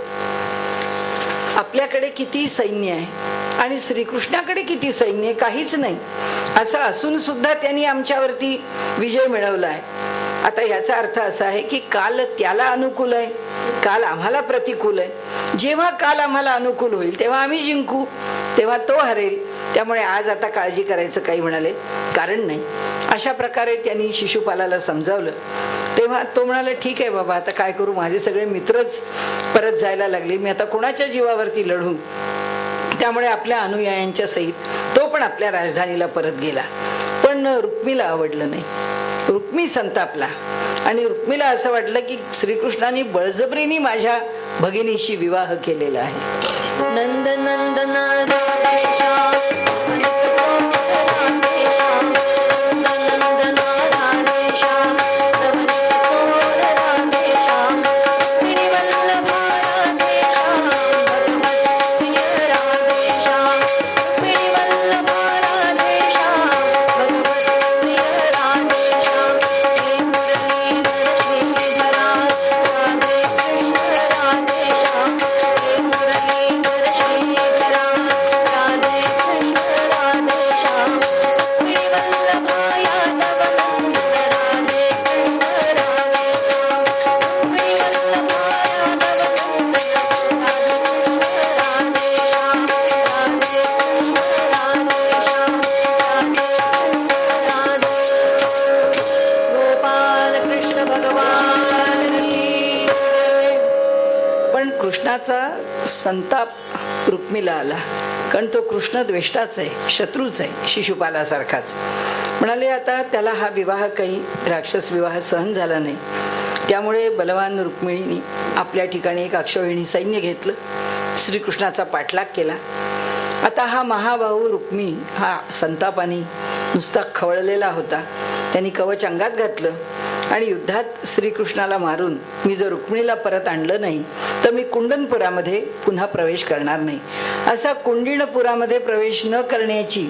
आपल्याकडे किती सैन्य आहे आणि श्रीकृष्णाकडे किती सैन्य, काहीच नाही. असं असून सुद्धा त्यांनी आमच्यावरती विजय मिळवला आहे. आता याचा अर्थ असा आहे की काल त्याला अनुकूल आहे, काल आम्हाला प्रतिकूल आहे. जेव्हा काल आम्हाला अनुकूल होईल तेव्हा आम्ही जिंकू, तेव्हा तो हरेल. त्यामुळे आज आता काळजी करायचं काही म्हणाले कारण नाही. अशा प्रकारे त्यांनी शिशुपालाला समजावलं. तेव्हा तो म्हणाला ठीक आहे बाबा, आता काय करू, माझे सगळे मित्रच परत जायला लागले, मी आता कोणाच्या जीवावरती लढू. त्यामुळे आपल्या अनुयायांच्या सहित तो पण आपल्या राजधानीला परत गेला. पण रुक्मीला आवडलं नाही. रुक्मी संतापला आणि रुक्मीला असं वाटलं की श्रीकृष्णाने बळजबरीने माझ्या भगिनीशी विवाह केलेला आहे. नंद नंदना संताप रुक्मीला आला, कारण तो कृष्ण द्वेष्टाच आहे, शत्रूच आहे, शिशुपालासारखाच. म्हणाले आता त्याला हा विवाह काही राक्षस विवाह सहन झाला नाही. त्यामुळे बलवान रुक्मिणीने आपल्या ठिकाणी एक अक्षौहिणी सैन्य घेतलं, श्रीकृष्णाचा पाठलाग केला. आता हा महाबाहू रुक्मी हा संतापाने नुसता खवळलेला होता. त्यांनी कवच अंगात घातलं आणि युद्धात श्रीकृष्णाला मारून मी जर रुक्मिणीला परत आणलं नाही तर मी कुंडनपुरामध्ये पुन्हा प्रवेश करणार नाही, असा कुंडिणपुरामध्ये प्रवेश न करण्याची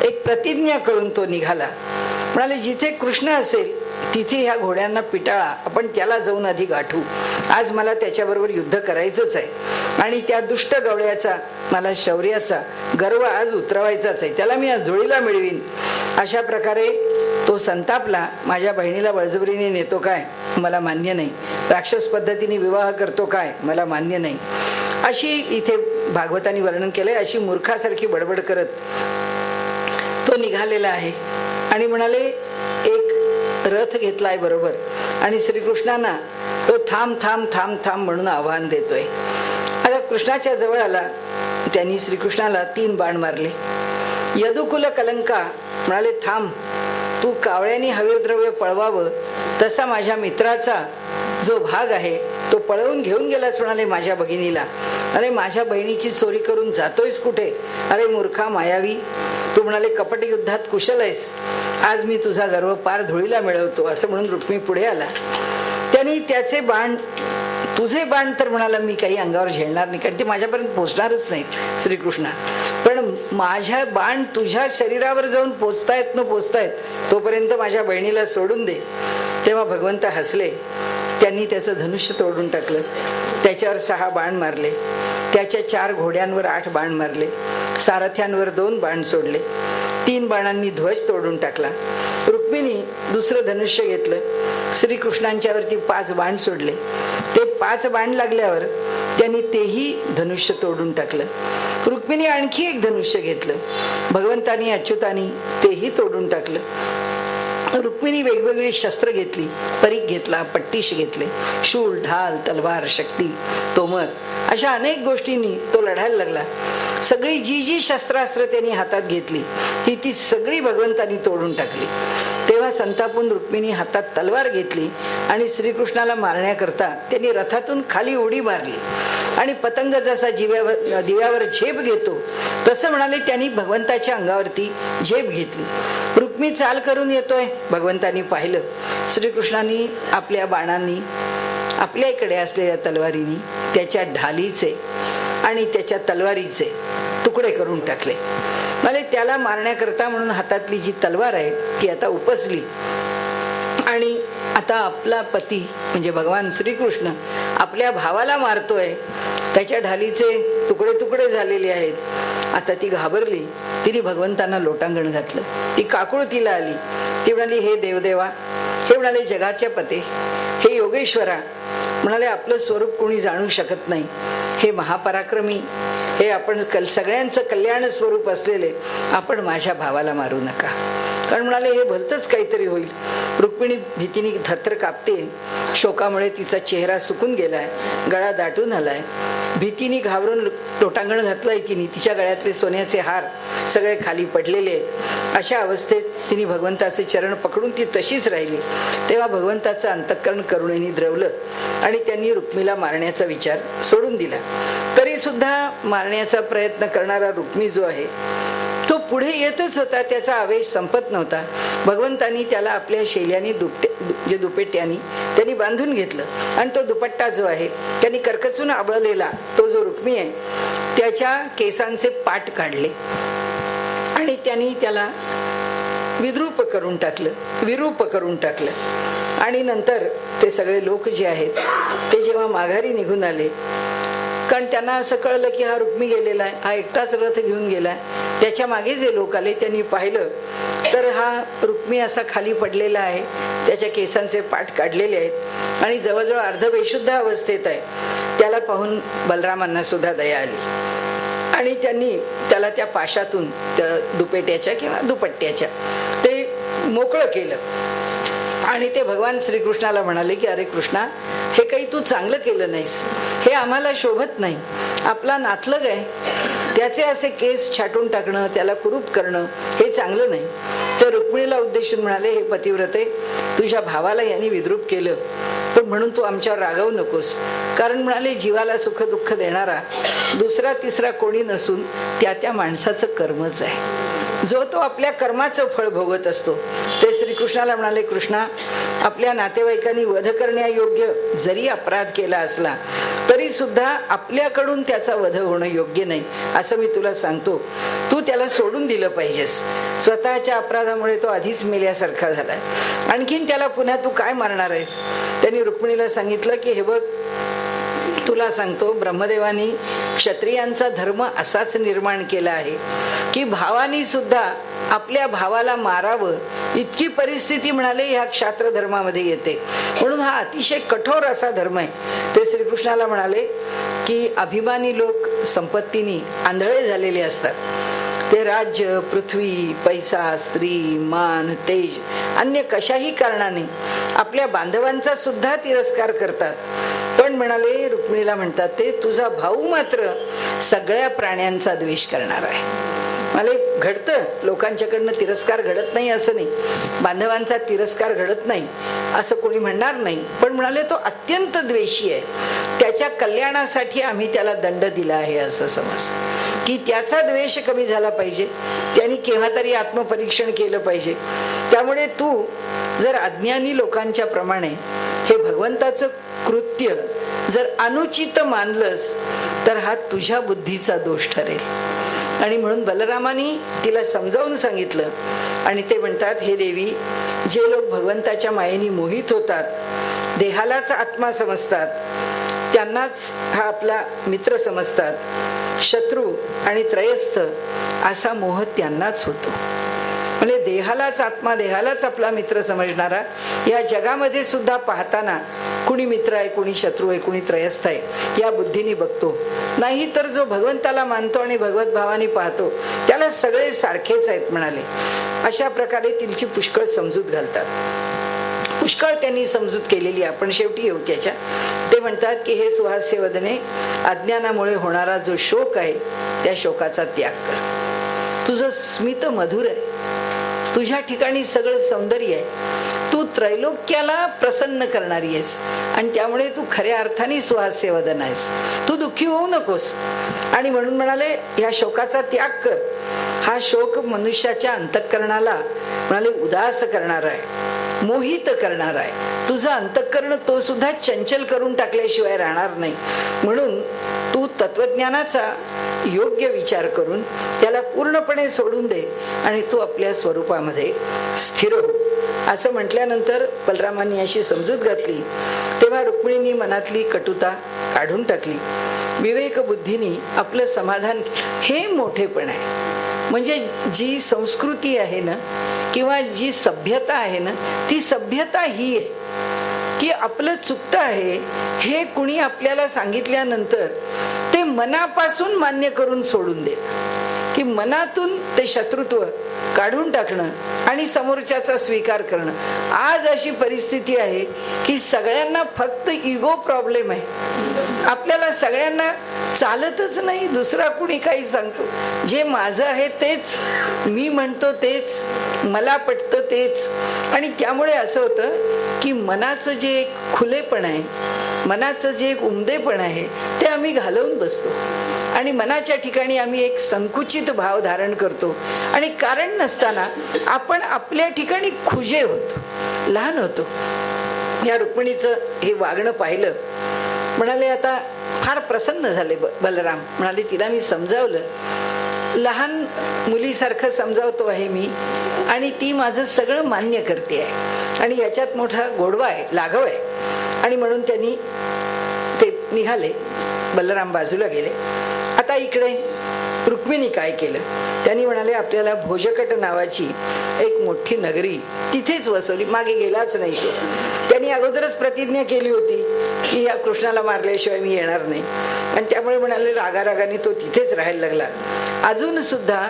एक प्रतिज्ञा करून तो निघाला. म्हणाले जिथे कृष्ण असेल तिथे ह्या घोड्यांना पिटाळा, आपण त्याला जाऊन आधी गाठू. आज मला त्याच्याबरोबर युद्ध करायचंच आहे आणि त्या दुष्ट गवळ्याचा, मला शौर्याचा गर्व आज उतरवायचाच आहे, त्याला मी आज धुळीला मिळवीन. अशा प्रकारे तो संतापला. माझ्या बहिणीला बळजबरीने नेतो काय, मला मान्य नाही. राक्षस पद्धतीने विवाह करतो काय, मला मान्य नाही. अशी इथे भागवतांनी वर्णन केलंय. अशी मूर्खासारखी बडबड करत तो निघालेला आहे आणि म्हणाले एक रथ घेतलाय बरोबर आणि श्रीकृष्णांना तो थांब थांब थांब थांब म्हणून आव्हान देतोय. आता कृष्णाच्या जवळ आला, त्यांनी श्रीकृष्णाला 3 बाण मारले यदुकुल कलंका म्हणाले, थांब, तू कावळ्याने हवीरद्रव्य पळवावं तसा माझ्या मित्राचा जो भाग आहे तो पळवून घेऊन गेलास म्हणाले माझ्या भगिनीला. अरे माझ्या बहिणीची चोरी करून जातोयस कुठे? अरे मूर्खा मायावी, तू म्हणाले कपट युद्धात कुशल आहेस, आज मी तुझा गर्व पार धुळीला मिळवतो. असं म्हणून रुक्मी पुढे आला. त्यांनी त्याचे बाण, तुझे बाण तर म्हणाला मी काही अंगावर झेलणार नाही, कारण ते माझ्यापर्यंत पोचणारच नाहीत श्रीकृष्णा, पण माझ्या बाण तुझ्या शरीरावर जाऊन पोचतायत न पोचतायत तोपर्यंत माझ्या बहिणीला सोडून दे. तेव्हा भगवंत हसले. त्यांनी त्याचं धनुष्य तोडून टाकलं. त्याच्यावर 6 बाण मारले. त्याच्या 4 घोड्यांवर 8 बाण मारले. सारथ्यांवर 2 बाण सोडले. 3 बाणांनी ध्वज तोडून टाकला. रुक्मिणी दुसरं धनुष्य घेतलं. श्रीकृष्णांच्या वरती 5 बाण सोडले. ते 5 बाण लागल्यावर त्यांनी तेही धनुष्य तोडून टाकलं. रुक्मिणी आणखी एक धनुष्य घेतलं. भगवंतानी अच्युतानी तेही तोडून टाकलं. रुक्मिणी वेगवेगळी शस्त्र घेतली. परीघ घेतला, पट्टीश घेतले, शूल, ढाल, तलवार, शक्ती, तोमर, अशा अनेक गोष्टींनी तो लढायला लागला. सगळी जी जी शस्त्रास्त्र त्यांनी हातात घेतली ती सगळी भगवंतानी तोडून टाकली. तेव्हा संतापून रुक्मिणी हातात तलवार घेतली आणि श्रीकृष्णाला मारण्याकरता त्यांनी रथातून खाली उडी मारली. आणि पतंग जसा दिव्यावर झेप घेतो तसं म्हणाले त्यांनी भगवंताच्या अंगावरती झेप घेतली. रुक्मी चाल करून येतोय. भगवंतानी पाहिलं. श्रीकृष्णांनी आपल्या बाणांनी, आपल्याकडे असलेल्या तलवारीनी त्याच्या ढालीचे आणि त्याच्या तलवारीचे तुकडे करून टाकले. म्हणजे त्याला मारण्याकरता म्हणून हातातली जी तलवार आहे ती आता उपसली आणि आता आपला पती म्हणजे भगवान श्रीकृष्ण आपल्या भावाला मारतोय. त्याच्या ढालीचे तुकडे तुकडे झालेले आहेत. आता ती घाबरली. तिने भगवंतांना लोटांगण घातलं. ती काकुळतीला आली. ती म्हणाली, हे देवदेवा, हे म्हणाले जगाच्या पते, हे योगेश्वरा, म्हणाले आपलं स्वरूप कोणी जाणू शकत नाही. हे महापराक्रमी, हे आपण सगळ्यांचं कल्याण स्वरूप असलेले आपण माझ्या भावाला मारू नका, कारण म्हणाले हे भलतंच काहीतरी होईल. रुक्मिणी भीतीने थरथर कापते. शोकामुळे तिचा चेहरा सुकून गेलाय, गळा दाटून आलाय. भीतीने घाबरून लोटांगण घातलंय तिने. तिच्या गळ्यातले सोन्याचे हार सगळे खाली पडलेले आहेत. अशा अवस्थेत तिने भगवंताचे चरण पकडून ती तशीच राहिली. तेव्हा भगवंताचं अंतःकरण करुणेने द्रवलं आणि त्यांनी रुक्मीला मारण्याचा विचार सोडून दिला. तरी सुद्धा मारण्याचा प्रयत्न करणारा रुक्मी जो आहे तो पुढे येतच होता. त्याचा आवेश संपत नव्हता. भगवंतानी त्याला आपल्या शैल्याने दुपेट्यानी त्यांनी बांधून घेतलं आणि तो दुपट्टा जो आहे त्यांनी कर्कचून आवळलेला तो जो रुक्मी आहे त्याच्या केसांचे पाट काढले आणि त्यांनी त्याला विद्रूप करून टाकलं. आणि नंतर ते सगळे लोक जे आहेत ते जेव्हा माघारी निघून आले, कारण त्यांना असं कळलं की हा रुक्मी गेलेला आहे, हा एकटाच रथ घेऊन गेलाय. त्याच्या मागे जे लोक आले त्यांनी पाहिलं तर हा रुक्मी असा खाली पडलेला आहे. त्याच्या केसांचे पाठ काढलेले आहेत आणि जवळजवळ अर्धबेशुद्ध अवस्थेत आहे. त्याला पाहून बलरामांना सुद्धा दया आली आणि त्यांनी त्याला त्या पाशातून, त्या दुपेट्याच्या किंवा दुपट्ट्याच्या, ते मोकळं केलं. आणि ते भगवान श्रीकृष्णाला म्हणाले की अरे कृष्णा, हे काही तू चांगलं केलं नाहीस, हे आम्हाला शोभत नाही. आपला नातलग आहे, त्याचे असे केस छाटून टाकणं, त्याला कुरूप करणं हे चांगलं नाही. ते रुक्मिणीला उद्देशून म्हणाले, हे पतिव्रते, तुझ्या भावाला यांनी विद्रूप केलं, पण म्हणून तू आमच्यावर रागवू नकोस. कारण म्हणाले जीवाला सुख दुःख देणारा दुसरा तिसरा कोणी नसून त्या माणसाचं कर्मच आहे. जो तो आपल्या कर्माचं फळ भोगत असतो. ते श्रीकृष्णाला म्हणाले, कृष्णा, आपल्या नातेवाईकांनी वध करण्यायोग्य जरी अपराध केला असला तरी सुद्धा आपल्याकडून त्याचा वध होणं योग्य नाही, असं मी तुला सांगतो. तू त्याला सोडून दिलं पाहिजेस. स्वतःच्या अपराधामुळे तो आधीच मेल्यासारखा झालाय, आणखीन त्याला पुन्हा तू काय मारणार आहेस? त्यांनी रुक्मिणीला सांगितलं की हे बघ, तुला सांगतो, ब्रह्मदेवानी क्षत्रियांचा धर्म असाच निर्माण केला आहे की भावानी सुद्धा आपल्या भावाला मारावं इतकी परिस्थिती म्हणाले ह्या क्षात्र धर्मामध्ये येते. म्हणून हा अतिशय कठोर असा धर्म आहे. ते श्रीकृष्णाला म्हणाले की अभिमानी लोक संपत्तीनी आंधळे झालेले असतात. ते राज्य, पृथ्वी, पैसा, स्त्री, मान, तेज, अन्य कशाही कारणाने आपल्या बांधवांचा सुद्धा तिरस्कार करतात. पण म्हणाले, रुक्मिणीला म्हणतात ते, तुझा भाऊ मात्र सगळ्या प्राण्यांचा द्वेष करणार आहे. मला घडतं, लोकांच्याकडनं तिरस्कार घडत नाही असं नाही, बांधवांचा तिरस्कार घडत नाही असं कोणी म्हणणार नाही, पण म्हणाले तो अत्यंत द्वेषी आहे, त्याच्या कल्याणासाठी आम्ही त्याला दंड दिला आहे असं समज, की त्याचा द्वेष कमी झाला पाहिजे, त्यांनी केव्हा तरी आत्मपरीक्षण केलं पाहिजे. त्यामुळे तू जर अज्ञानी लोकांच्या प्रमाणे हे भगवंताचं कृत्य जर अनुचित मानलंस तर हा तुझ्या बुद्धीचा दोष ठरेल. आणि म्हणून बलरामानी तिला समजावून सांगितलं. आणि ते म्हणतात, हे देवी, जे लोक भगवंताच्या मायेने मोहित होतात, देहालाच आत्मा समजतात, त्यांनाच हा आपला मित्र समजतात, शत्रू आणि त्रयस्थ असा मोह त्यांनाच होतो. म्हणजे देहालाच आत्मा, देहालाच आपला मित्र समजणारा या जगामध्ये सुद्धा पाहताना कुणी मित्र आहे, कुणी शत्रू आहे, कुणी त्रयस्थ आहे या बुद्धीने बघतो. नाही तर जो भगवंताला मानतो आणि भगवत भावाने पाहतो त्याला सगळे सारखेच आहेत म्हणाले. अशा प्रकारे तिची पुष्कळ समजूत घालतात. पुष्कळ त्यांनी समजूत केलेली, आपण शेवटी येऊ त्याच्या. ते म्हणतात की हे सुहास्य वदने, अज्ञानामुळे होणारा जो शोक आहे त्या शोकाचा त्याग कर. तुझं स्मित मधुर आहे, तुझ्या ठिकाणी सगळं सौंदर्य आहे, तू त्रैलोक्याला प्रसन्न करणारी आहेस आणि त्यामुळे तू खऱ्या अर्थाने सुहास्य वदन आहेस. तू दुःखी होऊ नकोस. आणि म्हणून म्हणाले ह्या शोकाचा त्याग कर. हा शोक मनुष्याच्या अंतःकरणाला म्हणाले उदास करणार आहे, मोहित करणार आहे. तुझं अंतःकरण तो सुद्धा चंचल करून टाकल्याशिवाय राहणार नाही. म्हणून तू तत्वज्ञानाचा योग्य विचार करून त्याला पूर्णपणे सोडून दे आणि तू आपल्या स्वरूपामध्ये स्थिर हो. असं म्हटल्यानंतर बलरामांनी अशी समजूत घातली. तेव्हा रुक्मिणींनी मनातली कटुता काढून टाकली. विवेक बुद्धीने आपलं समाधान, हे मोठेपण आहे. म्हणजे जी संस्कृती आहे ना किंवा जी सभ्यता आहे ना, ती सभ्यता ही आहे की आपलं चुकतं आहे हे कुणी आपल्याला सांगितल्यानंतर ते मनापासून मान्य करून सोडून दे, की मनातून ते शत्रुत्व काढून टाकणं आणि समोरच्याचा स्वीकार करणं. आज अशी परिस्थिती आहे की सगळ्यांना फक्त इगो प्रॉब्लेम आहे. आपल्याला सगळ्यांना चालतच नाही दुसरा कुणी काही सांगतो. जे माझं आहे तेच, मी म्हणतो तेच, मला पटतं तेच. आणि त्यामुळे असं होतं की मनाचं जे एक खुलेपण आहे, मनाचं जे एक उमदेपण आहे ते आम्ही घालवून बसतो आणि मनाच्या ठिकाणी आम्ही एक संकुचित भाव धारण करतो आणि कारण नसताना आपण आपल्या ठिकाणी खुजे होतो, लहान होतो. या रुक्मिणीचं हे वागणं पाहिलं. म्हणाले आता फार प्रसन्न झाले बलराम. म्हणाले तिला मी समजावलं, लहान मुलीसारखं समजावतो आहे मी आणि ती माझं सगळं मान्य करते आहे आणि याच्यात मोठा गोडवा आहे, लाघव आहे. आणि म्हणून त्यांनी ते निघाले. बलराम बाजूला गेले. आता इकडे रुक्मिणी काय केलं, त्यांनी म्हणाले आपल्याला भोजकट नावाची एक मोठी नगरी तिथेच वसवली. मागे गेलाच नाही तो. त्यांनी अगोदरच प्रतिज्ञा केली होती की या कृष्णाला मारल्याशिवाय मी येणार नाही आणि त्यामुळे म्हणाले रागारागाने तो तिथेच राहायला लागला. अजून सुद्धा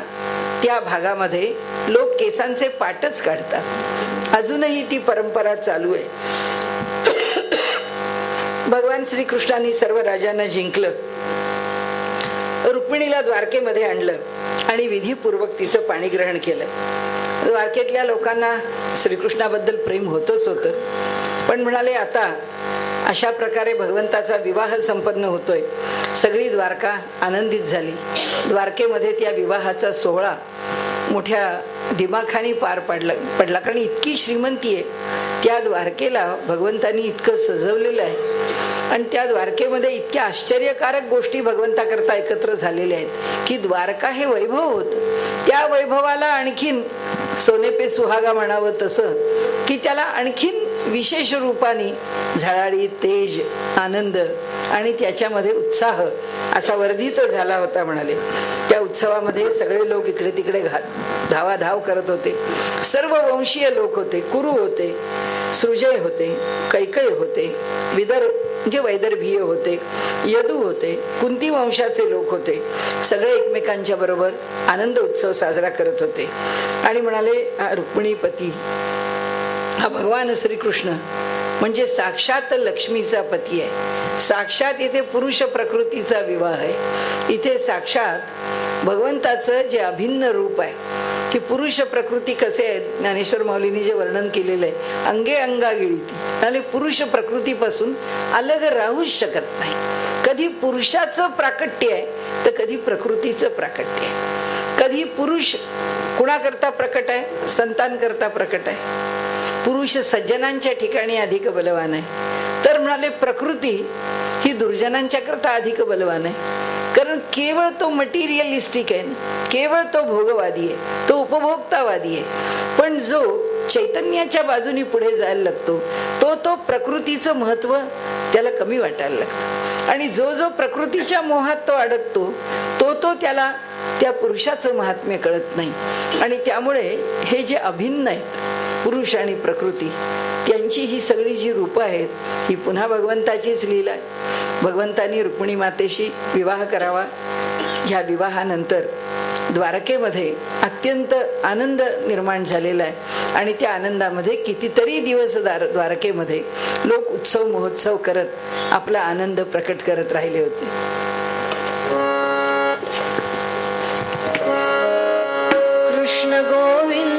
त्या भागामध्ये लोक केसांचे पाटच काढतात. अजूनही ती परंपरा चालू आहे. भगवान श्रीकृष्णांनी सर्व राजांना जिंकलं, रुक्मिणीला द्वारकेमध्ये आणलं आणि विधीपूर्वक तिचं पाणीग्रहण केलं. द्वारकेतल्या लोकांना श्रीकृष्णाबद्दल प्रेम होतच होतं, पण म्हणाले आता अशा प्रकारे भगवंताचा विवाह संपन्न होतोय. सगळी द्वारका आनंदित झाली. द्वारकेमध्ये त्या विवाहाचा सोहळा मोठ्या दिमाखानी पार पडला कारण इतकी श्रीमंती आहे त्या द्वारकेला. भगवंतांनी इतकं सजवलेलं आहे आणि त्या द्वारकेमध्ये इतक्या आश्चर्यकारक गोष्टी भगवंताकरता एकत्र झालेल्या आहेत की द्वारका हे वैभव होत. त्या वैभवाला आणखीन सोने पे सुहागा म्हणावं तसं की त्याला आणखीन विशेष रूपाने झळाळी, तेज, आनंद आणि त्याच्यामध्ये उत्साह असा वर्धित झाला होता. म्हणाले त्या उत्सवामध्ये सगळे लोक इकडे तिकडे धावाधाव करत होते. सर्व वंशीय लोक होते, कुरु होते, सृजय होते, कैकय होते, म्हणजे वैदर्भीय होते, यदू होते, कुंती वंशाचे लोक होते. सगळे एकमेकांच्या बरोबर आनंद उत्सव साजरा करत होते. आणि म्हणाले हा रुक्मिणीपती, हा भगवान श्रीकृष्ण म्हणजे साक्षात लक्ष्मीचा पती आहे. साक्षात इथे पुरुष प्रकृतीचा विवाह आहे. इथे साक्षात भगवंताचं जे अभिन्न रूप आहे की पुरुष प्रकृती कसे आहेत, ज्ञानेश्वर माऊलींनी जे वर्णन केलेलं आहे, अंगे अंगा गिळती आणि पुरुष प्रकृतीपासून अलग राहूच शकत नाही. कधी पुरुषाचं प्राकट्य आहे तर कधी प्रकृतीचं प्राकट्य आहे. कधी पुरुष कुणाकरता प्रकट आहे, संतांकरता प्रकट आहे. पुरुष सज्जनांच्या ठिकाणी अधिक बलवान आहे, तर म्हणाले प्रकृती ही दुर्जनांच्या करता अधिक बलवान आहे. कारण केवळ तो मटेरियलिस्टिक आहे, केवळ तो भोगवादी आहे, तो उपभोक्तावादी आहे. पण जो चैतन्याच्या बाजूनी पुढे जायला लागतो तो प्रकृतीचं महत्व त्याला कमी वाटायला लागतं. आणि जो जो प्रकृतीच्या मोहात तो अडकतो तो त्याला त्या पुरुषाचं महात्म्य कळत नाही. आणि त्यामुळे हे जे अभिन्न आहेत पुरुष आणि प्रकृती, त्यांची ही सगळी जी रूपं आहेत ही पुन्हा भगवंताचीच लीला आहे. भगवंतांनी रुक्मिणी मातेशी विवाह करावा. ह्या विवाहानंतर द्वारकेमध्ये अत्यंत आनंद निर्माण झालेला आहे. आणि त्या आनंदामध्ये कितीतरी दिवस द्वारकेमध्ये लोक उत्सव महोत्सव करत आपला आनंद प्रकट करत राहिले होते. कृष्ण गोविंद